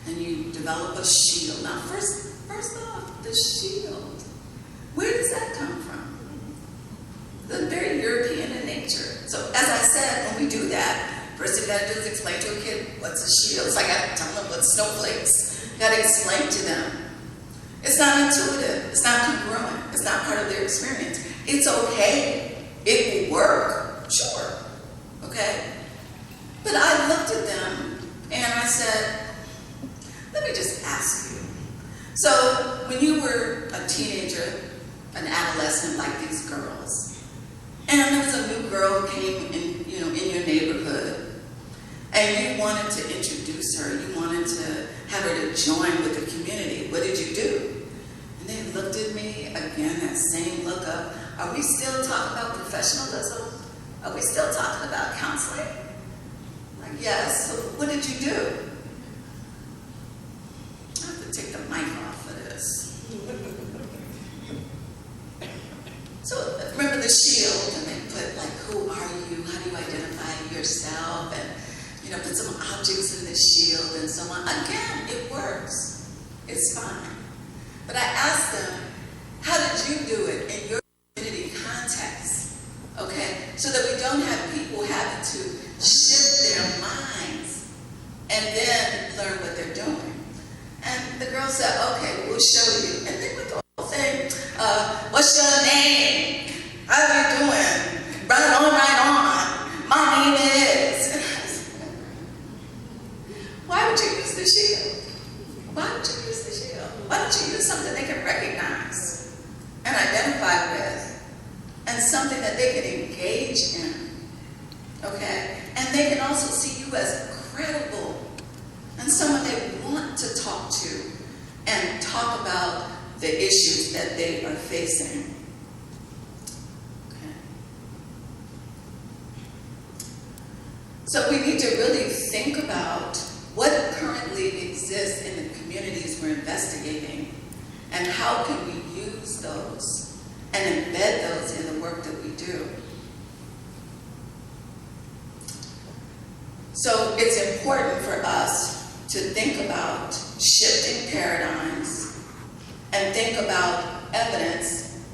And you develop a shield. Now, first off, the shield. Where does that come from? It's very European in nature. So as I said, when we do that, first thing you got to do is explain to a kid what's a shield. It's like I got to tell them what snowflakes. You got to explain to them. It's not intuitive. It's not congruent. It's not part of their experience. It's okay. It will work. Sure. Okay? But I looked at them and I said, let me just ask you. So when you were a teenager, an adolescent like these girls, and there was a new girl who came in, in your neighborhood, and you wanted to introduce her, you wanted to have her to join with the community, what did you do? And they looked at me, again, that same look of, are we still talking about professionalism? Are we still talking about counseling? Like, yes, so what did you do? I have to take the mic off for this. So remember the shield, and they put like, who are you? How do you identify yourself? And put some objects in the shield and so on. Again, it works. It's fine. But I asked them, how did you do it in your community context? Okay, so that we don't have people having to shift their minds and then learn what they're doing. And the girl said, okay, we'll show you. And then with the whole thing, what's your name? How are you doing? Right on, right on. My name is. And I said, why would you use the shield? Why would you use the shield? Why don't you use something they can recognize and identify with, and something that they can engage in, okay? And they can also see you as credible and someone they want to talk to and talk about the issues that they are facing. Okay. So we need to really think about what currently exists in the communities we're investigating, and how can we use those and embed those in the work that we do. So it's important for us to think about shifting paradigms and think about evidence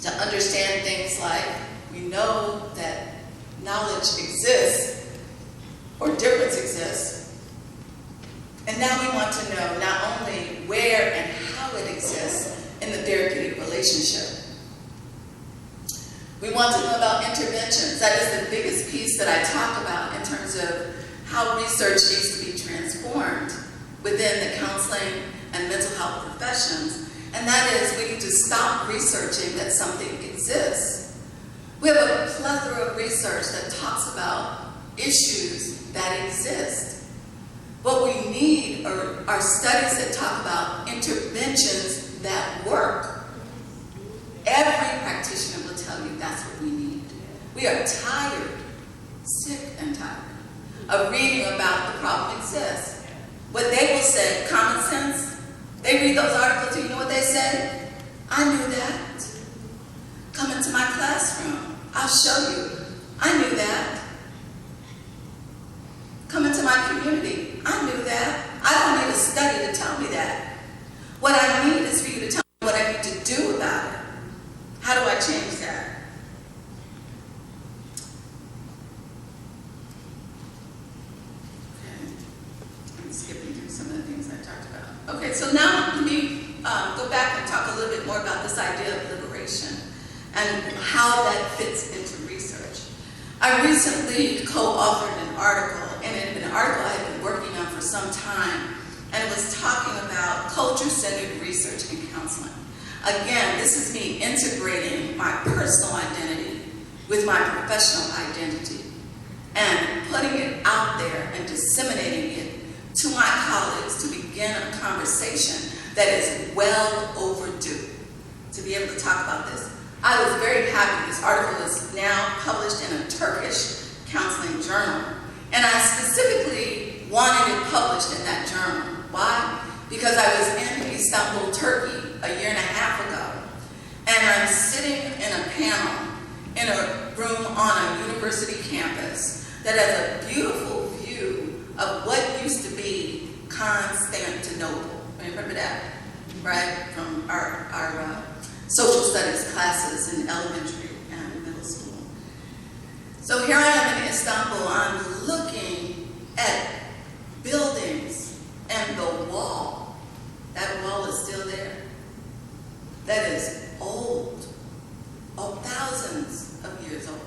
to understand things like, we know that knowledge exists or difference exists, and now we want to know not only where and how it exists in the therapeutic relationship. We want to know about interventions. That is the biggest piece that I talk about in terms of how research needs to be transformed within the counseling and mental health professions. And that is, we need to stop researching that something exists. We have a plethora of research that talks about issues that exist. What we need are studies that talk about interventions that work. Every practitioner will tell you that's what we need. We are tired, sick and tired, of reading about the problem exists. What they will say, common sense, they read those articles and you know what they say? I knew that. Come into my classroom, I'll show you. I knew that. Come into my community, I knew that. I don't need a study to tell me that. What I need is for you to tell me what I need to do about it. How do I change that? Okay. I'm skipping through some of the things I talked about. Okay, so now let me go back and talk a little bit more about this idea of liberation and how that fits into research. I recently co-authored an article, and it had been an article I had been working on for some time, and it was talking about culture counseling. Again, this is me integrating my personal identity with my professional identity and putting it out there and disseminating it to my colleagues to begin a conversation that is well overdue to be able to talk about this. I was very happy this article is now published in a Turkish counseling journal, and I specifically wanted it published in that journal. Why? Because I was in Istanbul, Turkey, a year and a half ago, and I'm sitting in a panel in a room on a university campus that has a beautiful view of what used to be Constantinople. Remember that, right? From our social studies classes in elementary and middle school. So here I am in Istanbul. I'm looking at buildings and the wall. That wall is still there. That is old, thousands of years old.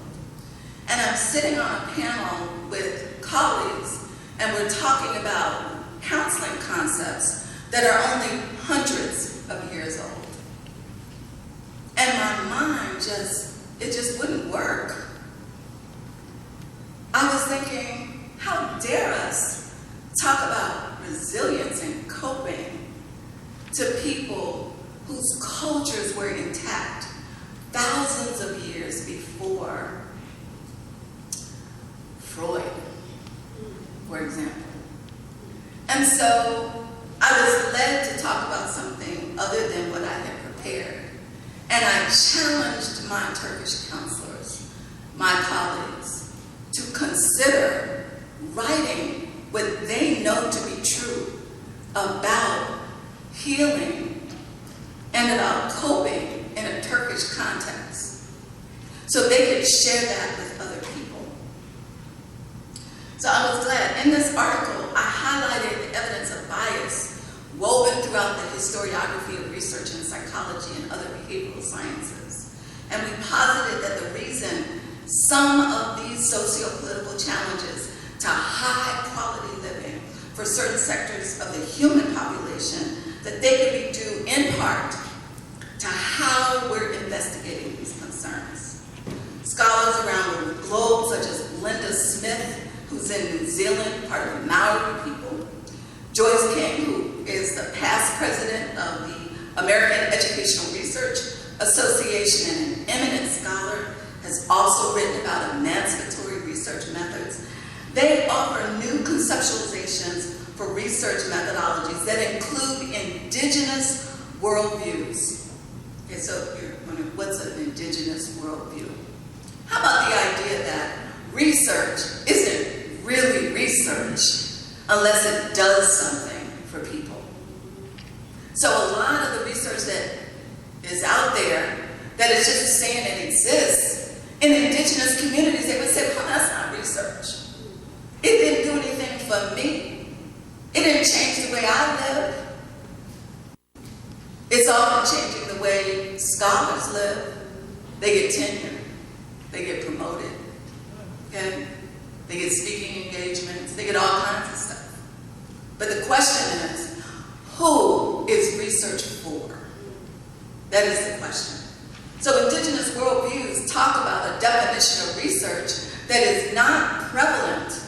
And I'm sitting on a panel with colleagues, and we're talking about counseling concepts that are only hundreds of years old. And my mind just wouldn't work. I was thinking, how dare us talk about resilience and coping to people whose cultures were intact thousands of years before Freud, for example. And so I was led to talk about something other than what I had prepared. And I challenged my Turkish counselors, my colleagues, to consider writing what they know to be true about healing and about coping in a Turkish context, so they could share that with other people. So I was glad. In this article, I highlighted the evidence of bias woven throughout the historiography of research in psychology and other behavioral sciences. And we posited that the reason some of these socio-political challenges to high quality living for certain sectors of the human population, that they could be due in part to how we're investigating these concerns. Scholars around the globe, such as Linda Smith, who's in New Zealand, part of the Maori people, Joyce King, who is the past president of the American Educational Research Association and an eminent scholar, has also written about emancipatory research methods. They offer new conceptualizations for research methodologies that include indigenous worldviews. Okay, so you're wondering, what's an indigenous worldview? How about the idea that research isn't really research unless it does something for people? So a lot of the research that is out there that is just saying it exists, in indigenous communities, they would say, well, that's not research. It didn't do anything for me. It didn't change the way I live. It's often changing the way scholars live. They get tenure. They get promoted. Okay? They get speaking engagements. They get all kinds of stuff. But the question is, who is research for? That is the question. So indigenous worldviews talk about a definition of research that is not prevalent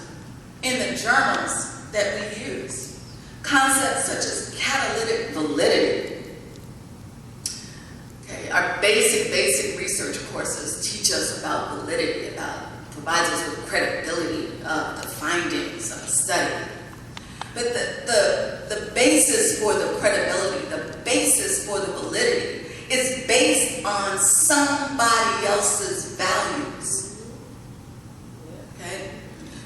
in the journals that we use. Concepts such as catalytic validity. Okay, our basic research courses teach us about validity, provides us with credibility of the findings of a study. But the basis for the credibility, the basis for the validity, is based on somebody else's values. Okay?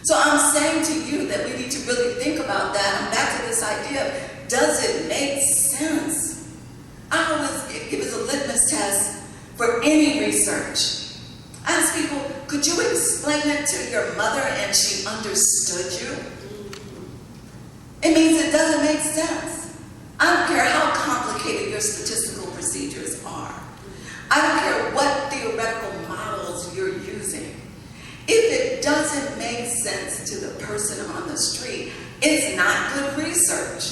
So I'm saying to you that we need to really think about that. I'm back to this idea of, does it make sense? I always give it a litmus test for any research. I ask people, could you explain it to your mother and she understood you? It means it doesn't make sense. I don't care how complicated your statistical procedures are. I don't care what theoretical models you're using. If it doesn't make sense to the person on the street, it's not good research.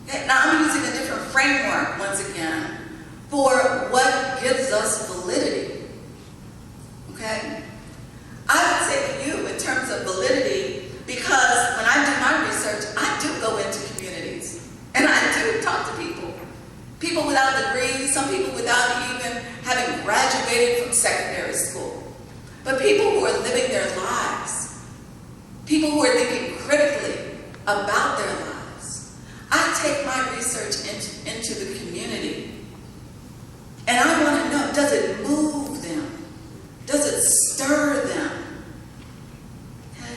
Okay? Now I'm using a different framework once again for what gives us validity. Okay? I would say to you in terms of validity, because when I do my research, I do go into communities and I do talk to people. People without degrees, some people without even having graduated from secondary school. But people who are living their lives, people who are thinking critically about their lives. I take my research into the community. And I want to know, does it move them? Does it stir them?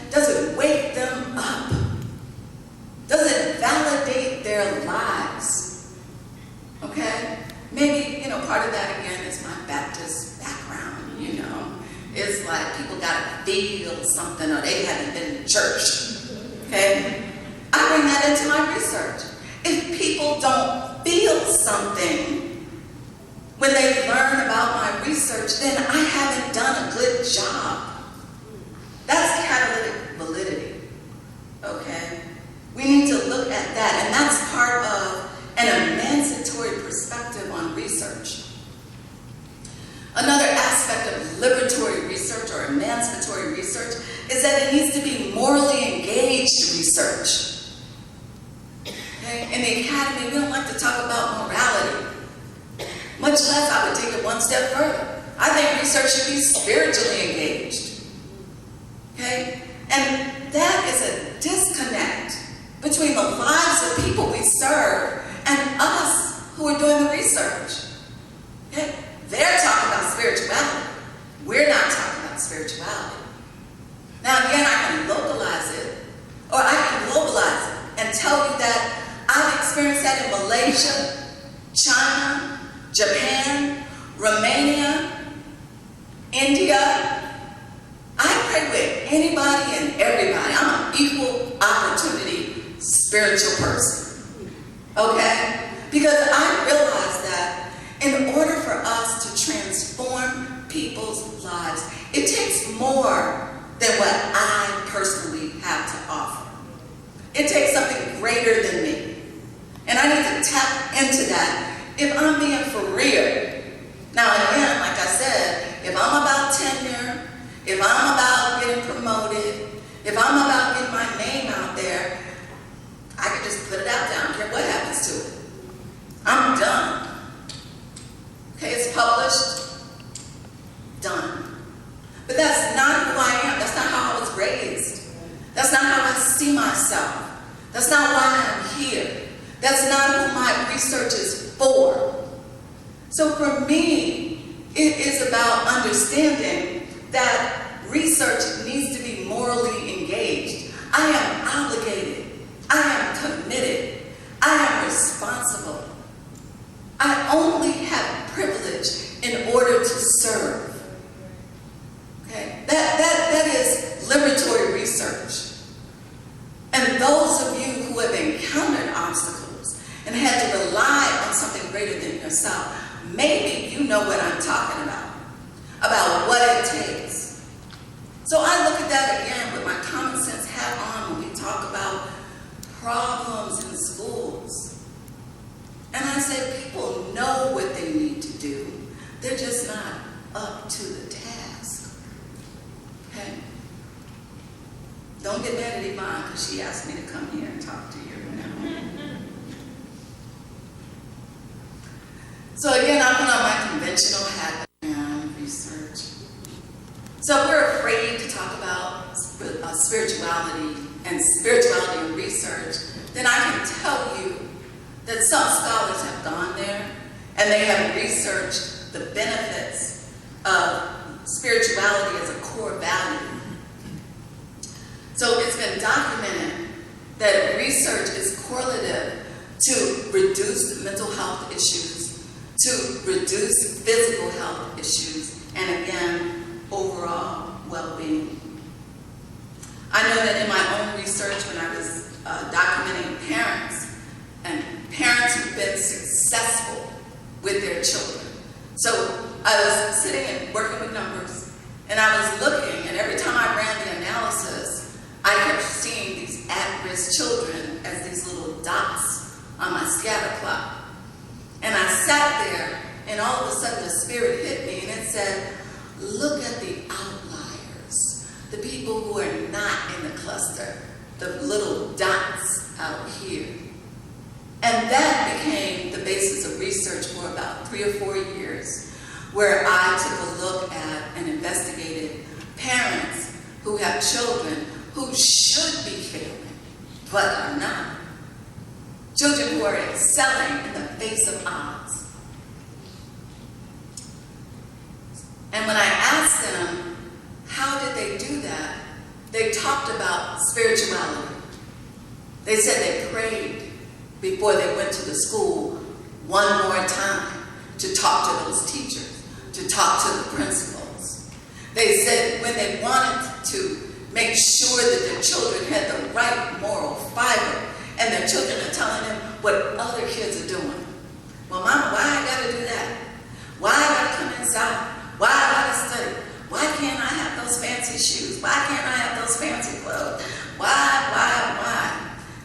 Does it wake them up? Does it validate their lives? Okay? Maybe, part of that again is my Baptist background, It's like people got to feel something or they haven't been to church. Okay? I bring that into my research. If people don't feel something when they learn about my research, then I haven't done a good job. That's catalytic validity. Okay? We need to look at that, and that's part of an emancipatory perspective on research. Another aspect of liberatory research or emancipatory research is that it needs to be morally engaged research. Okay? In the academy, we don't like to talk about morality. Much less, I would take it one step further. I think research should be spiritually engaged. Okay? And that is a disconnect between the lives of people we serve and us who are doing the research. Okay? They're talking about spirituality. We're not talking about spirituality. Now again, I can localize it, or I can globalize it and tell you that I've experienced that in Malaysia, China, Japan, Romania, India. I pray with anybody and everybody. I'm an equal opportunity spiritual person. Okay? Because I realize that in order for us to transform people's lives, it takes more than what I personally have to offer. It takes something greater than me. And I need to tap into that if I'm being for real. Now again, like I said, if I'm about tenure, if I'm about getting promoted, if I'm about getting my name out there, I can just put it out there. I don't care what happens to it. I'm done. Okay, it's published, done. But that's not who I am. That's not how I was raised. That's not how I see myself. That's not why I'm here. That's not who my research is for. So for me, it is about understanding that research needs to be morally engaged. I am obligated. I am committed. I am responsible. I only have privilege in order to serve. Okay? That is liberatory research. And those of you who have encountered obstacles and had to rely on something greater than yourself, maybe you know what I'm talking about what it takes. So I look at that again with my common sense hat on when we talk about problems in schools. And I say people know what they need to do. They're just not up to the task. Okay? Don't get mad at Yvonne because she asked me to come here and talk to you. So again, I put on my conventional hat and research. So if we're afraid to talk about spirituality and research, then I can tell you that some scholars have gone there and they have researched the benefits of spirituality as a core value. So it's been documented that research is correlative to reduce mental health issues, to reduce physical health issues, and again, overall well-being. I know that in my own research when I was documenting parents and parents who've been successful with their children. So I was sitting and working with numbers, and I was looking, and every time I ran the analysis, I kept seeing these at-risk children as these little dots on my scatter plot. And I sat there, and all of a sudden the Spirit hit me, and it said, look at the outliers, the people who are not in the cluster, the little dots out here. And that became the basis of research for about 3 or 4 years, where I took a look at and investigated parents who have children who should be failing, but are not. Children who are excelling in the face of odds. And when I asked them, how did they do that? They talked about spirituality. They said they prayed before they went to the school one more time to talk to those teachers, to talk to the principals. They said when they wanted to make sure that their children had the right moral fiber, and their children are telling them what other kids are doing. Well, Mama, why I gotta do that? Why I gotta come inside? Why I gotta study? Why can't I have those fancy shoes? Why can't I have those fancy clothes? Why?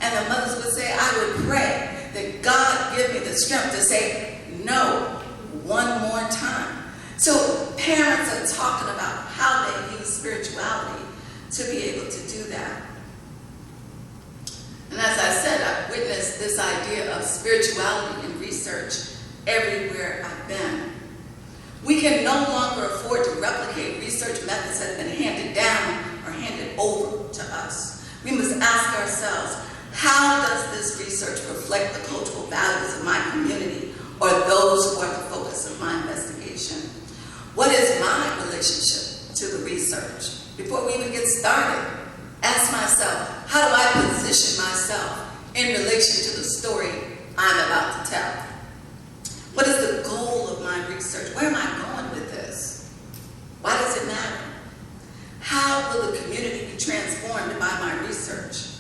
And the mothers would say, I would pray that God give me the strength to say no one more time. So parents are talking about how they use spirituality to be able to do that. And as I said, I've witnessed this idea of spirituality in research everywhere I've been. We can no longer afford to replicate research methods that have been handed down or handed over to us. We must ask ourselves, how does this research reflect the cultural values of my community or those who are the focus of my investigation? What is my relationship to the research? Before we even get started, ask myself, how do I position myself in relation to the story I'm about to tell? What is the goal of my research? Where am I going with this? Why does it matter? How will the community be transformed by my research?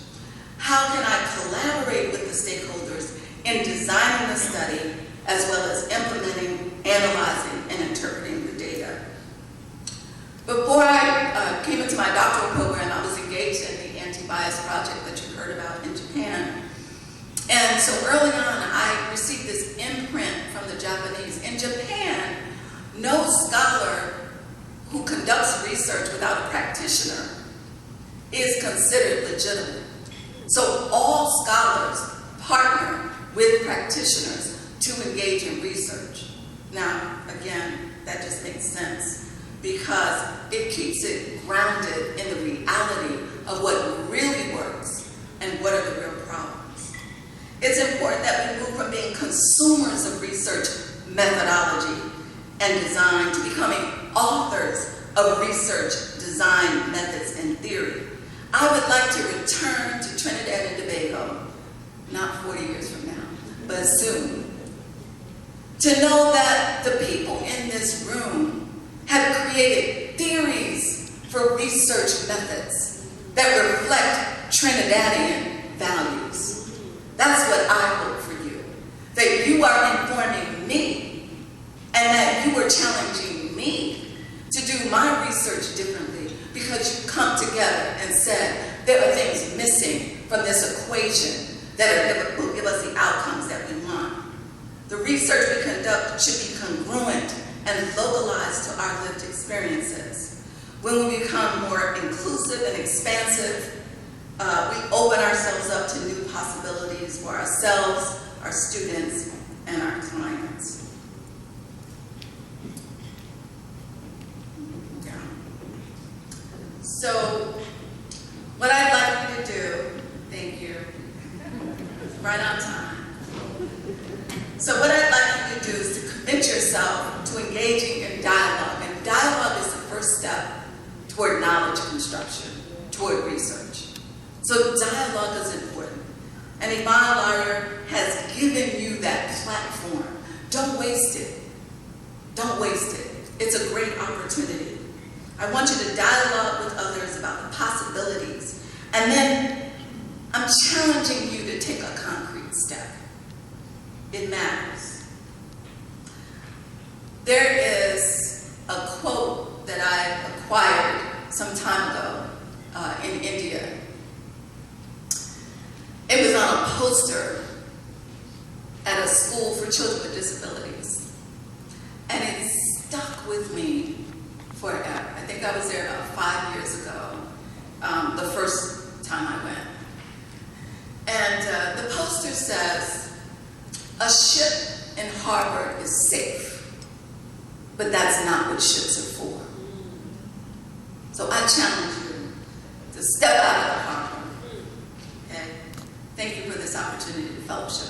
How can I collaborate with the stakeholders in designing the study as well as implementing, analyzing, and interpreting the data? Before I came into my doctoral program, I was engaged in the anti-bias project that you heard about in Japan. And so early on, I received this imprint from the Japanese. In Japan, no scholar who conducts research without a practitioner is considered legitimate. So all scholars partner with practitioners to engage in research. Now, again, that just makes sense because it keeps it grounded in the reality of what really works and what are the real problems. It's important that we move from being consumers of research methodology and design to becoming authors of research, design, methods, and theory. I would like to return to Trinidad and Tobago, not 40 years from now, but soon, to know that the people in this room have created theories for research methods that reflect Trinidadian values. That's what I hope for you, that you are informing me and that you are challenging me to do my research differently because you come together and said there are things missing from this equation that will give us the outcomes that we want. The research we conduct should be congruent and localized to our lived experiences. When we become more inclusive and expansive, we open ourselves up to new possibilities for ourselves, our students, and our clients. So, what I'd like you to do, thank you, right on time. So what I'd like you to do is to commit yourself to engaging in dialogue, and dialogue is the first step toward knowledge construction, toward research. So dialogue is important. And Yvonne Lawyer has given you that platform. Don't waste it. Don't waste it. It's a great opportunity. I want you to dialogue with others about the possibilities. And then I'm challenging you to take a concrete step. It matters. There is a quote that I acquired some time ago in India. It was on a poster children with disabilities. And it stuck with me forever. I think I was there about 5 years ago, the first time I went. And the poster says, a ship in harbor is safe, but that's not what ships are for. So I challenge you to step out of the harbor. Okay? Thank you for this opportunity to fellowship.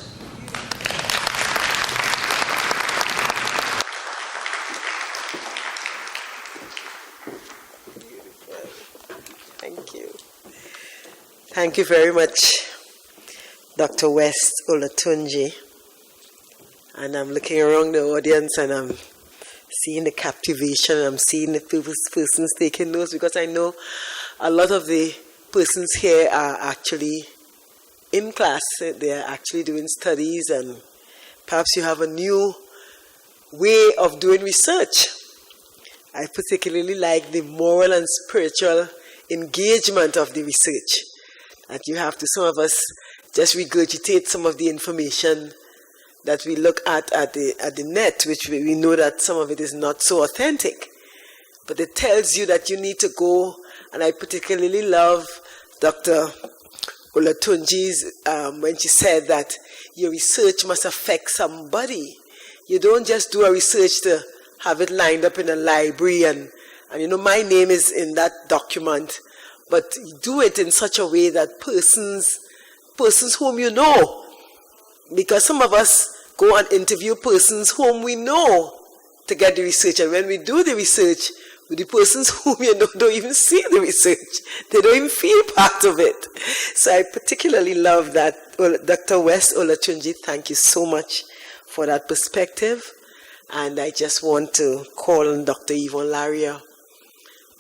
Thank you. Thank you very much, Dr. West Olatunji. And I'm looking around the audience and I'm seeing the captivation, I'm seeing the persons taking notes, because I know a lot of the persons here are actually in class. They are actually doing studies, and perhaps you have a new way of doing research. I particularly like the moral and spiritual engagement of the research. That you have to, some of us just regurgitate some of the information that we look at the net, which we know that some of it is not so authentic. But it tells you that you need to go, and I particularly love Dr. Olatunji's, when she said that your research must affect somebody. You don't just do a research to have it lined up in a library and you know, my name is in that document, but you do it in such a way that persons whom you know, because some of us go and interview persons whom we know to get the research, and when we do the research with the persons whom you know don't even see the research, they don't even feel part of it. So I particularly love that. Well, Dr. West Olatunji, thank you so much for that perspective, and I just want to call on Dr. Yvonne Laria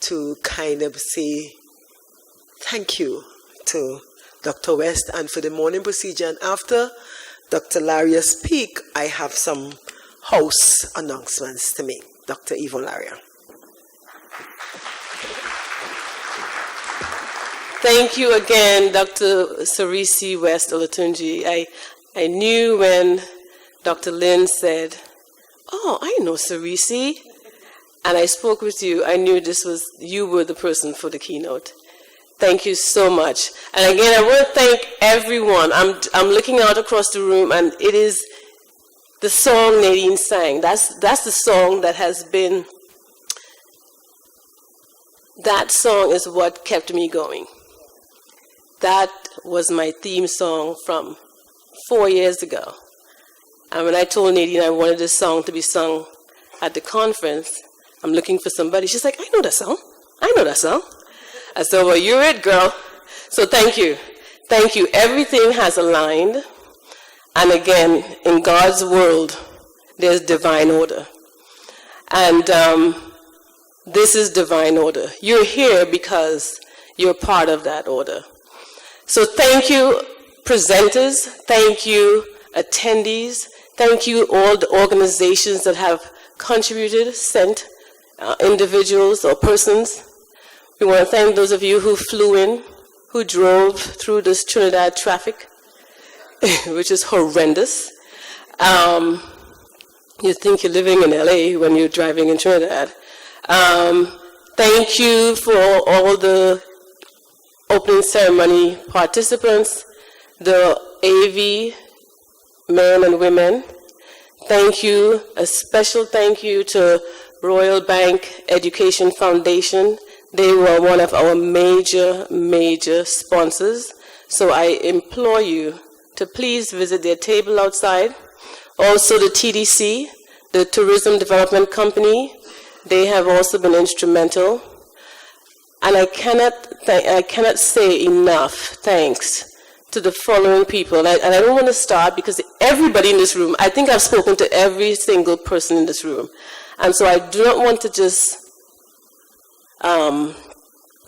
to kind of say thank you to Dr. West and for the morning procedure. And after Dr. Laria speak, I have some house announcements to make. Dr. Yvonne Laria. Thank you again, Dr. Sarisi West Olatunji. I knew when Dr. Lynn said, "Oh, I know Sarisi," and I spoke with you, I knew you were the person for the keynote. Thank you so much. And again, I want to thank everyone. I'm looking out across the room, and it is the song Nadine sang. That's the song that has been, that song is what kept me going. That was my theme song from 4 years ago. And when I told Nadine I wanted this song to be sung at the conference, I'm looking for somebody. She's like, I know that song. I know that song. I said, well, you're it, girl. So thank you. Thank you. Everything has aligned. And again, in God's world, there's divine order. And this is divine order. You're here because you're part of that order. So thank you, presenters. Thank you, attendees. Thank you, all the organizations that have contributed, sent individuals or persons. We want to thank those of you who flew in, who drove through this Trinidad traffic, which is horrendous. You think you're living in LA when you're driving in Trinidad. Thank you for all the opening ceremony participants, the AV men and women. Thank you, a special thank you to Royal Bank Education Foundation. They were one of our major sponsors. So I implore you to please visit their table outside. Also the TDC, the Tourism Development Company, they have also been instrumental. And I cannot say enough thanks to the following people. And I don't want to start because everybody in this room, I think I've spoken to every single person in this room. And so I do not want to just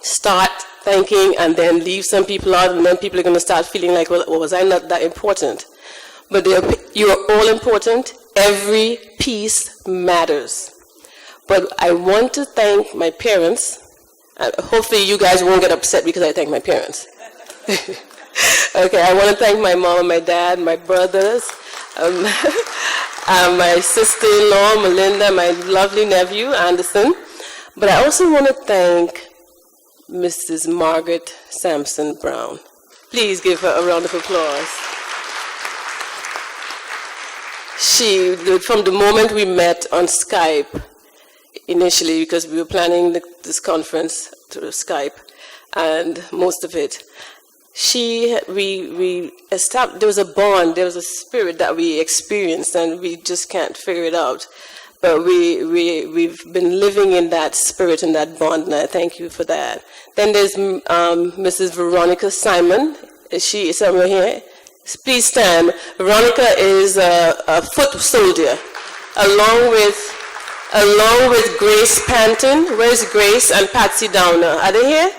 start thanking and then leave some people out, and then people are going to start feeling like, well, was I not that important? But you are all important. Every piece matters. But I want to thank my parents. Hopefully you guys won't get upset because I thank my parents. Okay, I want to thank my mom and my dad, my brothers. my sister-in-law, Melinda, my lovely nephew, Anderson. But I also want to thank Mrs. Margaret Sampson Brown. Please give her a round of applause. She, from the moment we met on Skype, initially, because we were planning this conference through Skype, and most of it, we established, there was a bond, there was a spirit that we experienced, and we just can't figure it out. But we've been living in that spirit and that bond, and I thank you for that. Then there's Mrs. Veronica Simon. Is she somewhere here? Please stand. Veronica is a foot soldier, along with Grace Panton. Where's Grace and Patsy Downer? Are they here?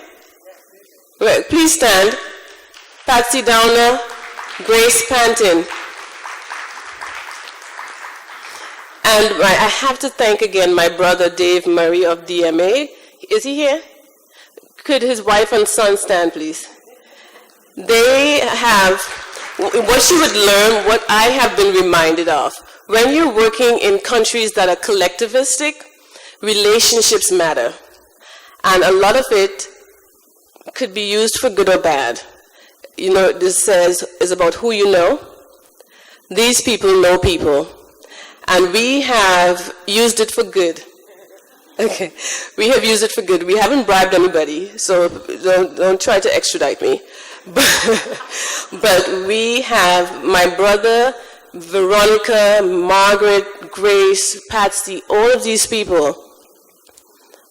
Right, please stand. Patsy Downer, Grace Panton. And I have to thank again my brother Dave Murray of DMA. Is he here? Could his wife and son stand, please? They have, what you would learn, what I have been reminded of. When you're working in countries that are collectivistic, relationships matter. And a lot of it could be used for good or bad. You know, this is about who you know. These people know people. And we have used it for good. Okay, we have used it for good. We haven't bribed anybody, so don't try to extradite me. But we have, my brother, Veronica, Margaret, Grace, Patsy, all of these people,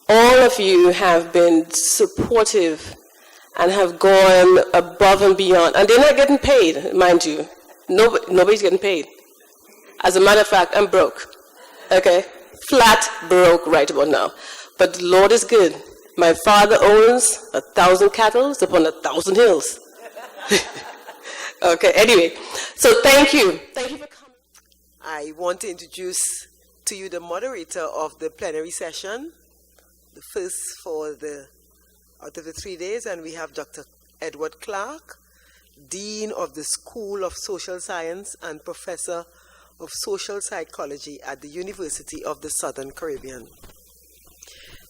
all of you have been supportive and have gone above and beyond. And they're not getting paid, mind you. Nobody's getting paid. As a matter of fact, I'm broke. Okay? Flat broke right about now. But the Lord is good. My father owns 1,000 cattle upon 1,000 hills. Okay, anyway. So thank you. Thank you for coming. I want to introduce to you the moderator of the plenary session, the first out of the 3 days, and we have Dr. Edward Clark, Dean of the School of Social Science and Professor of Social Psychology at the University of the Southern Caribbean.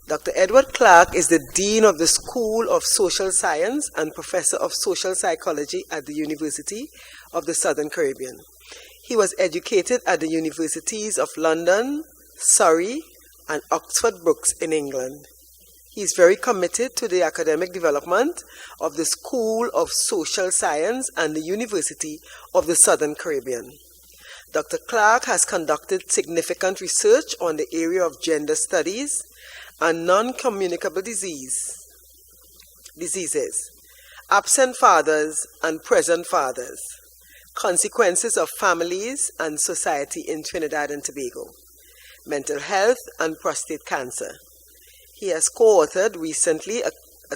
Dr. Edward Clark is the Dean of the School of Social Science and Professor of Social Psychology at the University of the Southern Caribbean. He was educated at the Universities of London, Surrey, and Oxford Brookes in England. He is very committed to the academic development of the School of Social Science and the University of the Southern Caribbean. Dr. Clark has conducted significant research on the area of gender studies and non-communicable diseases, absent fathers and present fathers, consequences of families and society in Trinidad and Tobago, mental health and prostate cancer. He has co-authored recently a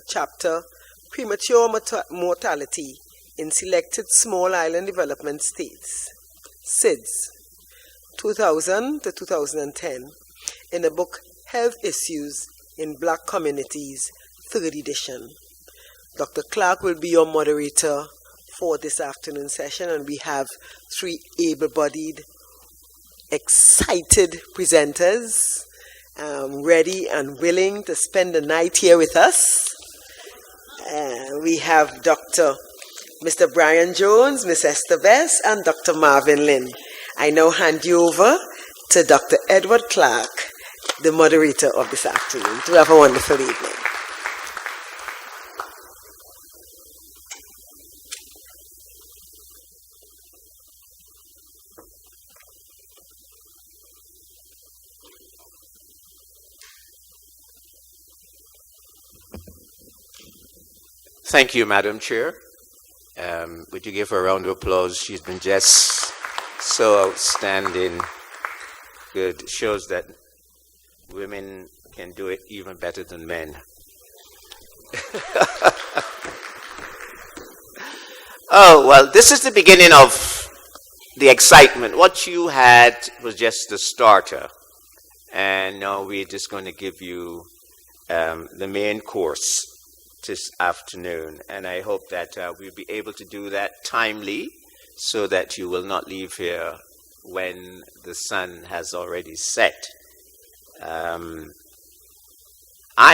chapter, Premature Mortality in Selected Small Island Development States, SIDS, 2000 to 2010, in the book Health Issues in Black Communities, 3rd edition. Dr. Clark will be your moderator for this afternoon session, and we have 3 able-bodied, excited presenters ready and willing to spend the night here with us. We have Mr. Brian Jones, Miss Esther Bess, and Dr. Marvin Lynn. I now hand you over to Dr. Edward Clark, the moderator of this afternoon. Do have a wonderful evening. Thank you, Madam Chair. Would you give her a round of applause? She's been just so outstanding. Good. Shows that women can do it even better than men. Oh, well, this is the beginning of the excitement. What you had was just the starter. And now we're just going to give you the main course this afternoon, and I hope that we'll be able to do that timely so that you will not leave here when the sun has already set. I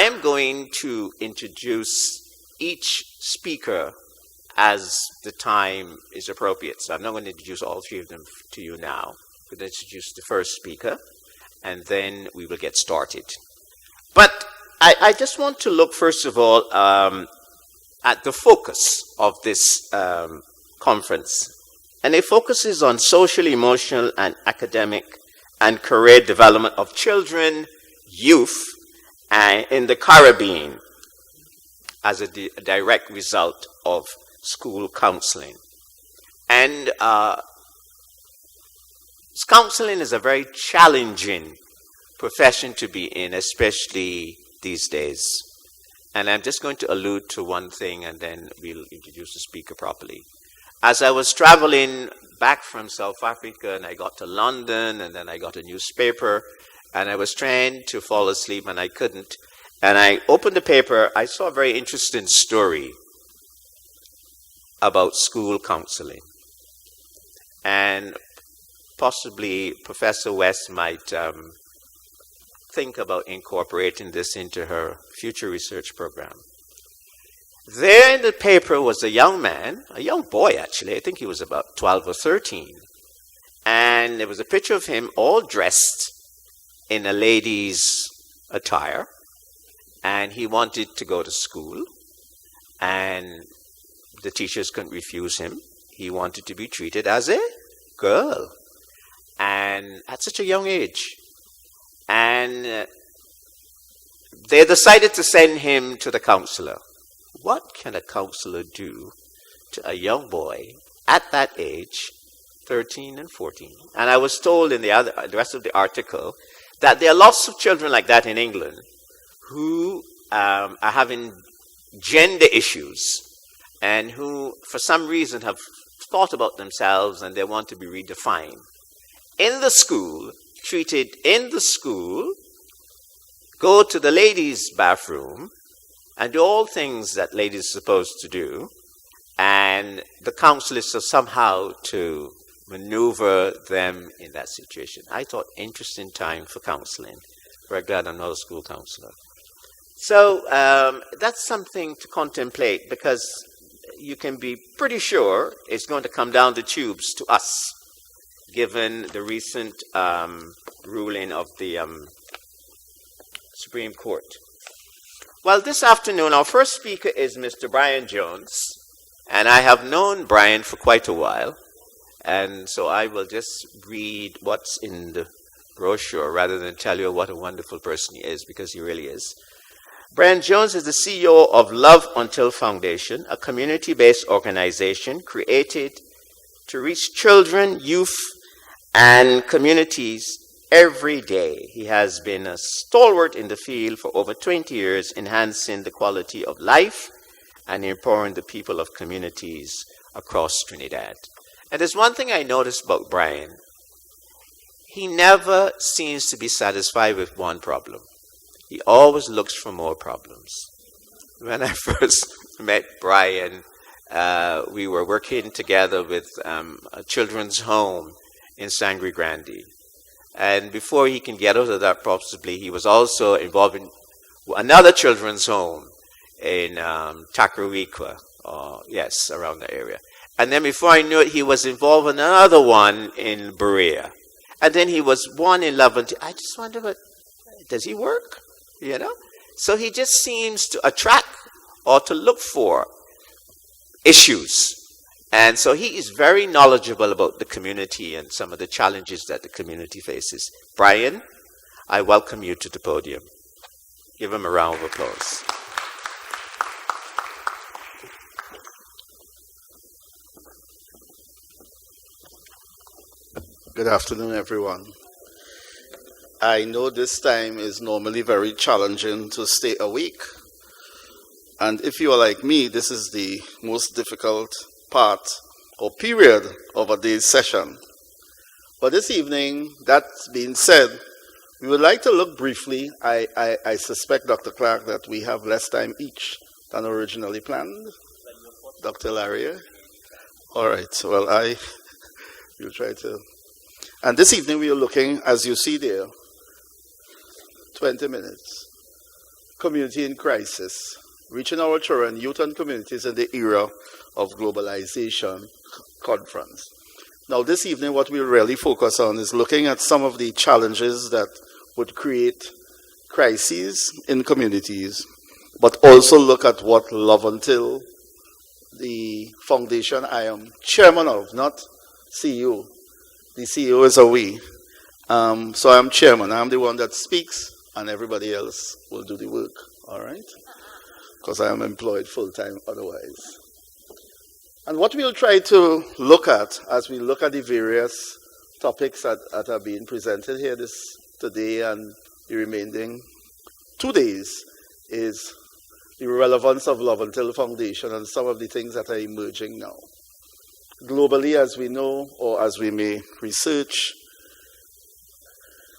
am going to introduce each speaker as the time is appropriate. So I'm not going to introduce all three of them to you now. I'm going to introduce the first speaker, and then we will get started. But I just want to look, first of all, at the focus of this conference. And it focuses on social, emotional, and academic and career development of children, youth, and in the Caribbean as a direct result of school counseling. And counseling is a very challenging profession to be in, especially these days. And I'm just going to allude to one thing, and then we'll introduce the speaker properly. As I was traveling back from South Africa, and I got to London, and then I got a newspaper, and I was trying to fall asleep, and I couldn't. And I opened the paper, I saw a very interesting story about school counseling. And possibly Professor West might think about incorporating this into her future research program. There in the paper was a young man, a young boy actually, I think he was about 12 or 13. And there was a picture of him all dressed in a lady's attire. And he wanted to go to school. And the teachers couldn't refuse him. He wanted to be treated as a girl. And at such a young age. And they decided to send him to the counselor. What can a counselor do to a young boy at that age, 13 and 14? And I was told in the rest of the article that there are lots of children like that in England who are having gender issues and who, for some reason, have thought about themselves and they want to be redefined. In the school, treated in the school, go to the ladies' bathroom and do all things that ladies are supposed to do, and the counselors are somehow to maneuver them in that situation. I thought, interesting time for counseling. Very glad I'm not a school counselor. So that's something to contemplate, because you can be pretty sure it's going to come down the tubes to us, given the recent ruling of the Supreme Court. Well, this afternoon, our first speaker is Mr. Brian Jones, and I have known Brian for quite a while, and so I will just read what's in the brochure rather than tell you what a wonderful person he is, because he really is. Brian Jones is the CEO of Love Until Foundation, a community-based organization created to reach children, youth, and communities every day. He has been a stalwart in the field for over 20 years, enhancing the quality of life and empowering the people of communities across Trinidad. And there's one thing I noticed about Brian. He never seems to be satisfied with one problem. He always looks for more problems. When I first met Brian, we were working together with a children's home in Sangre Grande. And before he can get out of that, possibly, he was also involved in another children's home in Tacarigua, yes, around the area. And then before I knew it, he was involved in another one in Berea. And then he was one in Levantin. I just wonder, but does he work? You know? So he just seems to attract or to look for issues. And so he is very knowledgeable about the community and some of the challenges that the community faces. Brian, I welcome you to the podium. Give him a round of applause. Good afternoon, everyone. I know this time is normally very challenging to stay awake. And if you are like me, this is the most difficult part or period of a day's session. But this evening, that being said, we would like to look briefly. I suspect, Dr. Clark, that we have less time each than originally planned. Dr. Laria? All right, well, will try to. And this evening we are looking, as you see there, 20 minutes, Community in Crisis, Reaching Our Children, Youth and Communities in the Era of Globalization conference. Now this evening what we'll really focus on is looking at some of the challenges that would create crises in communities, but also look at what Love Until, the foundation I am chairman of, not CEO. The CEO is a we. So I'm chairman. I'm the one that speaks, and everybody else will do the work. All right? Because I am employed full-time otherwise. And what we'll try to look at as we look at the various topics that are being presented here today and the remaining 2 days is the relevance of Love Until Foundation and some of the things that are emerging now. Globally, as we know, or as we may research,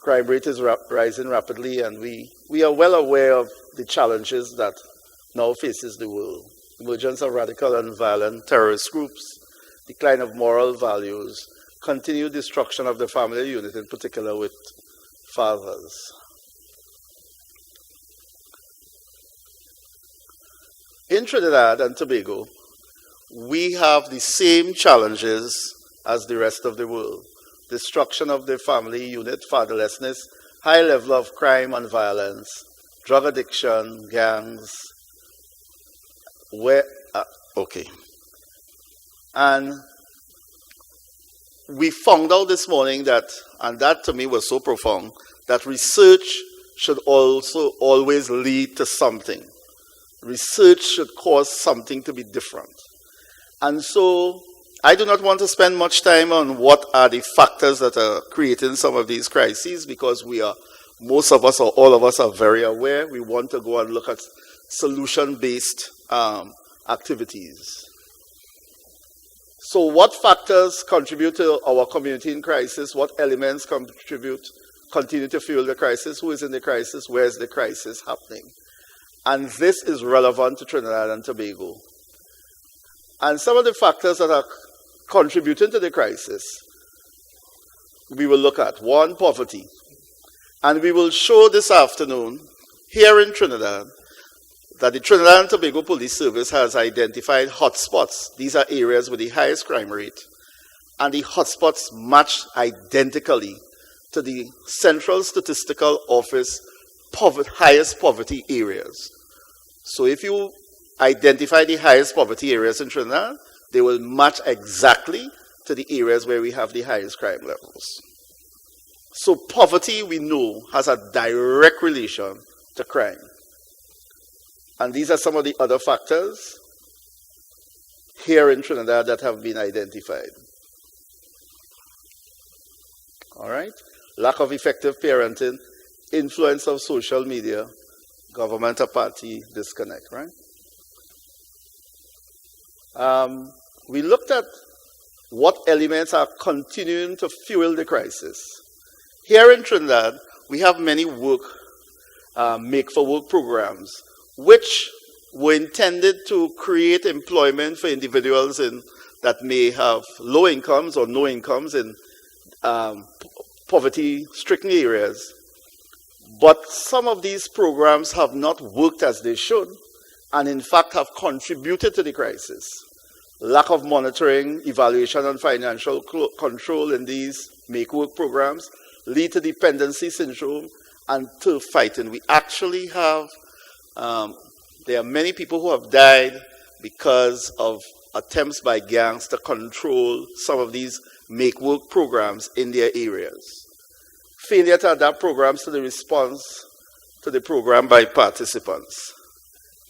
crime rate is rising rapidly, and we are well aware of the challenges that now faces the world. Emergence of radical and violent terrorist groups, decline of moral values, continued destruction of the family unit, in particular with fathers. In Trinidad and Tobago, we have the same challenges as the rest of the world. Destruction of the family unit, fatherlessness, high level of crime and violence, drug addiction, gangs. And we found out this morning that, and that to me was so profound, that research should also always lead to something. Research should cause something to be different. And so I do not want to spend much time on what are the factors that are creating some of these crises, because most of us or all of us are very aware. We want to go and look at solution-based activities. So what factors contribute to our community in crisis? What elements continue to fuel the crisis? Who is in the crisis? Where is the crisis happening? And this is relevant to Trinidad and Tobago. And some of the factors that are contributing to the crisis, we will look at. One, poverty. And we will show this afternoon, here in Trinidad, that the Trinidad and Tobago Police Service has identified hotspots. These are areas with the highest crime rate. And the hotspots match identically to the Central Statistical Office highest poverty areas. So if you identify the highest poverty areas in Trinidad, they will match exactly to the areas where we have the highest crime levels. So poverty, we know, has a direct relation to crime. And these are some of the other factors here in Trinidad that have been identified. All right? Lack of effective parenting, influence of social media, government-party disconnect, right? We looked at what elements are continuing to fuel the crisis. Here in Trinidad, we have many make-for-work programs, which were intended to create employment for individuals that may have low incomes or no incomes in poverty-stricken areas. But some of these programs have not worked as they should, and in fact have contributed to the crisis. Lack of monitoring, evaluation, and financial control in these make-work programs lead to dependency syndrome and turf fighting. We actually have, there are many people who have died because of attempts by gangs to control some of these make-work programs in their areas. Failure to adapt programs to the response to the program by participants.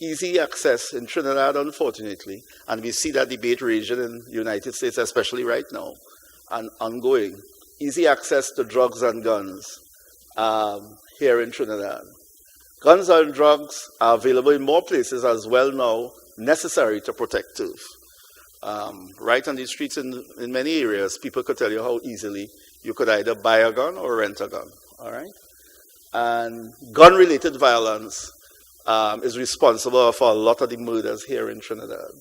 Easy access in Trinidad, unfortunately, and we see that debate raging in the United States, especially right now, and ongoing. Easy access to drugs and guns here in Trinidad. Guns and drugs are available in more places as well now, necessary to protect turf. Right on the streets in many areas, people could tell you how easily you could either buy a gun or rent a gun, all right? And gun-related violence is responsible for a lot of the murders here in Trinidad.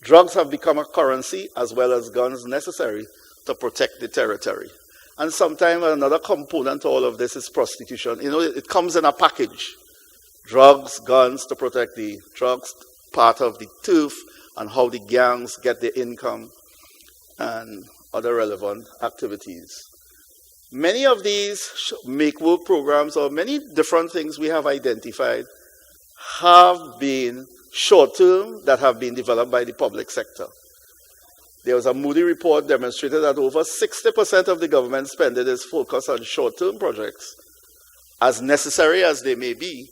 Drugs have become a currency as well as guns necessary to protect the territory. And sometimes another component to all of this is prostitution. You know, it comes in a package. Drugs, guns to protect the drugs, part of the turf, and how the gangs get their income, and other relevant activities. Many of these make-work programs, or many different things we have identified, have been short-term that have been developed by the public sector. There was a Moody report demonstrated that over 60% of the government spending is focused on short-term projects, as necessary as they may be.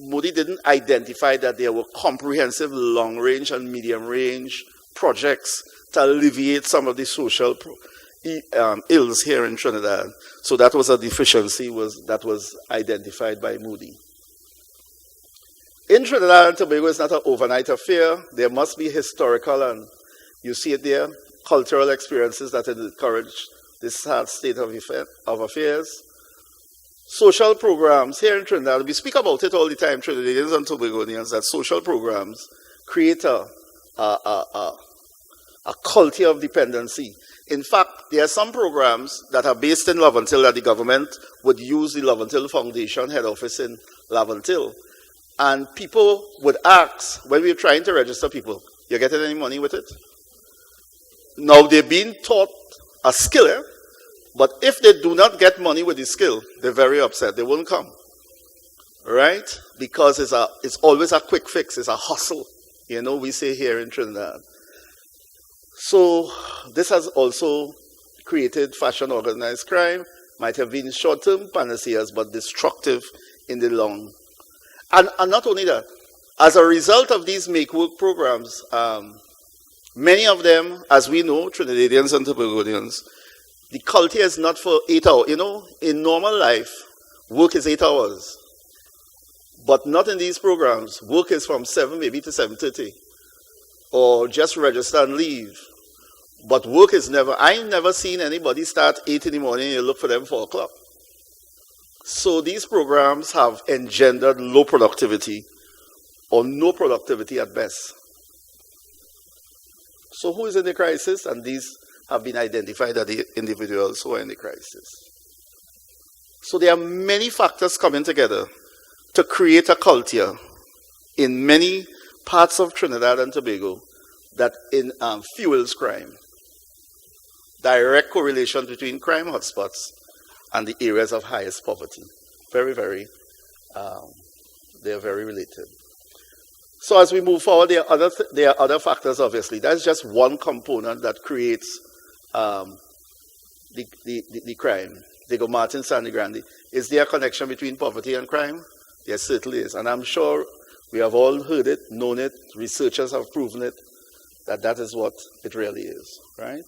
Moody didn't identify that there were comprehensive long-range and medium-range projects to alleviate some of the social ills here in Trinidad. So that was a deficiency that was identified by Moody. In Trinidad and Tobago, it's not an overnight affair. There must be historical, and you see it there, cultural experiences that encourage this sad state of affairs. Social programs here in Trinidad, we speak about it all the time, Trinidadians and Tobagonians, that social programs create a culture of dependency. In fact, there are some programs that are based in Laventille that the government would use the Laventille Foundation head office in Laventille. And people would ask, when we're trying to register people, you getting any money with it? Now, they're being taught a skill, but if they do not get money with the skill, they're very upset. They won't come, right? Because it's always a quick fix. It's a hustle, you know, we say here in Trinidad. So this has also created fashion organized crime, might have been short-term panaceas, but destructive in the long. And not only that, as a result of these make-work programs, many of them, as we know, Trinidadians and Tobagonians, the culture is not for 8 hours. You know, in normal life, work is 8 hours. But not in these programs. Work is from 7 maybe to 7:30. Or just register and leave. But work is never, I never seen anybody start 8 in the morning and you look for them 4 o'clock. So these programs have engendered low productivity or no productivity at best. So who is in the crisis? And these have been identified as the individuals who are in the crisis. So there are many factors coming together to create a culture in many parts of Trinidad and Tobago that fuels crime. Direct correlation between crime hotspots and the areas of highest poverty. Very, very, they're very related. So as we move forward, there are other factors, obviously. That's just one component that creates the crime. Diego Martin, Sandy Grande. Is there a connection between poverty and crime? There certainly is. And I'm sure we have all heard it, known it, researchers have proven it, that is what it really is, right?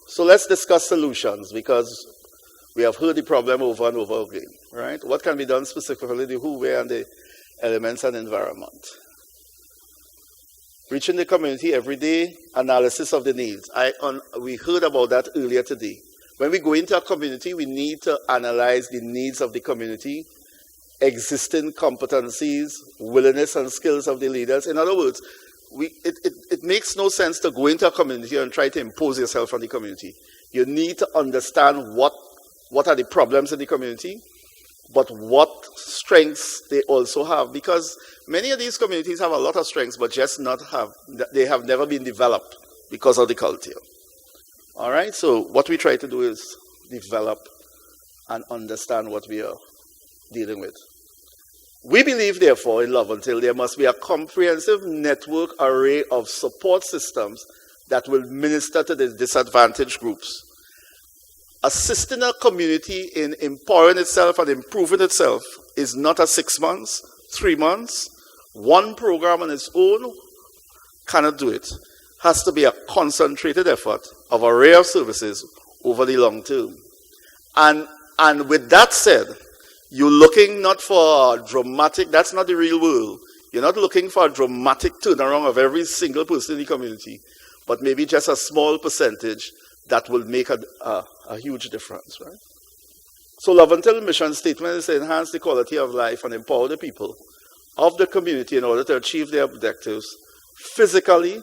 So let's discuss solutions, because we have heard the problem over and over again, right? What can be done specifically, the who, where, and the elements and environment? Reaching the community every day, analysis of the needs. We heard about that earlier today. When we go into a community, we need to analyze the needs of the community, existing competencies, willingness and skills of the leaders. In other words, it makes no sense to go into a community and try to impose yourself on the community. You need to understand what are the problems in the community, but what strengths they also have, because many of these communities have a lot of strengths, but they have never been developed because of the culture. All right, so what we try to do is develop and understand what we are dealing with. We believe, therefore, in Laventille, there must be a comprehensive network array of support systems that will minister to the disadvantaged groups. Assisting a community in empowering itself and improving itself is not a 6 months, 3 months. One program on its own cannot do it. Has to be a concentrated effort of an array of services over the long term. And with that said, you're looking not for a dramatic, that's not the real world. You're not looking for a dramatic turnaround of every single person in the community, but maybe just a small percentage that will make a huge difference, right? So Laventille mission statement is to enhance the quality of life and empower the people of the community in order to achieve their objectives physically,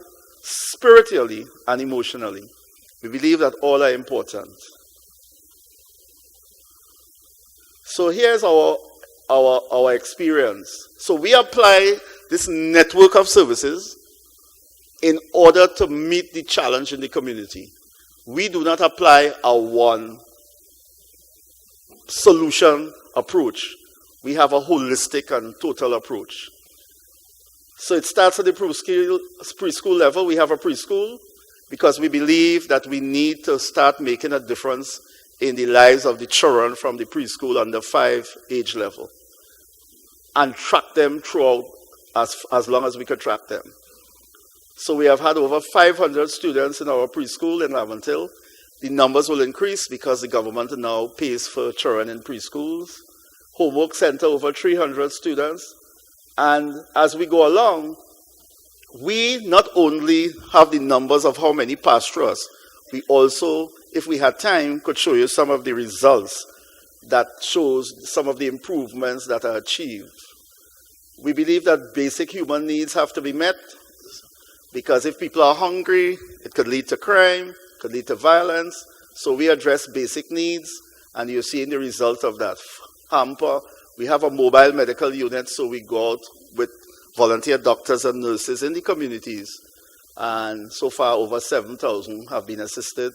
spiritually and emotionally. We believe that all are important. So here's our experience. So we apply this network of services in order to meet the challenge in the community. We do not apply a one solution approach. We have a holistic and total approach. So it starts at the preschool level. We have a preschool because we believe that we need to start making a difference in the lives of the children from the preschool under 5 age level and track them throughout as long as we could track them. So we have had over 500 students in our preschool in Laventille. The numbers will increase because the government now pays for children in preschools. Homework center, over 300 students. And as we go along, we not only have the numbers of how many pass through us, we also, if we had time, could show you some of the results that shows some of the improvements that are achieved. We believe that basic human needs have to be met because if people are hungry, it could lead to crime, could lead to violence. So we address basic needs, and you're seeing the result of that. Hamper, we have a mobile medical unit, so we go out with volunteer doctors and nurses in the communities. And so far, over 7,000 have been assisted.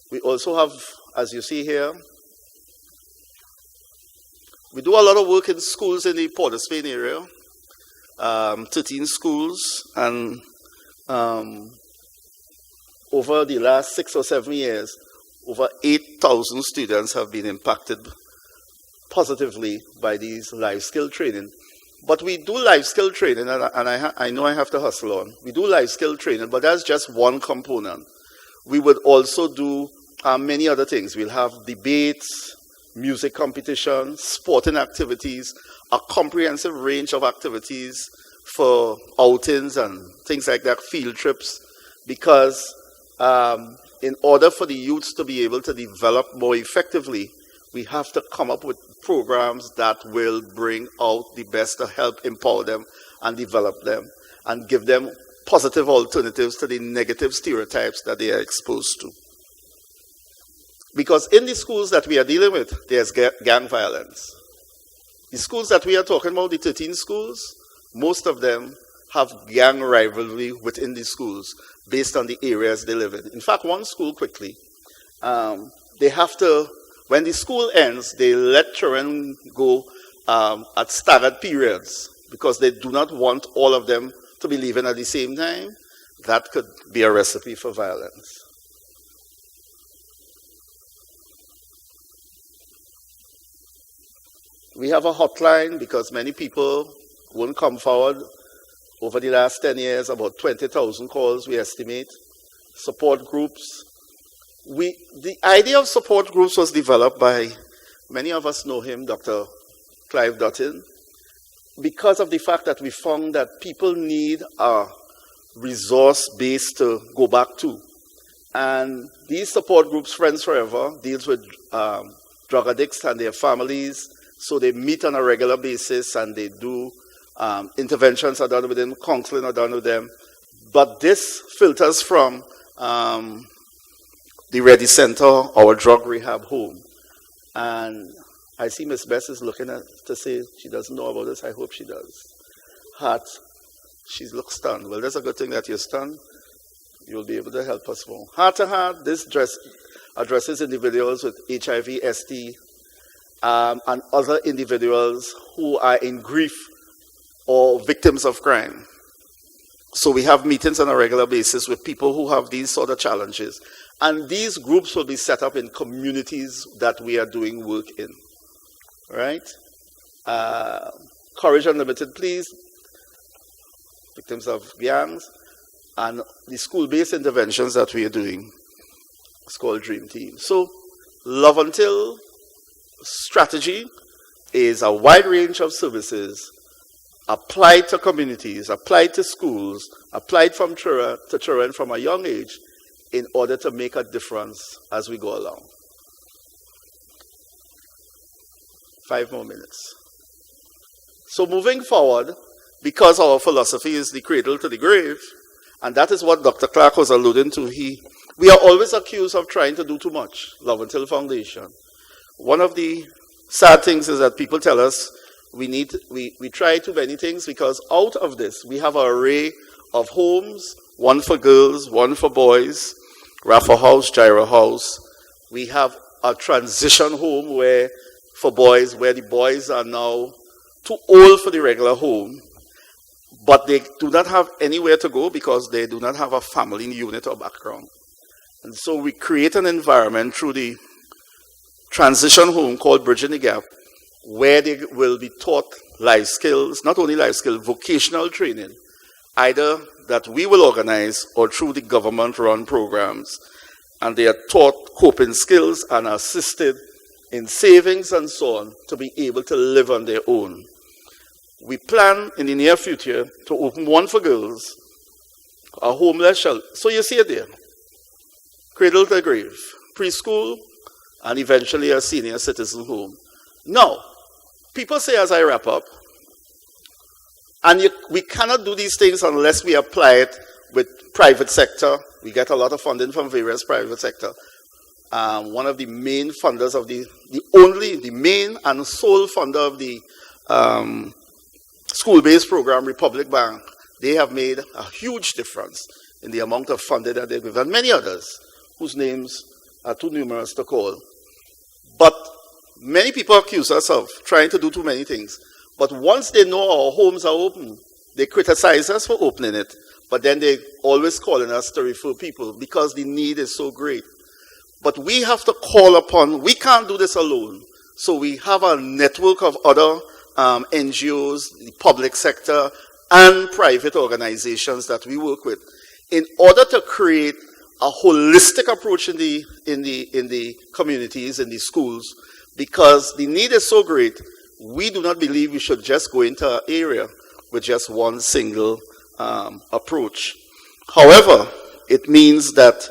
We also have, as you see here, we do a lot of work in schools in the Port of Spain area, 13 schools, and over the last 6 or 7 years, over 8,000 students have been impacted positively by these life skill training. But we do life skill training, and I know I have to hustle on. We do life skill training, but that's just one component. We would also do many other things. We'll have debates, music competitions, sporting activities, a comprehensive range of activities for outings and things like that, field trips, because in order for the youths to be able to develop more effectively, we have to come up with programs that will bring out the best to help empower them and develop them and give them positive alternatives to the negative stereotypes that they are exposed to. Because in the schools that we are dealing with, there's gang violence. The schools that we are talking about, the 13 schools, most of them have gang rivalry within the schools based on the areas they live in. In fact, one school quickly, they have to, when the school ends, they let children go at staggered periods because they do not want all of them to be leaving at the same time. That could be a recipe for violence. We have a hotline because many people won't come forward. Over the last 10 years, about 20,000 calls, we estimate. Support groups. The idea of support groups was developed by, many of us know him, Dr. Clive Dutton, because of the fact that we found that people need a resource base to go back to. And these support groups, Friends Forever, deals with drug addicts and their families. So they meet on a regular basis and they do interventions are done with them, counseling are done with them. But this filters from the Ready Center, our drug rehab home. And I see Miss Bess is looking at to say she doesn't know about this. I hope she does. Heart, she looks stunned. Well, that's a good thing that you're stunned. You'll be able to help us more. Heart to Heart, this addresses individuals with HIV, ST, and other individuals who are in grief or victims of crime. So we have meetings on a regular basis with people who have these sort of challenges. And these groups will be set up in communities that we are doing work in. Right? Courage Unlimited, please. Victims of gangs. And the school-based interventions that we are doing. It's called Dream Team. So, Love Until strategy is a wide range of services applied to communities, applied to schools, applied to children from a young age in order to make a difference as we go along. 5 more minutes. So moving forward, because our philosophy is the cradle to the grave, and that is what Dr. Clark was alluding to, we are always accused of trying to do too much, Love Until Foundation. One of the sad things is that people tell us we try too many things, because out of this, we have an array of homes, one for girls, one for boys, Raffle House, Gyro House. We have a transition home for boys, where the boys are now too old for the regular home, but they do not have anywhere to go because they do not have a family unit or background. And so we create an environment through the transition home called Bridging the Gap, where they will be taught life skills, not only life skills, vocational training, either that we will organize or through the government-run programs. And they are taught coping skills and assisted in savings and so on to be able to live on their own. We plan in the near future to open one for girls, a homeless shelter. So you see it there. Cradle to grave, preschool, and eventually a senior citizen home. Now, people say as I wrap up, and we cannot do these things unless we apply it with private sector. We get a lot of funding from various private sector. One of the main funders of the main and sole funder of the school-based program, Republic Bank, they have made a huge difference in the amount of funding that they give, and many others whose names are too numerous to call. But many people accuse us of trying to do too many things. But once they know our homes are open, they criticize us for opening it. But then they always calling us to refer people because the need is so great. But we have to call upon, we can't do this alone. So we have a network of other NGOs, the public sector, and private organizations that we work with in order to create a holistic approach in the communities, in the schools, because the need is so great. We do not believe we should just go into an area with just one single approach. However, it means that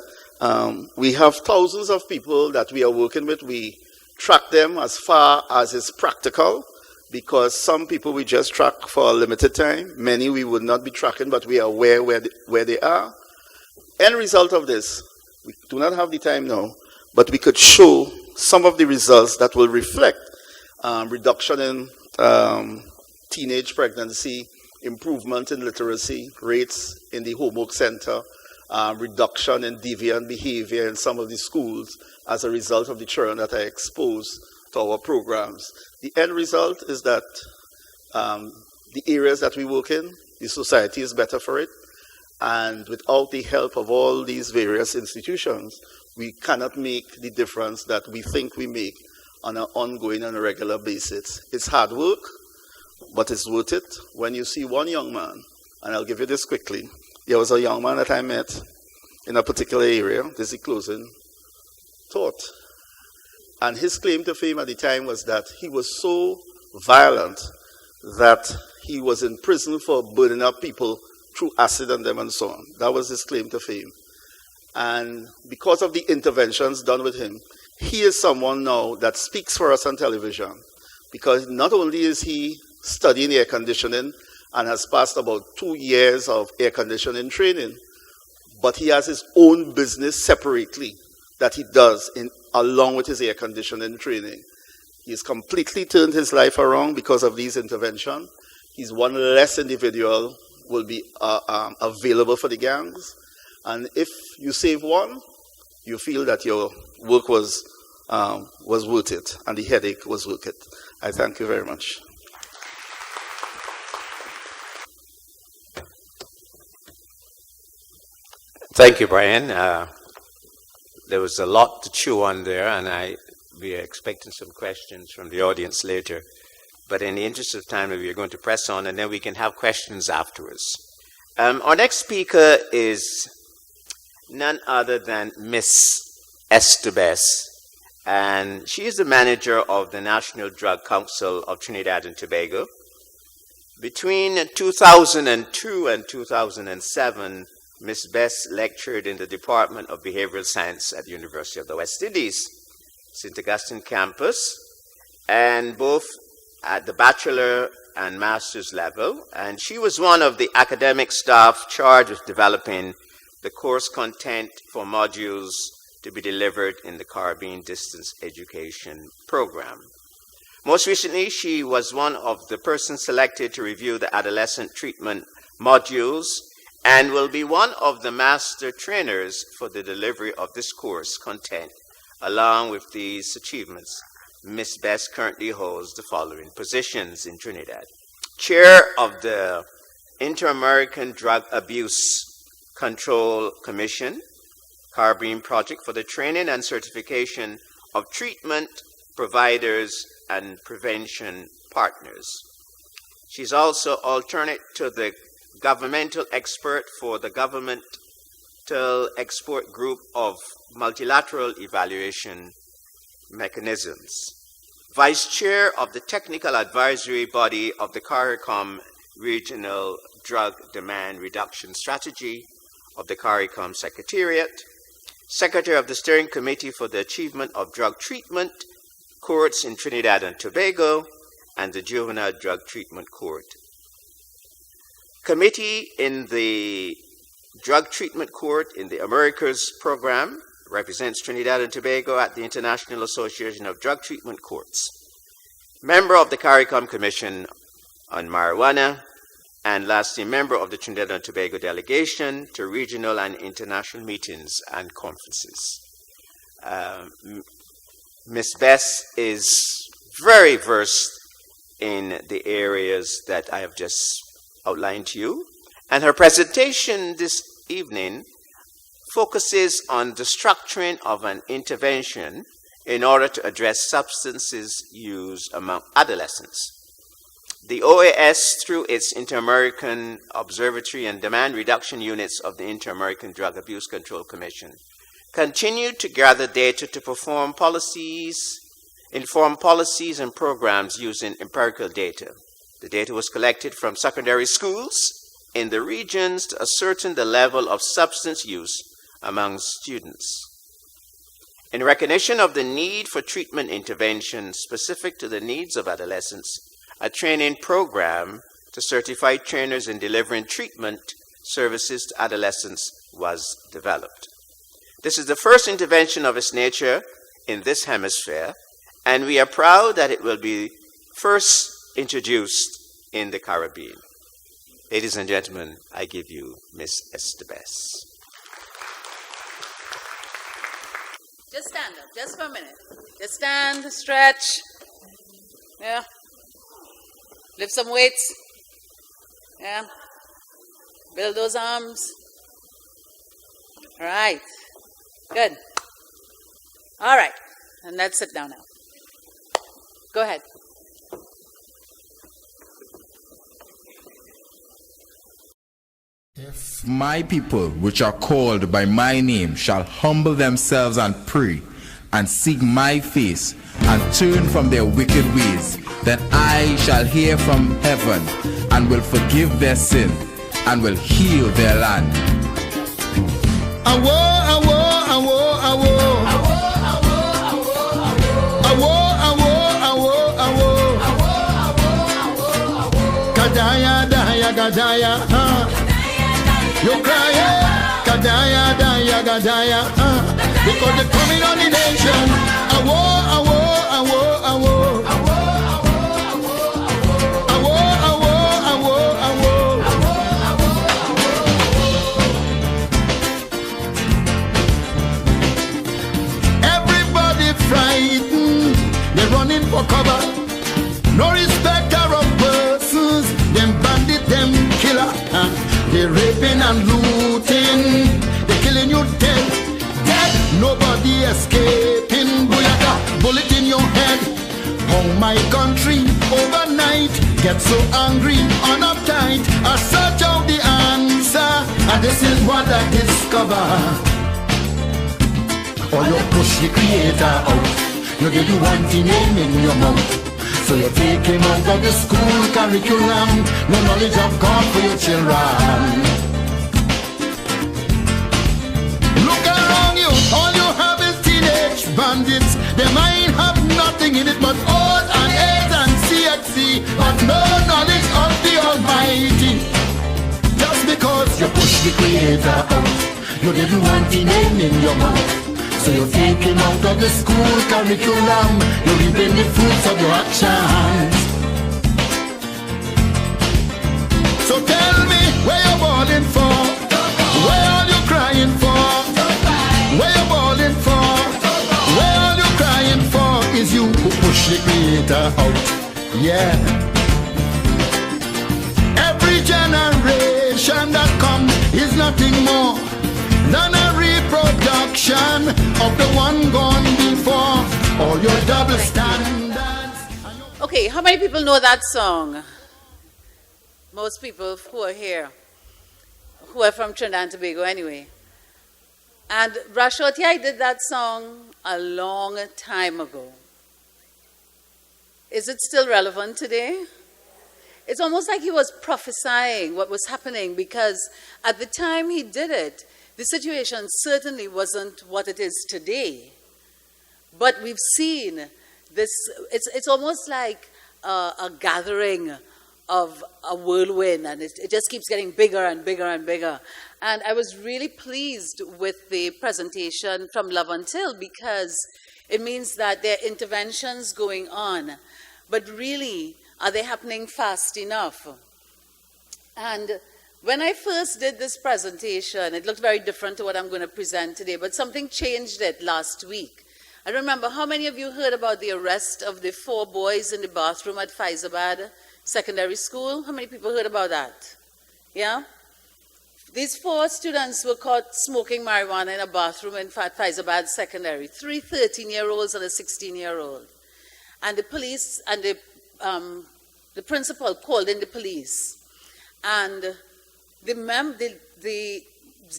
we have thousands of people that we are working with. We track them as far as is practical, because some people we just track for a limited time. Many we would not be tracking, but we are aware where they are. End result of this, we do not have the time now, but we could show some of the results that will reflect reduction in teenage pregnancy, improvement in literacy rates in the homework center, reduction in deviant behavior in some of the schools as a result of the children that are exposed to our programs. The end result is that the areas that we work in, the society is better for it. And without the help of all these various institutions, we cannot make the difference that we think we make on an ongoing and a regular basis. It's hard work, but it's worth it. When you see one young man, and I'll give you this quickly. There was a young man that I met in a particular area. This is the closing thought. And his claim to fame at the time was that he was so violent that he was in prison for burning up people through acid on them and so on. That was his claim to fame. And because of the interventions done with him, he is someone now that speaks for us on television. Because not only is he studying air conditioning and has passed about 2 years of air conditioning training, but he has his own business separately that he does along with his air conditioning training. He's completely turned his life around because of these interventions. He's one less individual will be available for the gangs. And if you save one, you feel that your work was worth it, and the headache was worth it. I thank you very much. Thank you, Brian. There was a lot to chew on there, and we are expecting some questions from the audience later. But in the interest of time, we are going to press on, and then we can have questions afterwards. Our next speaker is none other than Miss Estebes, and she is the manager of the National Drug Council of Trinidad and Tobago. Between 2002 and 2007, Ms. Bess lectured in the Department of Behavioral Science at the University of the West Indies, St. Augustine campus, and both at the bachelor and master's level, and she was one of the academic staff charged with developing the course content for modules to be delivered in the Caribbean Distance Education Program. Most recently, she was one of the persons selected to review the adolescent treatment modules and will be one of the master trainers for the delivery of this course content. Along with these achievements, Ms. Bess currently holds the following positions in Trinidad: Chair of the Inter-American Drug Abuse Control Commission, Caribbean Project for the training and certification of treatment providers and prevention partners. She's also alternate to the governmental expert for the Governmental Expert Group of Multilateral Evaluation Mechanisms, Vice Chair of the Technical Advisory Body of the CARICOM Regional Drug Demand Reduction Strategy of the CARICOM Secretariat, Secretary of the Steering Committee for the Achievement of Drug Treatment Courts in Trinidad and Tobago, and the Juvenile Drug Treatment Court. Committee in the Drug Treatment Court in the Americas program represents Trinidad and Tobago at the International Association of Drug Treatment Courts. Member of the CARICOM Commission on Marijuana, and lastly, member of the Trinidad and Tobago delegation to regional and international meetings and conferences. Ms. Bess is very versed in the areas that I have just outlined to you, and her presentation this evening focuses on the structuring of an intervention in order to address substances use among adolescents. The OAS, through its Inter-American Observatory and Demand Reduction Units of the Inter-American Drug Abuse Control Commission, continued to gather data to inform policies and programs using empirical data. The data was collected from secondary schools in the regions to ascertain the level of substance use among students. In recognition of the need for treatment intervention specific to the needs of adolescents, a training program to certified trainers in delivering treatment services to adolescents was developed. This is the first intervention of its nature in this hemisphere, and we are proud that it will be first introduced in the Caribbean. Ladies and gentlemen, I give you Miss Esther Bess. Just stand up, just for a minute. Just stand, stretch. Yeah. Lift some weights. Yeah. Build those arms. All right. Good. All right. And let's sit down now. Go ahead. If my people, which are called by my name, shall humble themselves and pray, and seek my face, and turn from their wicked ways, then I shall hear from heaven, and will forgive their sin, and will heal their land. Awo, awo, awo, awo. Awo, awo, awo, awo. Kadaya, daya, gadaya, you cry, gadaya, daya, gadaya, because they're coming on the nation. Awo, awo, awo, awo. Awo, awo, awo, awo. Everybody frightened, they're running for cover. No respecter of persons, them bandit, them killer. They're raping and looting, they're killing you dead, dead. Nobody escaping, booyaka, bullet in your head. Oh my country, overnight, get so angry, on uptight. I search out the answer, and this is what I discover. Or you push the creator out, you give the one thing name in your mouth. So you take him out of the school curriculum, no knowledge of God for your children. Look around you, all you have is teenage bandits. They might have nothing in it but all You didn't want the name in your mouth. So you take him out of the school curriculum. You're reaping the fruits of your actions. So tell me where you're balling for. Where are you crying for? Where you're balling for? Where are you crying for? Is you who push the creator out. Yeah. Every generation that comes is nothing more than a reproduction of the one gone before. All your double standards. Okay, how many people know that song? Most people who are here, who are from Trinidad and Tobago anyway. And Rashoti did that song a long time ago. Is it still relevant today? It's almost like he was prophesying what was happening, because at the time he did it, the situation certainly wasn't what it is today. But we've seen this, it's almost like a gathering of a whirlwind, and it just keeps getting bigger and bigger and bigger. And I was really pleased with the presentation from Love Until, because it means that there are interventions going on, but really, are they happening fast enough? And when I first did this presentation, it looked very different to what I'm going to present today, but something changed it last week. I remember, how many of you heard about the arrest of the 4 boys in the bathroom at Faizabad Secondary School? How many people heard about that? Yeah? These 4 students were caught smoking marijuana in a bathroom in Faizabad Secondary. 3 13-year-olds and a 16-year-old. And the police and the principal called in the police. And the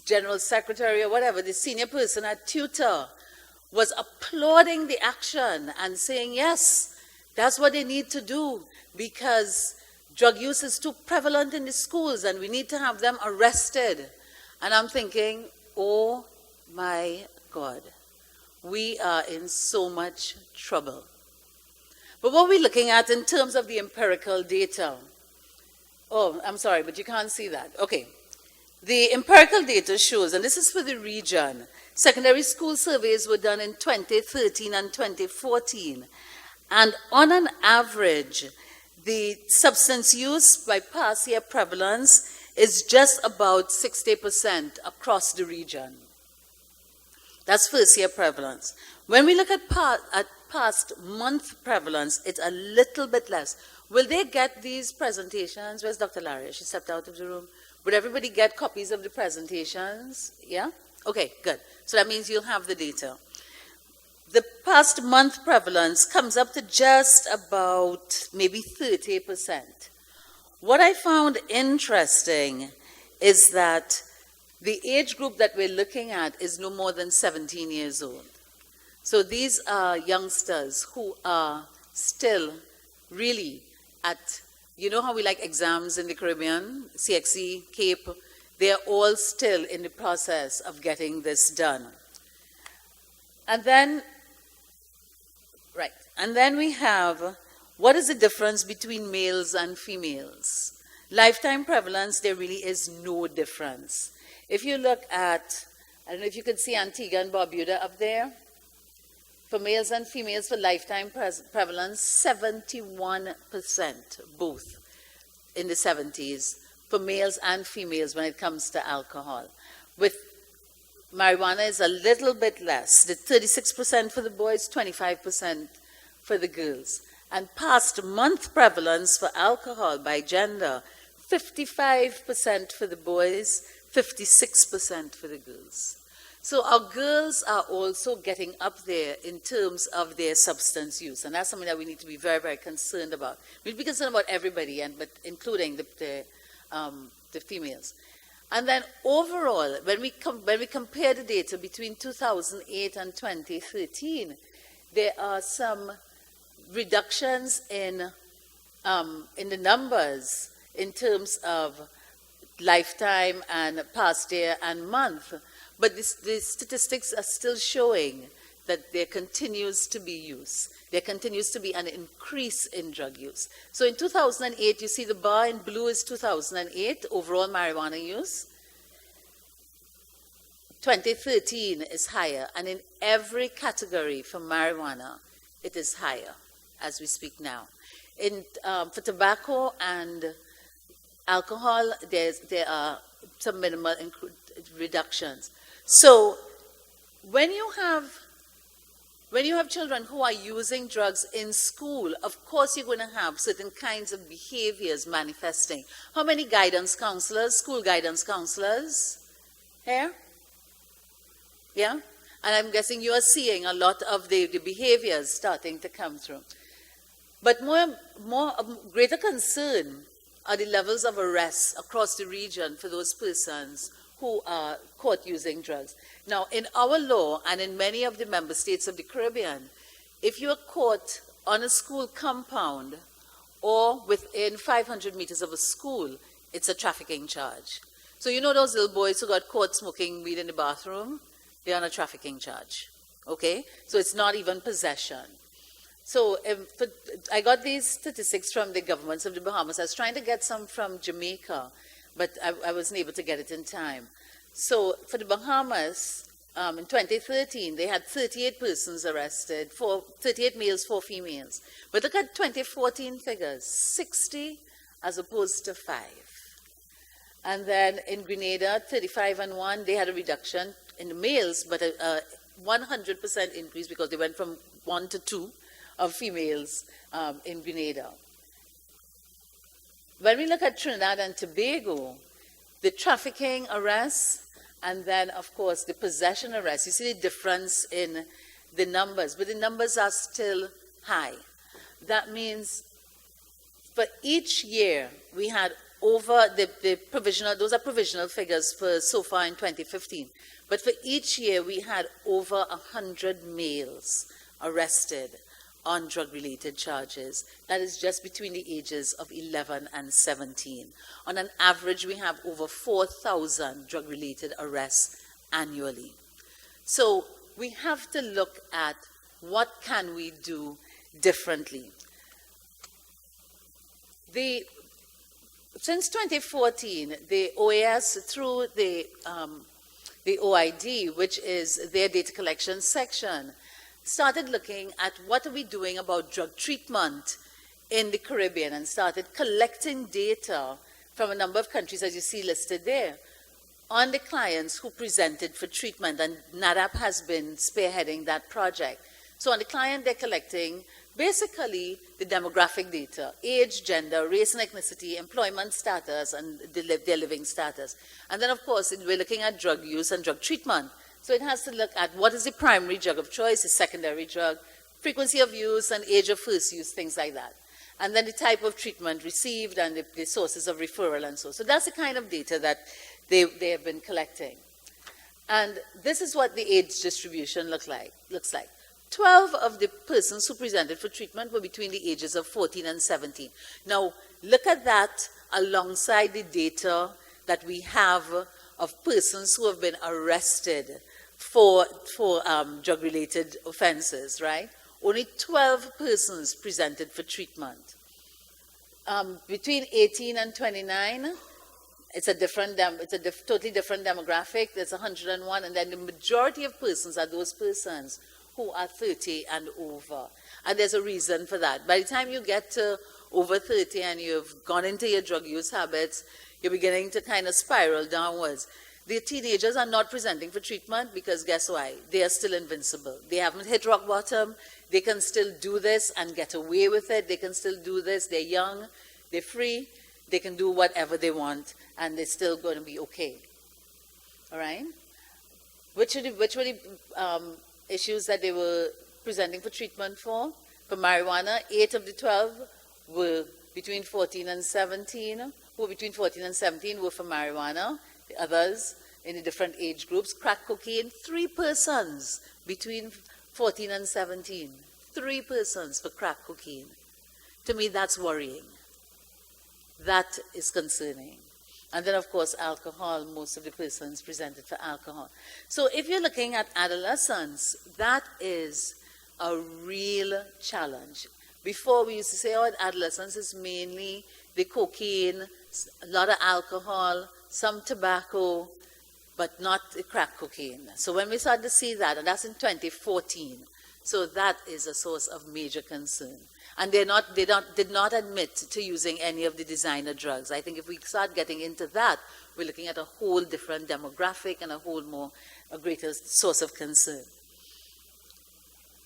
general secretary or whatever, the senior person at tutor, was applauding the action and saying, yes, that's what they need to do, because drug use is too prevalent in the schools and we need to have them arrested. And I'm thinking, oh my God, we are in so much trouble. But what we're looking at in terms of the empirical data, oh, I'm sorry, but you can't see that. Okay. The empirical data shows, and this is for the region, secondary school surveys were done in 2013 and 2014. And on an average, the substance use by past year prevalence is just about 60% across the region. That's first year prevalence. When we look at past month prevalence, it's a little bit less. Will they get these presentations? Where's Dr. Larry? She stepped out of the room. Would everybody get copies of the presentations? Yeah? Okay, good. So that means you'll have the data. The past month prevalence comes up to just about maybe 30%. What I found interesting is that the age group that we're looking at is no more than 17 years old. So these are youngsters who are still really at, you know how we like exams in the Caribbean, CXC, Cape, they're all still in the process of getting this done. And then, right, and then we have, what is the difference between males and females? Lifetime prevalence, there really is no difference. If you look at, I don't know if you can see Antigua and Barbuda up there. For males and females, for lifetime prevalence, 71%, both in the 70s, for males and females when it comes to alcohol. With marijuana is a little bit less, the 36% for the boys, 25% for the girls. And past month prevalence for alcohol by gender, 55% for the boys, 56% for the girls. So our girls are also getting up there in terms of their substance use, and that's something that we need to be very, very concerned about. We need to be concerned about everybody, but including the females. And then overall, when we compare the data between 2008 and 2013, there are some reductions in the numbers in terms of lifetime and past year and month. But the statistics are still showing that there continues to be use. There continues to be an increase in drug use. So in 2008, you see the bar in blue is 2008, overall marijuana use. 2013 is higher, and in every category for marijuana, it is higher as we speak now. For tobacco and alcohol, there are some minimal reductions. So when you have children who are using drugs in school, of course you're going to have certain kinds of behaviors manifesting. How many guidance counselors, school guidance counselors here? Yeah? And I'm guessing you are seeing a lot of the behaviors starting to come through. But greater concern are the levels of arrests across the region for those persons who are caught using drugs. Now, in our law and in many of the member states of the Caribbean, if you are caught on a school compound or within 500 meters of a school, it's a trafficking charge. So you know those little boys who got caught smoking weed in the bathroom? They're on a trafficking charge, okay? So it's not even possession. So I got these statistics from the governments of the Bahamas. I was trying to get some from Jamaica, but I wasn't able to get it in time. So for the Bahamas, in 2013, they had 38 persons arrested, 38 males, 4 females. But look at 2014 figures, 60 as opposed to 5. And then in Grenada, 35 and 1, they had a reduction in the males, but a 100% increase because they went from 1 to 2 of females in Grenada. When we look at Trinidad and Tobago, the trafficking arrests and then, of course, the possession arrests, you see the difference in the numbers, but the numbers are still high. That means for each year, we had over the provisional, those are provisional figures for so far in 2015, but for each year, we had over 100 males arrested on drug-related charges. That is just between the ages of 11 and 17. On an average, we have over 4,000 drug-related arrests annually. So we have to look at what can we do differently. Since 2014, the OAS, through the OID, which is their data collection section, started looking at what are we doing about drug treatment in the Caribbean and started collecting data from a number of countries, as you see listed there, on the clients who presented for treatment, and NADAP has been spearheading that project. So on the client, they're collecting basically the demographic data, age, gender, race and ethnicity, employment status, and their living status. And then, of course, we're looking at drug use and drug treatment. So it has to look at what is the primary drug of choice, the secondary drug, frequency of use, and age of first use, things like that. And then the type of treatment received and the sources of referral and so on. So that's the kind of data that they have been collecting. And this is what the age distribution looks like. 12 of the persons who presented for treatment were between the ages of 14 and 17. Now, look at that alongside the data that we have of persons who have been arrested for drug-related offenses, right? Only 12 persons presented for treatment. Between 18 and 29, it's a totally different demographic. There's 101, and then the majority of persons are those persons who are 30 and over. And there's a reason for that. By the time you get to over 30 and you've gone into your drug use habits, you're beginning to kind of spiral downwards. The teenagers are not presenting for treatment because guess why? They are still invincible. They haven't hit rock bottom. They can still do this and get away with it. They can still do this. They're young. They're free. They can do whatever they want, and they're still going to be okay. All right? Which were the issues that they were presenting for treatment for? For marijuana, 8 of the 12 were between 14 and 17. Who were between 14 and 17 were for marijuana. The others in the different age groups. Crack cocaine, 3 persons between 14 and 17. 3 persons for crack cocaine. To me, that's worrying. That is concerning. And then, of course, alcohol, most of the persons presented for alcohol. So if you're looking at adolescents, that is a real challenge. Before, we used to say, oh, adolescence is mainly the cocaine, a lot of alcohol, some tobacco. but not crack cocaine. So when we started to see that, and that's in 2014, so that is a source of major concern. And they did not admit to using any of the designer drugs. I think if we start getting into that, we're looking at a whole different demographic and a greater source of concern.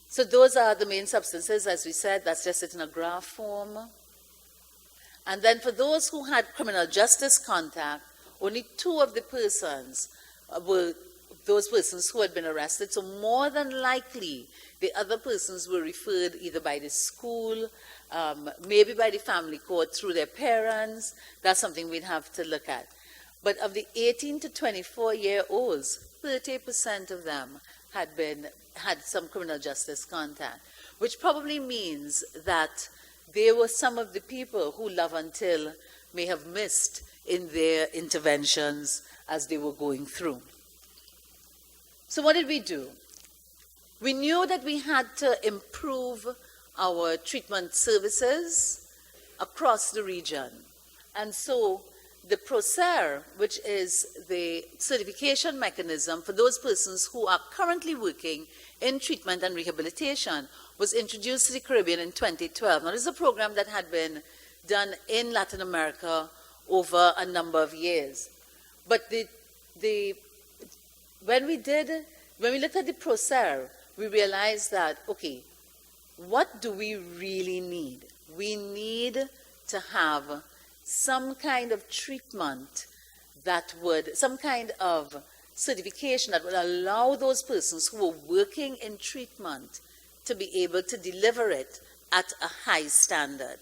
So those are the main substances, as we said, that's just it in a graph form. And then for those who had criminal justice contact, only 2 of the persons were those persons who had been arrested. So more than likely, the other persons were referred either by the school, maybe by the family court through their parents. That's something we'd have to look at. But of the 18 to 24-year-olds, 30% of them had some criminal justice contact, which probably means that they were some of the people who Love Until may have missed in their interventions as they were going through. So what did we do? We knew that we had to improve our treatment services across the region. And so the PROCER, which is the certification mechanism for those persons who are currently working in treatment and rehabilitation, was introduced to the Caribbean in 2012. Now, this is a program that had been done in Latin America over a number of years. But when we looked at the PROCER, we realized that, okay, what do we really need? We need to have some kind of treatment some kind of certification that would allow those persons who are working in treatment to be able to deliver it at a high standard.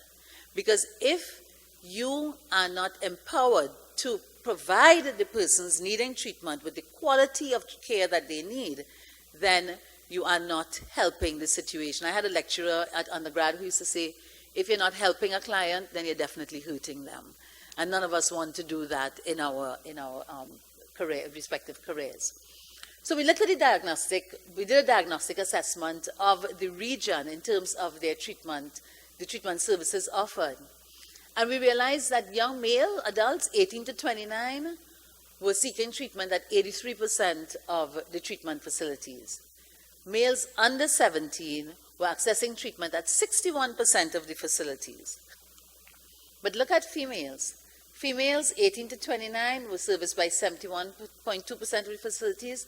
Because if you are not empowered to provide the persons needing treatment with the quality of care that they need, then you are not helping the situation. I had a lecturer at undergrad who used to say, if you're not helping a client, then you're definitely hurting them. And none of us want to do that in our respective careers. So we looked at we did a diagnostic assessment of the region in terms of their treatment, the treatment services offered. And we realized that young male adults, 18 to 29, were seeking treatment at 83% of the treatment facilities. Males under 17 were accessing treatment at 61% of the facilities. But look at females. Females 18 to 29 were serviced by 71.2% of the facilities,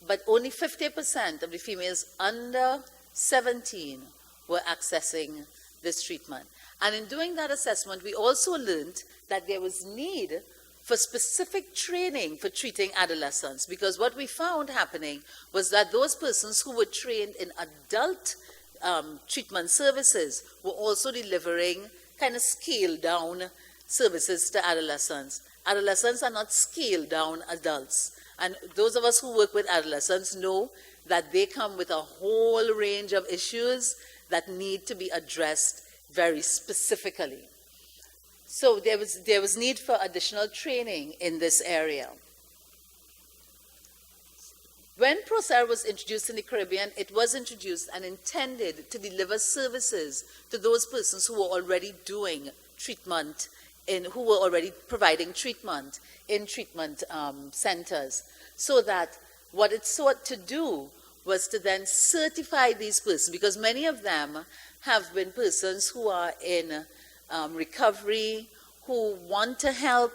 but only 50% of the females under 17 were accessing this treatment. And in doing that assessment, we also learned that there was need for specific training for treating adolescents, because what we found happening was that those persons who were trained in adult treatment services were also delivering kind of scaled down services to adolescents. Adolescents are not scaled down adults. And those of us who work with adolescents know that they come with a whole range of issues that need to be addressed very specifically. So there was need for additional training in this area. When PROCER was introduced in the Caribbean, it was introduced and intended to deliver services to those persons who were already doing treatment, who were already providing treatment in treatment centers, so that what it sought to do was to then certify these persons, because many of them have been persons who are in recovery, who want to help,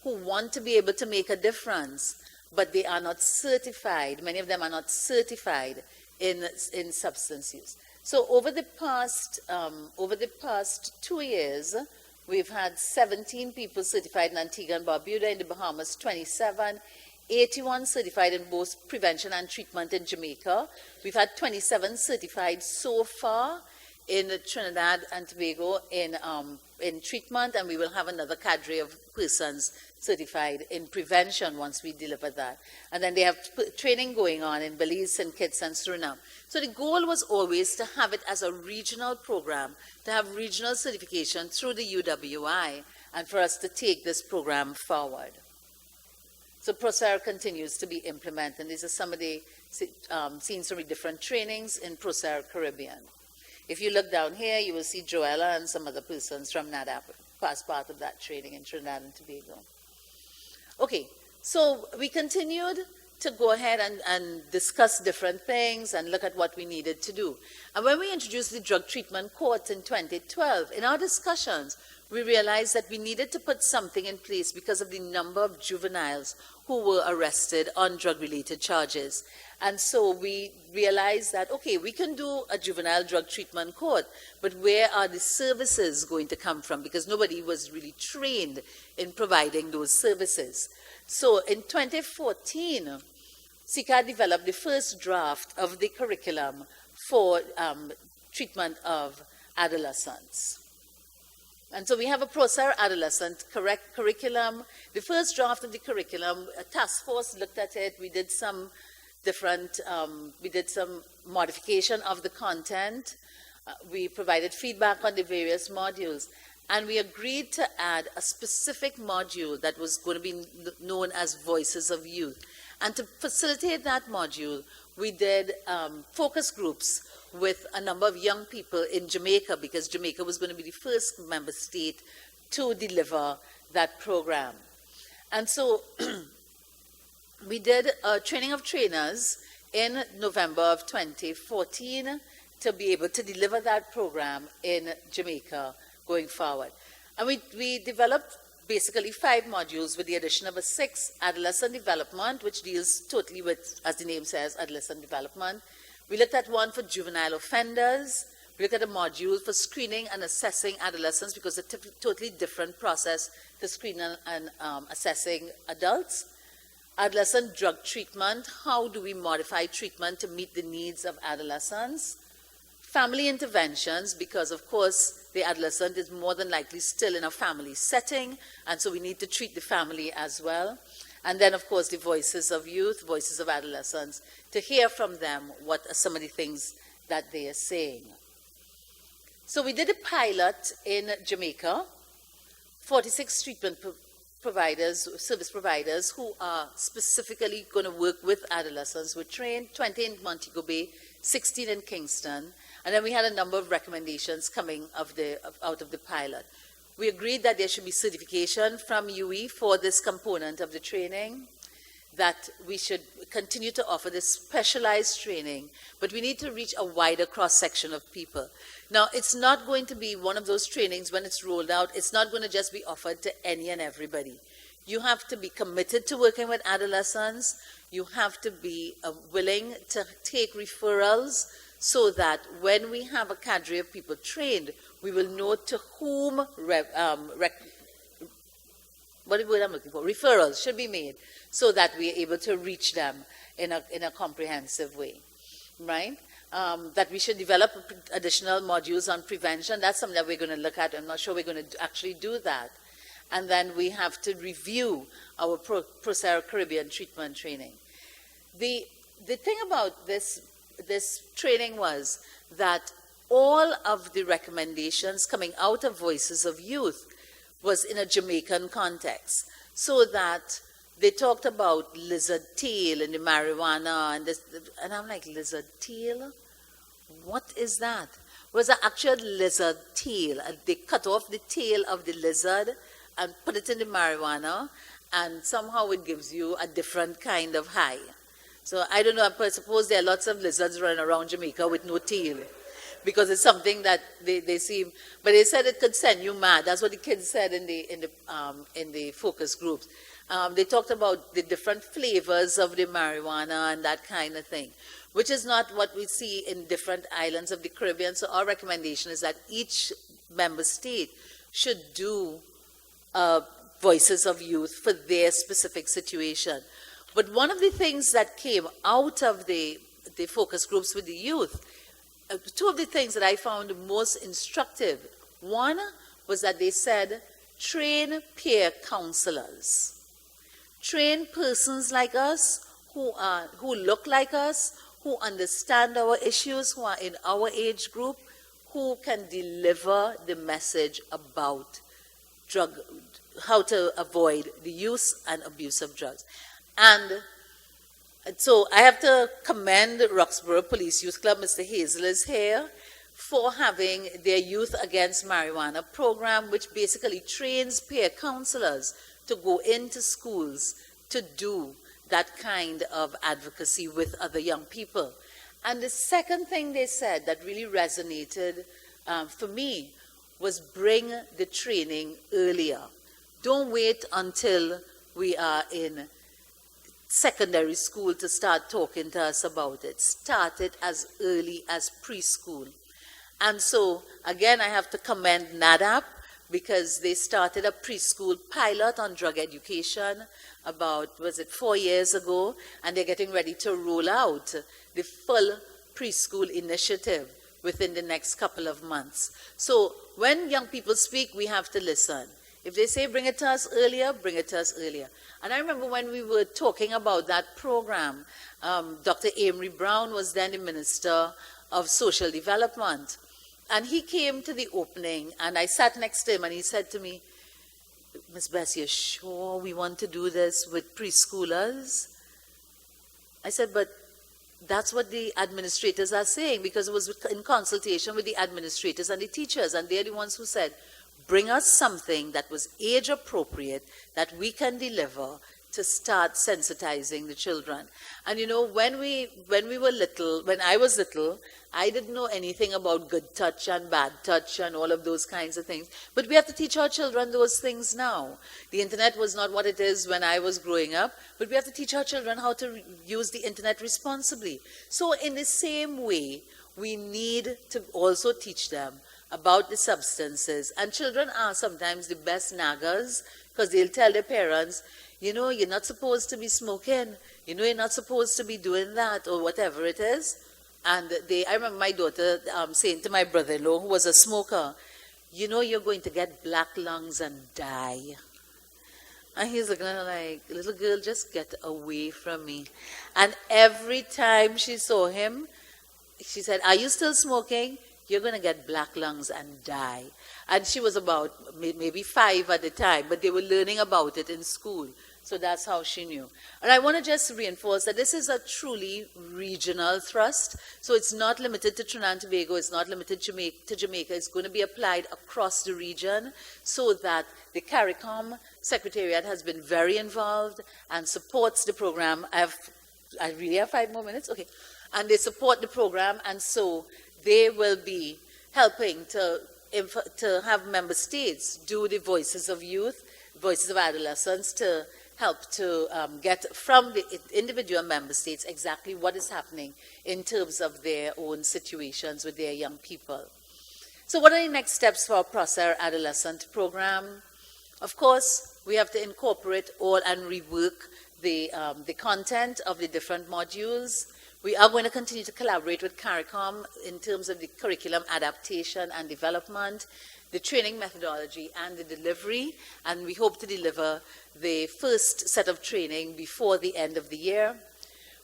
who want to be able to make a difference, but they are not certified. Many of them are not certified in substance use. So over the past 2 years, we've had 17 people certified in Antigua and Barbuda, in the Bahamas 27, 81 certified in both prevention and treatment in Jamaica. We've had 27 certified so far in Trinidad and Tobago in treatment, and we will have another cadre of persons certified in prevention once we deliver that. And then they have training going on in Belize, St. Kitts, and Suriname. So the goal was always to have it as a regional program, to have regional certification through the UWI, and for us to take this program forward. So PROCER continues to be implemented. And these are some of the seen some different trainings in PROCER Caribbean. If you look down here, you will see Joella and some other persons from NADAP as part of that training in Trinidad and Tobago. Okay, So we continued to go ahead and discuss different things and look at what we needed to do. And when we introduced the drug treatment court in 2012, in our discussions, we realized that we needed to put something in place because of the number of juveniles who were arrested on drug-related charges. And so we realized that, okay, we can do a juvenile drug treatment court, but where are the services going to come from? Because nobody was really trained in providing those services. So in 2014, CCAD developed the first draft of the curriculum for treatment of adolescents. And so we have a ProSAR adolescent curriculum. The first draft of the curriculum, a task force looked at it. We did some different, modification of the content. We provided feedback on the various modules. And we agreed to add a specific module that was going to be known as Voices of Youth. And to facilitate that module, we did focus groups with a number of young people in Jamaica, because Jamaica was going to be the first member state to deliver that program. And so we did a training of trainers in November of 2014 to be able to deliver that program in Jamaica going forward. And we developed basically 5 modules with the addition of a 6th, adolescent development, which deals totally with, as the name says, adolescent development. We looked at one for juvenile offenders. We looked at a module for screening and assessing adolescents, because it's a totally different process to screen and assessing adults. Adolescent drug treatment, how do we modify treatment to meet the needs of adolescents? Family interventions, because of course the adolescent is more than likely still in a family setting, and so we need to treat the family as well. And then, of course, the voices of youth, voices of adolescents, to hear from them what are some of the things that they are saying. So we did a pilot in Jamaica, 46 treatment providers, service providers, who are specifically going to work with adolescents. We're trained, 20 in Montego Bay, 16 in Kingston, and then we had a number of recommendations coming out of the pilot. We agreed that there should be certification from UE for this component of the training, that we should continue to offer this specialized training, but we need to reach a wider cross-section of people. Now, it's not going to be one of those trainings when it's rolled out. It's not going to just be offered to any and everybody. You have to be committed to working with adolescents. You have to be willing to take referrals, so that when we have a cadre of people trained, we will know to whom referrals should be made, so that we are able to reach them in a comprehensive way, right? That we should develop additional modules on prevention. That's something that we're going to look at. I'm not sure we're going to actually do that. And then we have to review our ProSAR Caribbean treatment training. The thing about this training was that all of the recommendations coming out of Voices of Youth was in a Jamaican context, so that they talked about lizard tail and the marijuana and this, and I'm like, lizard tail? What is that? It was an actual lizard tail, and they cut off the tail of the lizard and put it in the marijuana, and somehow it gives you a different kind of high. So I don't know, I suppose there are lots of lizards running around Jamaica with no tail, because it's something that they seem, but they said it could send you mad. That's what the kids said in the focus groups. They talked about the different flavors of the marijuana and that kind of thing, which is not what we see in different islands of the Caribbean. So our recommendation is that each member state should do Voices of Youth for their specific situation. But one of the things that came out of the focus groups with the youth, 2 of the things that I found most instructive, one was that they said, train peer counselors. Train persons like us who look like us, who understand our issues, who are in our age group, who can deliver the message about how to avoid the use and abuse of drugs. And so I have to commend Roxborough Police Youth Club, Mr. Hazel is here, for having their Youth Against Marijuana program, which basically trains peer counselors to go into schools to do that kind of advocacy with other young people. And the second thing they said that really resonated for me was bring the training earlier. Don't wait until we are in secondary school to start talking to us about it. Start it as early as preschool. And so, again, I have to commend NADAP because they started a preschool pilot on drug education about, 4 years ago, and they're getting ready to roll out the full preschool initiative within the next couple of months. So when young people speak, we have to listen. If they say bring it to us earlier, bring it to us earlier. And I remember when we were talking about that program, Dr. Amory Brown was then the Minister of Social Development. And he came to the opening, and I sat next to him, and he said to me, Ms. Bess, you're sure we want to do this with preschoolers? I said, but that's what the administrators are saying, because it was in consultation with the administrators and the teachers, and they're the ones who said, bring us something that was age appropriate, that we can deliver to start sensitizing the children. And you know, when I was little, I didn't know anything about good touch and bad touch and all of those kinds of things. But we have to teach our children those things now. The internet was not what it is when I was growing up, but we have to teach our children how to use the internet responsibly. So in the same way, we need to also teach them about the substances. And children are sometimes the best naggers, because they'll tell their parents, you know, you're not supposed to be smoking. You know, you're not supposed to be doing that, or whatever it is. And I remember my daughter saying to my brother-in-law, who was a smoker, you know, you're going to get black lungs and die. And he's looking at her like, little girl, just get away from me. And every time she saw him, she said, are you still smoking? You're going to get black lungs and die. And she was about maybe 5 at the time, but they were learning about it in school. So that's how she knew. And I want to just reinforce that this is a truly regional thrust. So it's not limited to Trinidad and Tobago. It's not limited to Jamaica. It's going to be applied across the region, so that the CARICOM Secretariat has been very involved and supports the program. I really have 5 more minutes? Okay. And they support the program, and so they will be helping to have member states do the voices of youth, voices of adolescents, to help to get from the individual member states exactly what is happening in terms of their own situations with their young people. So what are the next steps for our Prosser Adolescent program? Of course, we have to incorporate all and rework the content of the different modules. We are going to continue to collaborate with CARICOM in terms of the curriculum adaptation and development, the training methodology and the delivery, and we hope to deliver the first set of training before the end of the year.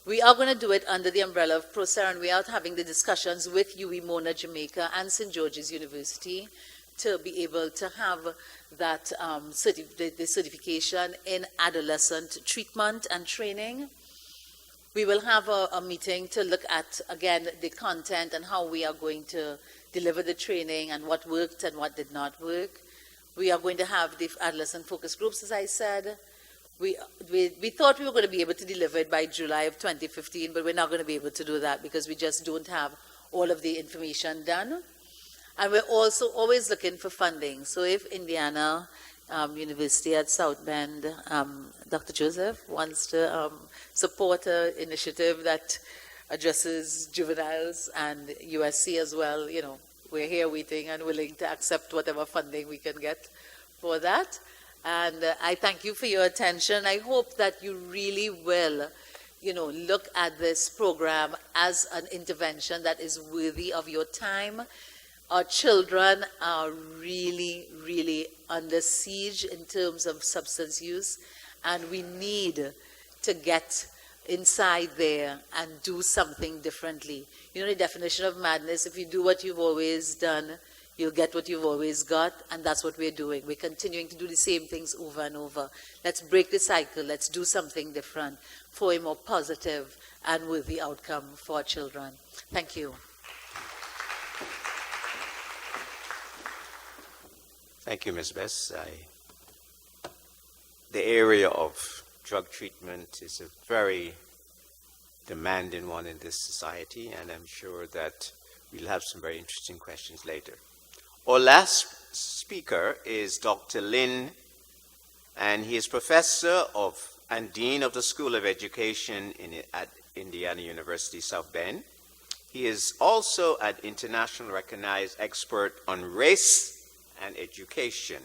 We are going to do it under the umbrella of Prosser, and we are having the discussions with UWI Mona Jamaica and St. George's University to be able to have that the certification in adolescent treatment and training. We will have a meeting to look at, again, the content and how we are going to deliver the training and what worked and what did not work. We are going to have the adolescent focus groups, as I said. We thought we were going to be able to deliver it by July of 2015, but we're not going to be able to do that because we just don't have all of the information done. And we're also always looking for funding. So if Indiana University at South Bend, Dr. Joseph wants to support an initiative that addresses juveniles, and USC as well, you know, we're here waiting and willing to accept whatever funding we can get for that. And I thank you for your attention. I hope that you really will, you know, look at this program as an intervention that is worthy of your time. Our children are really, really under siege in terms of substance use, and we need to get inside there and do something differently. You know the definition of madness: if you do what you've always done, you'll get what you've always got, and that's what we're doing. We're continuing to do the same things over and over. Let's break the cycle. Let's do something different for a more positive and worthy outcome for our children. Thank you. Thank you, Ms. Bess. The area of drug treatment is a very demanding one in this society, and I'm sure that we'll have some very interesting questions later. Our last speaker is Dr. Lin, and he is professor and dean of the School of Education at Indiana University, South Bend. He is also an internationally recognized expert on race and education.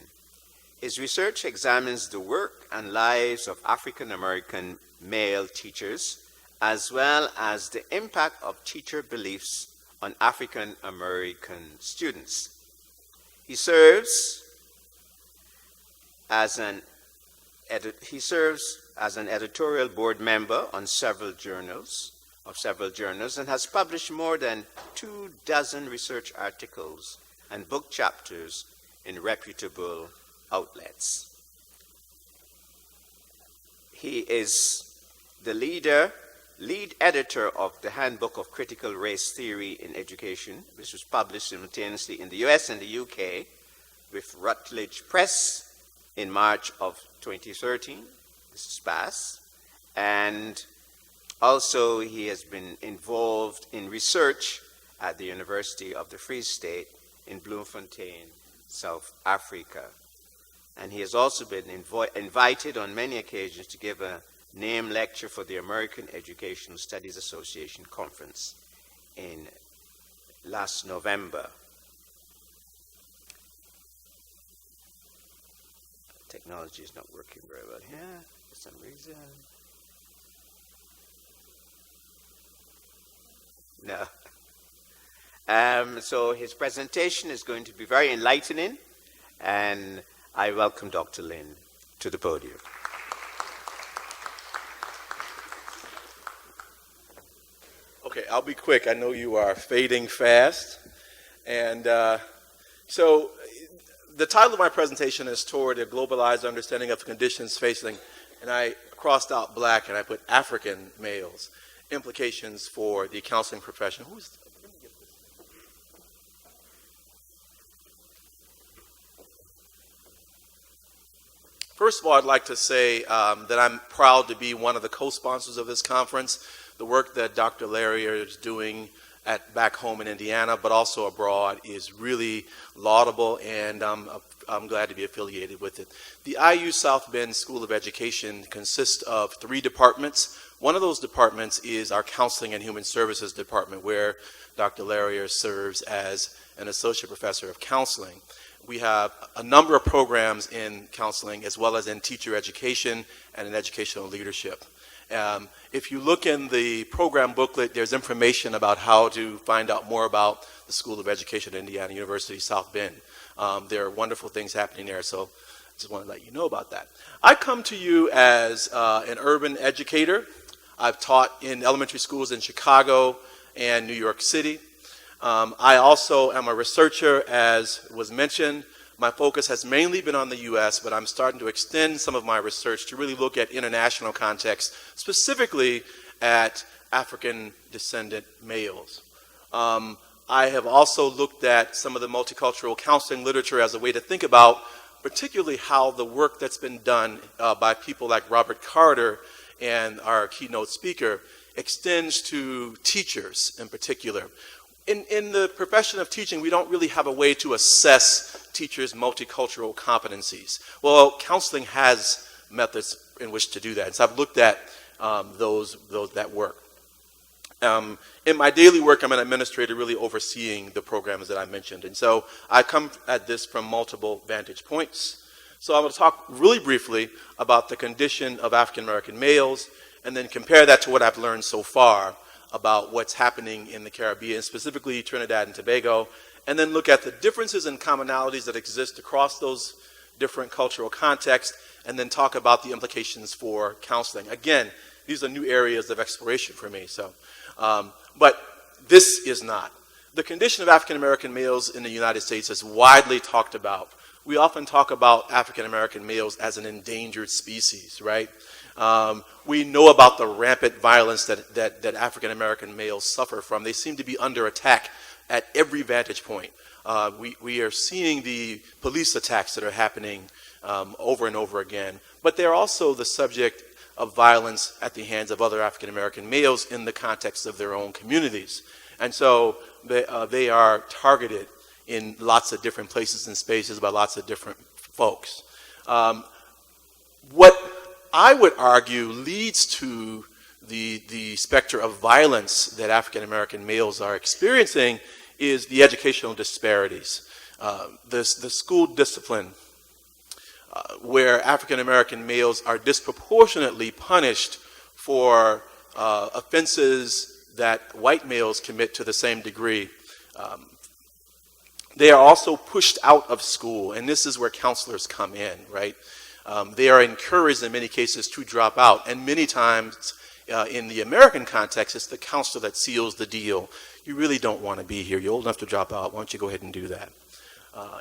His research examines the work and lives of African American male teachers, as well as the impact of teacher beliefs on African American students. He serves as an editorial board member on several journals, and has published more than 24 research articles and book chapters in reputable outlets. He is the lead editor of the Handbook of Critical Race Theory in Education, which was published simultaneously in the US and the UK with Routledge Press in March of 2013. This is past. And also he has been involved in research at the University of the Free State in Bloemfontein, South Africa. And he has also been invited on many occasions to give a name lecture for the American Educational Studies Association conference in last November. Technology is not working very well here for some reason. No. So his presentation is going to be very enlightening, and I welcome Dr. Lin to the podium. Okay, I'll be quick. I know you are fading fast. And so the title of my presentation is Toward a Globalized Understanding of Conditions Facing, and I crossed out black and I put African males, implications for the counseling profession. First of all, I'd like to say that I'm proud to be one of the co-sponsors of this conference. The work that Dr. Larrier is doing back home in Indiana, but also abroad, is really laudable, and I'm glad to be affiliated with it. The IU South Bend School of Education consists of 3 departments. One of those departments is our Counseling and Human Services Department, where Dr. Larrier serves as an associate professor of counseling. We have a number of programs in counseling, as well as in teacher education and in educational leadership. If you look in the program booklet, there's information about how to find out more about the School of Education at Indiana University, South Bend. There are wonderful things happening there, so I just want to let you know about that. I come to you as an urban educator. I've taught in elementary schools in Chicago and New York City. I also am a researcher, as was mentioned. My focus has mainly been on the U.S., but I'm starting to extend some of my research to really look at international contexts, specifically at African descendant males. I have also looked at some of the multicultural counseling literature as a way to think about particularly how the work that's been done by people like Robert Carter and our keynote speaker extends to teachers in particular. In the profession of teaching, we don't really have a way to assess teachers' multicultural competencies. Well, counseling has methods in which to do that. And so I've looked at that work. In my daily work, I'm an administrator really overseeing the programs that I mentioned. And so I come at this from multiple vantage points. So I'm going to talk really briefly about the condition of African American males, and then compare that to what I've learned so far about what's happening in the Caribbean, specifically Trinidad and Tobago, and then look at the differences and commonalities that exist across those different cultural contexts, and then talk about the implications for counseling. Again, these are new areas of exploration for me. But this is not. The condition of African American males in the United States is widely talked about. We often talk about African American males as an endangered species, right? We know about the rampant violence that African American males suffer from. They seem to be under attack at every vantage point. We are seeing the police attacks that are happening over and over again, but they're also the subject of violence at the hands of other African American males in the context of their own communities. And so they are targeted in lots of different places and spaces by lots of different folks. What I would argue leads to the specter of violence that African American males are experiencing is the educational disparities. The school discipline, where African American males are disproportionately punished for offenses that white males commit to the same degree. They are also pushed out of school, and this is where counselors come in, right? They are encouraged in many cases to drop out, and many times in the American context, it's the counselor that seals the deal. You really don't want to be here. You're old enough to drop out. Why don't you go ahead and do that?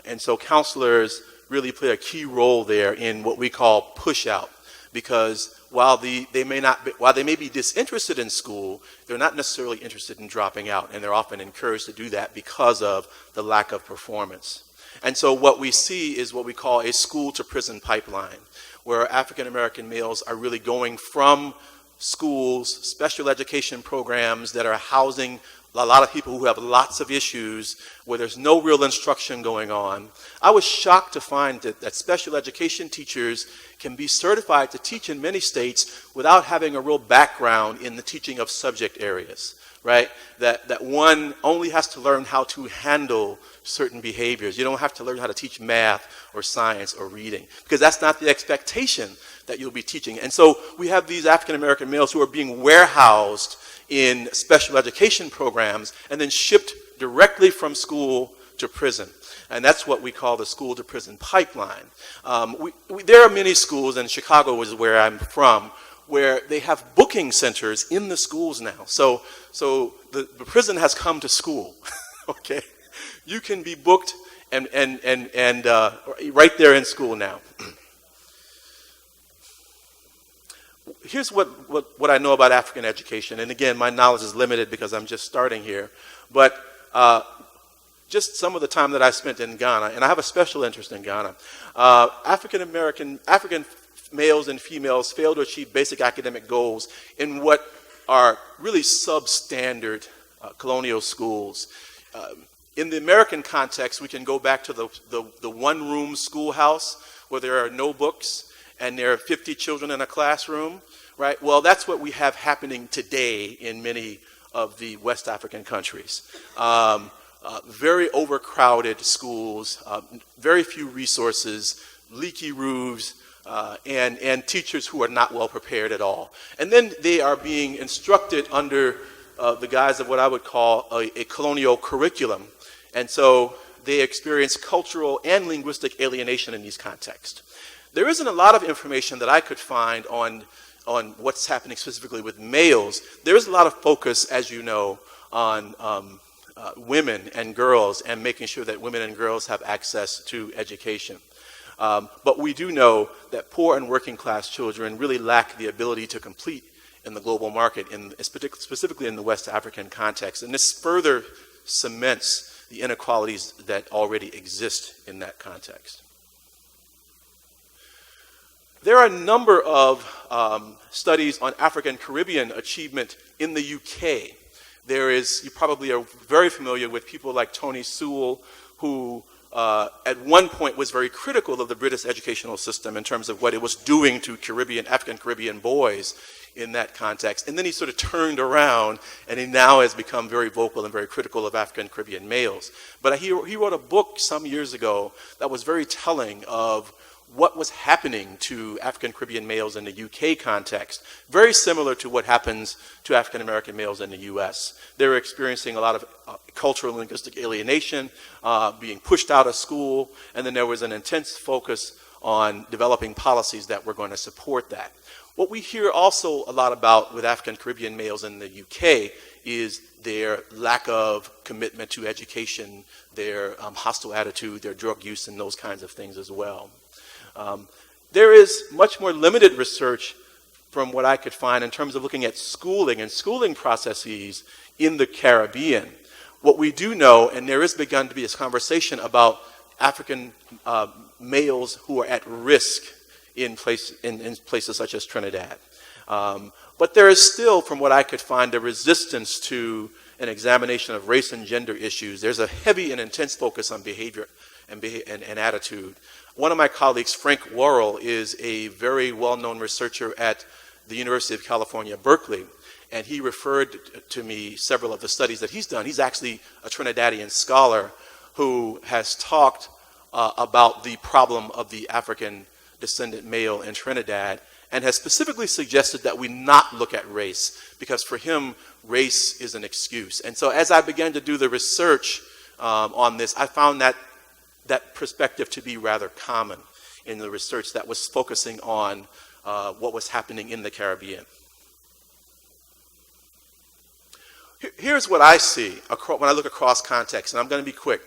And so counselors really play a key role there in what we call push out, because while they may be disinterested in school, they're not necessarily interested in dropping out, and they're often encouraged to do that because of the lack of performance. And so what we see is what we call a school to prison pipeline, where African American males are really going from schools, special education programs that are housing a lot of people who have lots of issues, where there's no real instruction going on. I was shocked to find that special education teachers can be certified to teach in many states without having a real background in the teaching of subject areas, right? That one only has to learn how to handle certain behaviors. You don't have to learn how to teach math or science or reading, because that's not the expectation that you'll be teaching. And so we have these African American males who are being warehoused in special education programs and then shipped directly from school to prison. And that's what we call the school to prison pipeline. There are many schools, and Chicago is where I'm from, where they have booking centers in the schools now. So the prison has come to school, okay? You can be booked and right there in school now. Here's what I know about African education, and again, my knowledge is limited because I'm just starting here, but just some of the time that I spent in Ghana, and I have a special interest in Ghana. African males and females fail to achieve basic academic goals in what are really substandard colonial schools. In the American context, we can go back to the one-room schoolhouse where there are no books and there are 50 children in a classroom, right? Well, that's what we have happening today in many of the West African countries. Very overcrowded schools, very few resources, leaky roofs, and teachers who are not well prepared at all. And then they are being instructed under the guise of what I would call a colonial curriculum. And so they experience cultural and linguistic alienation in these contexts. There isn't a lot of information that I could find on what's happening specifically with males. There is a lot of focus, as you know, on women and girls and making sure that women and girls have access to education. But we do know that poor and working class children really lack the ability to compete in the global market, specifically in the West African context. And this further cements the inequalities that already exist in that context. There are a number of studies on African Caribbean achievement in the UK. You probably are very familiar with people like Tony Sewell, who at one point was very critical of the British educational system in terms of what it was doing to African Caribbean boys in that context. And then he sort of turned around, and he now has become very vocal and very critical of African Caribbean males. But he wrote a book some years ago that was very telling of what was happening to African Caribbean males in the UK context, very similar to what happens to African American males in the US. They were experiencing a lot of cultural and linguistic alienation, being pushed out of school, and then there was an intense focus on developing policies that were going to support that. What we hear also a lot about with African Caribbean males in the UK is their lack of commitment to education, their hostile attitude, their drug use, and those kinds of things as well. There is much more limited research from what I could find in terms of looking at schooling and schooling processes in the Caribbean. What we do know, and there has begun to be this conversation about African males who are at risk in places such as Trinidad. But there is still, from what I could find, a resistance to an examination of race and gender issues. There's a heavy and intense focus on behavior and attitude. One of my colleagues, Frank Worrell, is a very well-known researcher at the University of California, Berkeley, and he referred to me several of the studies that he's done. He's actually a Trinidadian scholar who has talked about the problem of the African descendant male in Trinidad, and has specifically suggested that we not look at race, because for him, race is an excuse. And so as I began to do the research on this, I found that perspective to be rather common in the research that was focusing on what was happening in the Caribbean. Here's what I see when I look across context, and I'm going to be quick.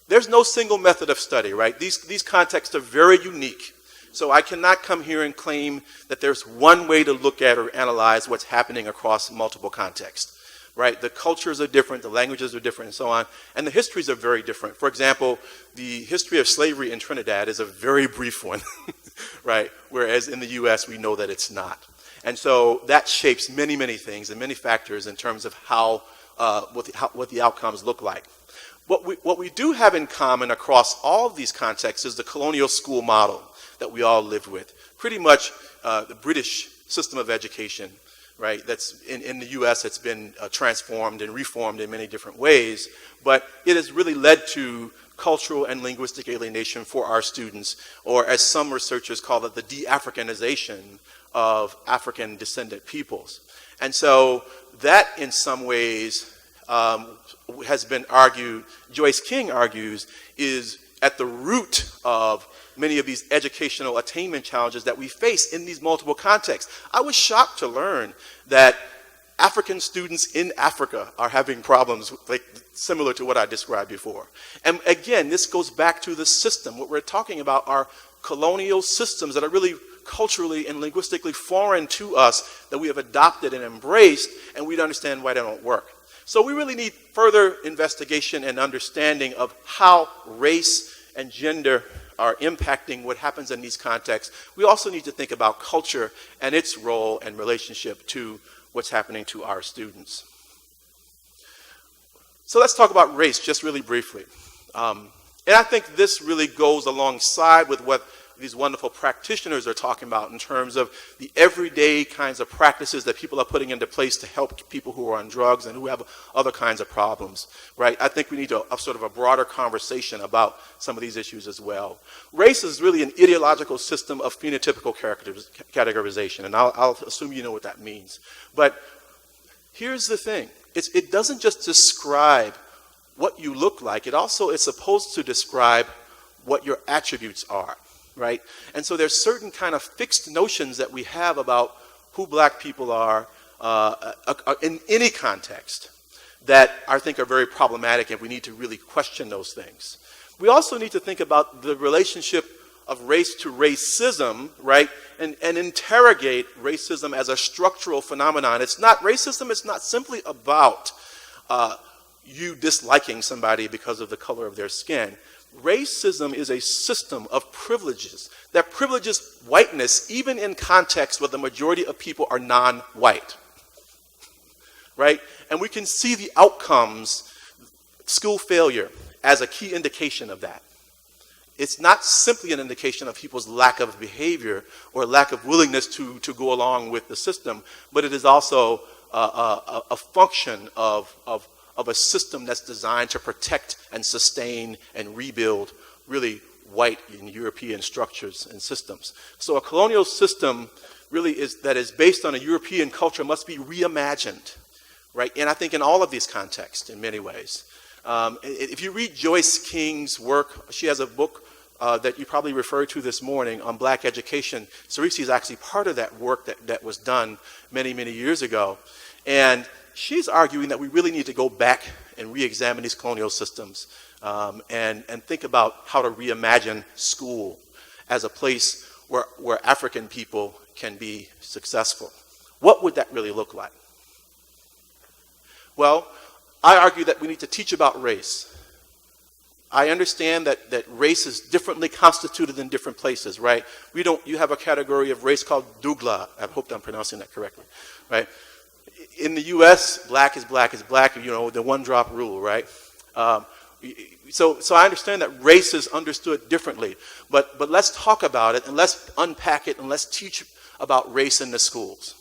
There's no single method of study, right? These contexts are very unique. So I cannot come here and claim that there's one way to look at or analyze what's happening across multiple contexts, right? The cultures are different, the languages are different, and so on, and the histories are very different. For example, the history of slavery in Trinidad is a very brief one, right? Whereas in the US, we know that it's not. And so that shapes many, many things and many factors in terms of what the outcomes look like. What we do have in common across all of these contexts is the colonial school model that we all lived with. Pretty much the British system of education, right? That's in the US, it's been transformed and reformed in many different ways, but it has really led to cultural and linguistic alienation for our students, or as some researchers call it, the de-Africanization of African descendant peoples. And so that in some ways has been argued, Joyce King argues, is at the root of many of these educational attainment challenges that we face in these multiple contexts. I was shocked to learn that African students in Africa are having problems like similar to what I described before. And again, this goes back to the system. What we're talking about are colonial systems that are really culturally and linguistically foreign to us, that we have adopted and embraced, and we don't understand why they don't work. So we really need further investigation and understanding of how race and gender are impacting what happens in these contexts. We also need to think about culture and its role and relationship to what's happening to our students. So let's talk about race just really briefly. And I think this really goes alongside with what these wonderful practitioners are talking about in terms of the everyday kinds of practices that people are putting into place to help people who are on drugs and who have other kinds of problems, right? I think we need a sort of a broader conversation about some of these issues as well. Race is really an ideological system of phenotypical categorization, and I'll assume you know what that means. But here's the thing. It doesn't just describe what you look like. It also is supposed to describe what your attributes are. Right? And so there's certain kind of fixed notions that we have about who black people are in any context that I think are very problematic, and we need to really question those things. We also need to think about the relationship of race to racism, right? And interrogate racism as a structural phenomenon. Racism is not simply about you disliking somebody because of the color of their skin. Racism is a system of privileges that privileges whiteness even in contexts where the majority of people are non-white, right? And we can see the outcomes, school failure, as a key indication of that. It's not simply an indication of people's lack of behavior or lack of willingness to go along with the system, but it is also a function of a system that's designed to protect and sustain and rebuild really white and European structures and systems. So a colonial system really that is based on a European culture must be reimagined, right? And I think in all of these contexts in many ways. If you read Joyce King's work, she has a book that you probably referred to this morning on black education. Cerisi is actually part of that work that was done many, many years ago. And she's arguing that we really need to go back and re-examine these colonial systems and think about how to reimagine school as a place where African people can be successful. What would that really look like? Well, I argue that we need to teach about race, I understand that race is differently constituted in different places, right? You have a category of race called Douglas. I hope I'm pronouncing that correctly, right? In the U.S., black is black, the one-drop rule, right? So I understand that race is understood differently, but let's talk about it, and let's unpack it, and let's teach about race in the schools.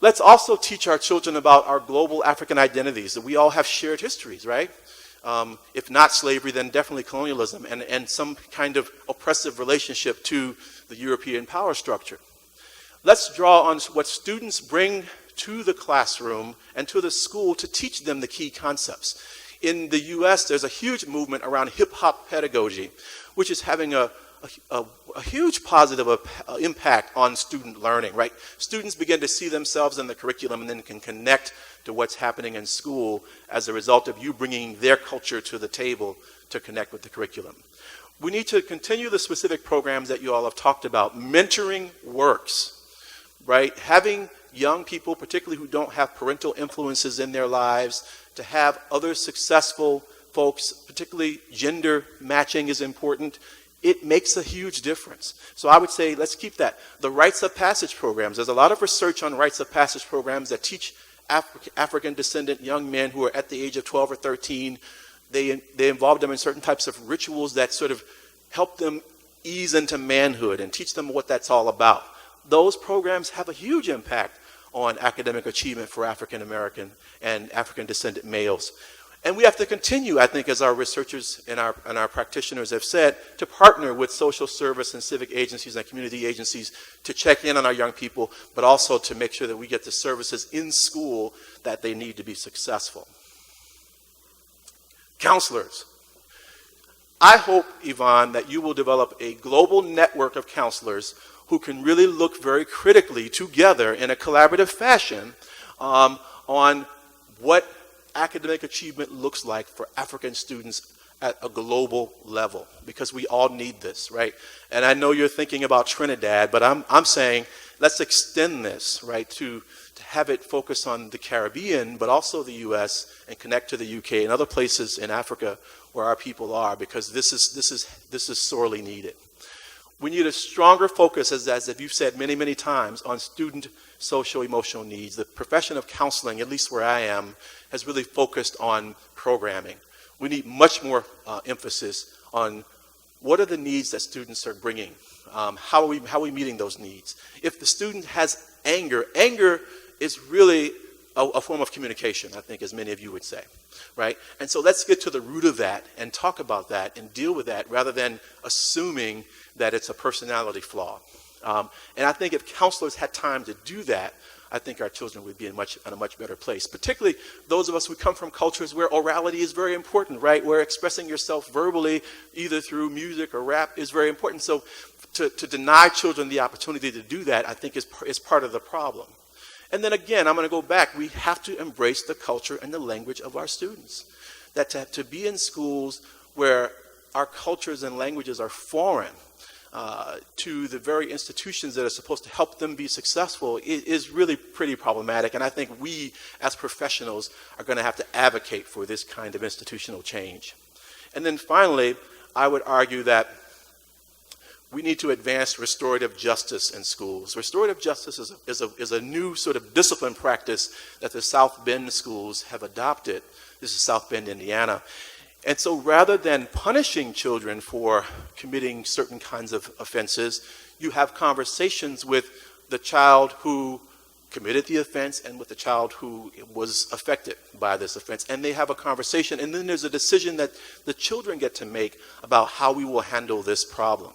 Let's also teach our children about our global African identities, that we all have shared histories, right? If not slavery, then definitely colonialism and some kind of oppressive relationship to the European power structure. Let's draw on what students bring to the classroom and to the school to teach them the key concepts. In the US, there's a huge movement around hip-hop pedagogy, which is having a huge positive impact on student learning, right? Students begin to see themselves in the curriculum and then can connect to what's happening in school as a result of you bringing their culture to the table to connect with the curriculum. We need to continue the specific programs that you all have talked about. Mentoring works, right? Having young people, particularly who don't have parental influences in their lives, to have other successful folks, particularly gender matching is important. It makes a huge difference. So I would say let's keep that. The rites of passage programs, there's a lot of research on rites of passage programs that teach African descendant young men who are at the age of 12 or 13. They involve them in certain types of rituals that sort of help them ease into manhood and teach them what that's all about. Those programs have a huge impact on academic achievement for African American and African descendant males. And we have to continue, I think, as our researchers and our practitioners have said, to partner with social service and civic agencies and community agencies to check in on our young people, but also to make sure that we get the services in school that they need to be successful. Counselors. I hope, Yvonne, that you will develop a global network of counselors who can really look very critically together in a collaborative fashion on what academic achievement looks like for African students at a global level, because we all need this, right? And I know you're thinking about Trinidad, but I'm saying let's extend this, right, to have it focus on the Caribbean, but also the U.S. and connect to the U.K. and other places in Africa where our people are, because this is sorely needed. We need a stronger focus, as you've said many, many times, on student social emotional needs. The profession of counseling, at least where I am, has really focused on programming. We need much more emphasis on what are the needs that students are bringing. How are we meeting those needs? If the student has anger is really a form of communication, I think, as many of you would say, right? And so let's get to the root of that and talk about that and deal with that rather than assuming that it's a personality flaw. And I think if counselors had time to do that, I think our children would be in a much better place, particularly those of us who come from cultures where orality is very important, right? Where expressing yourself verbally, either through music or rap, is very important. So to deny children the opportunity to do that, I think is part of the problem. And then again, I'm going to go back. We have to embrace the culture and the language of our students. That to be in schools where our cultures and languages are foreign to the very institutions that are supposed to help them be successful is really pretty problematic. And I think we, as professionals, are going to have to advocate for this kind of institutional change. And then finally, I would argue that we need to advance restorative justice in schools. Restorative justice is a new sort of discipline practice that the South Bend schools have adopted. This is South Bend, Indiana. And so rather than punishing children for committing certain kinds of offenses, you have conversations with the child who committed the offense and with the child who was affected by this offense. And they have a conversation, and then there's a decision that the children get to make about how we will handle this problem.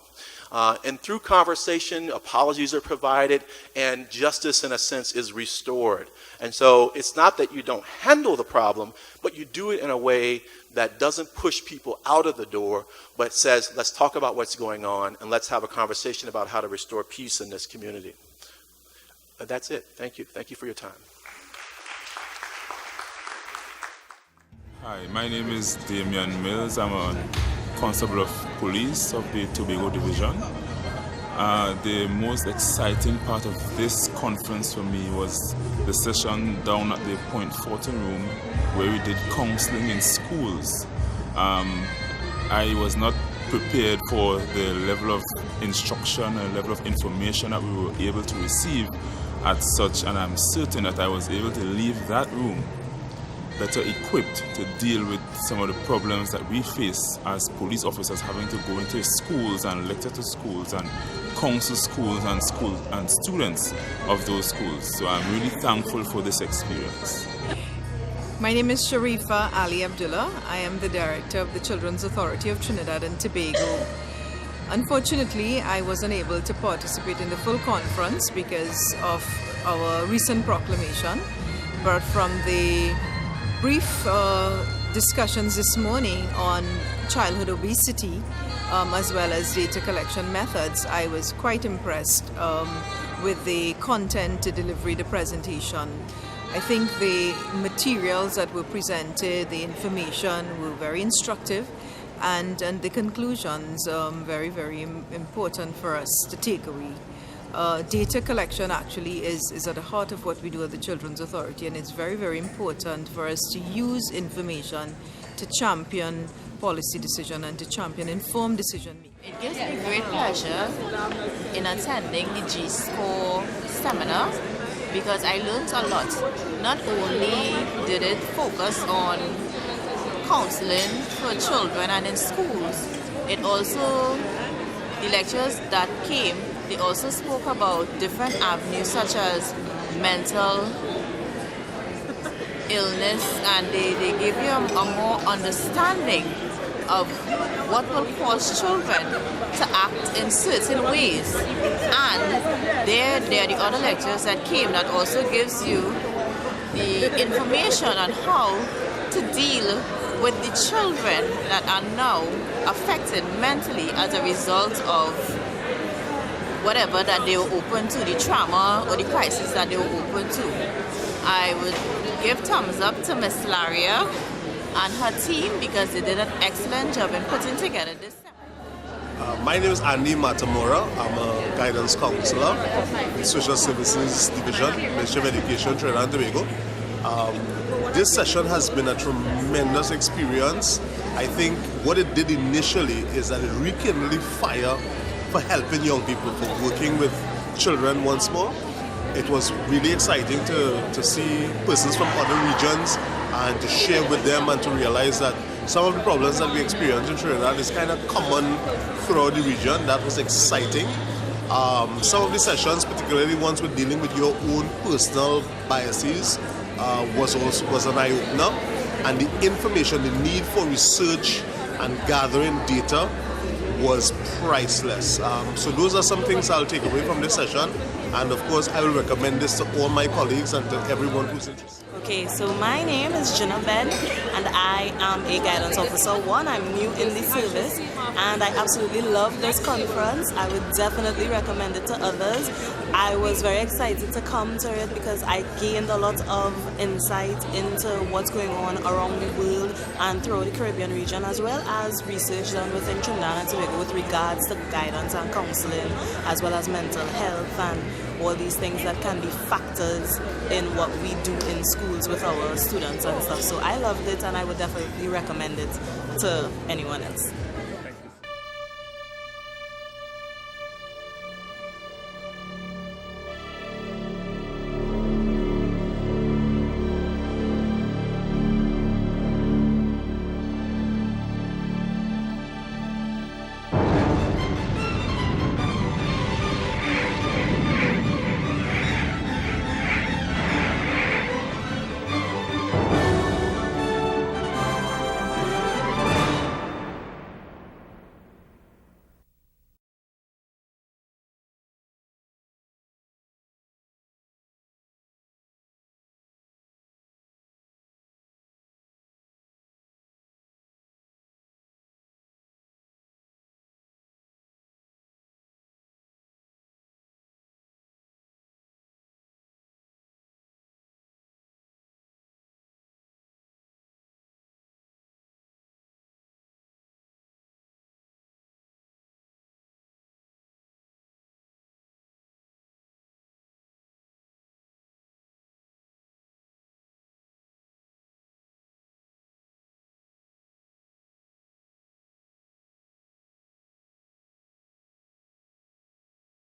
And through conversation, apologies are provided, and justice, in a sense, is restored. And so it's not that you don't handle the problem, but you do it in a way that doesn't push people out of the door, but says, let's talk about what's going on, and let's have a conversation about how to restore peace in this community. That's it. Thank you. Thank you for your time. Hi, my name is Damian Mills. I'm a Constable of Police of the Tobago Division. The most exciting part of this conference for me was the session down at the Point Fortin room where we did counseling in schools. I was not prepared for the level of instruction and level of information that we were able to receive at such, and I'm certain that I was able to leave that room better equipped to deal with some of the problems that we face as police officers, having to go into schools and lecture to schools and counsel schools and students of those schools. So I'm really thankful for this experience. My name is Sharifa Ali Abdullah. I am the director of the Children's Authority of Trinidad and Tobago. Unfortunately, I wasn't able to participate in the full conference because of our recent proclamation, but from the brief discussions this morning on childhood obesity as well as data collection methods, I was quite impressed with the content, the delivery, the presentation. I think the materials that were presented, the information were very instructive, and the conclusions very, very important for us to take away. Data collection actually is at the heart of what we do at the Children's Authority, and it's very, very important for us to use information to champion policy decision and to champion informed decision making. It gives me great pleasure in attending the GCSCORED seminar because I learned a lot. Not only did it focus on counseling for children and in schools, it also, the lectures that came, they also spoke about different avenues such as mental illness, and they give you a more understanding of what will cause children to act in certain ways. And there are the other lectures that came that also gives you the information on how to deal with the children that are now affected mentally as a result of whatever that they were open to, the trauma or the crisis that they were open to. I would give thumbs up to Miss Laria and her team because they did an excellent job in putting together this. My name is Andy Matamora. I'm a guidance counselor in Social Services Division, Ministry of Education, Trinidad and Tobago. This session has been a tremendous experience. I think what it did initially is that it rekindled the fire for helping young people, for working with children once more. It was really exciting to see persons from other regions and to share with them and to realize that some of the problems that we experience in Trinidad is kind of common throughout the region. That was exciting. Some of the sessions, particularly ones with dealing with your own personal biases, was an eye-opener. And the information, the need for research and gathering data was priceless. So those are some things I'll take away from this session, and of course I will recommend this to all my colleagues and to everyone who's interested. Okay, so my name is Jenna Ben, and I am a guidance officer 1. I'm new in the service, and I absolutely love this conference. I would definitely recommend it to others. I was very excited to come to it because I gained a lot of insight into what's going on around the world and throughout the Caribbean region, as well as research done within Trinidad and Tobago with regards to guidance and counseling, as well as mental health and all these things that can be factors in what we do in schools with our students and stuff. So I loved it, and I would definitely recommend it to anyone else.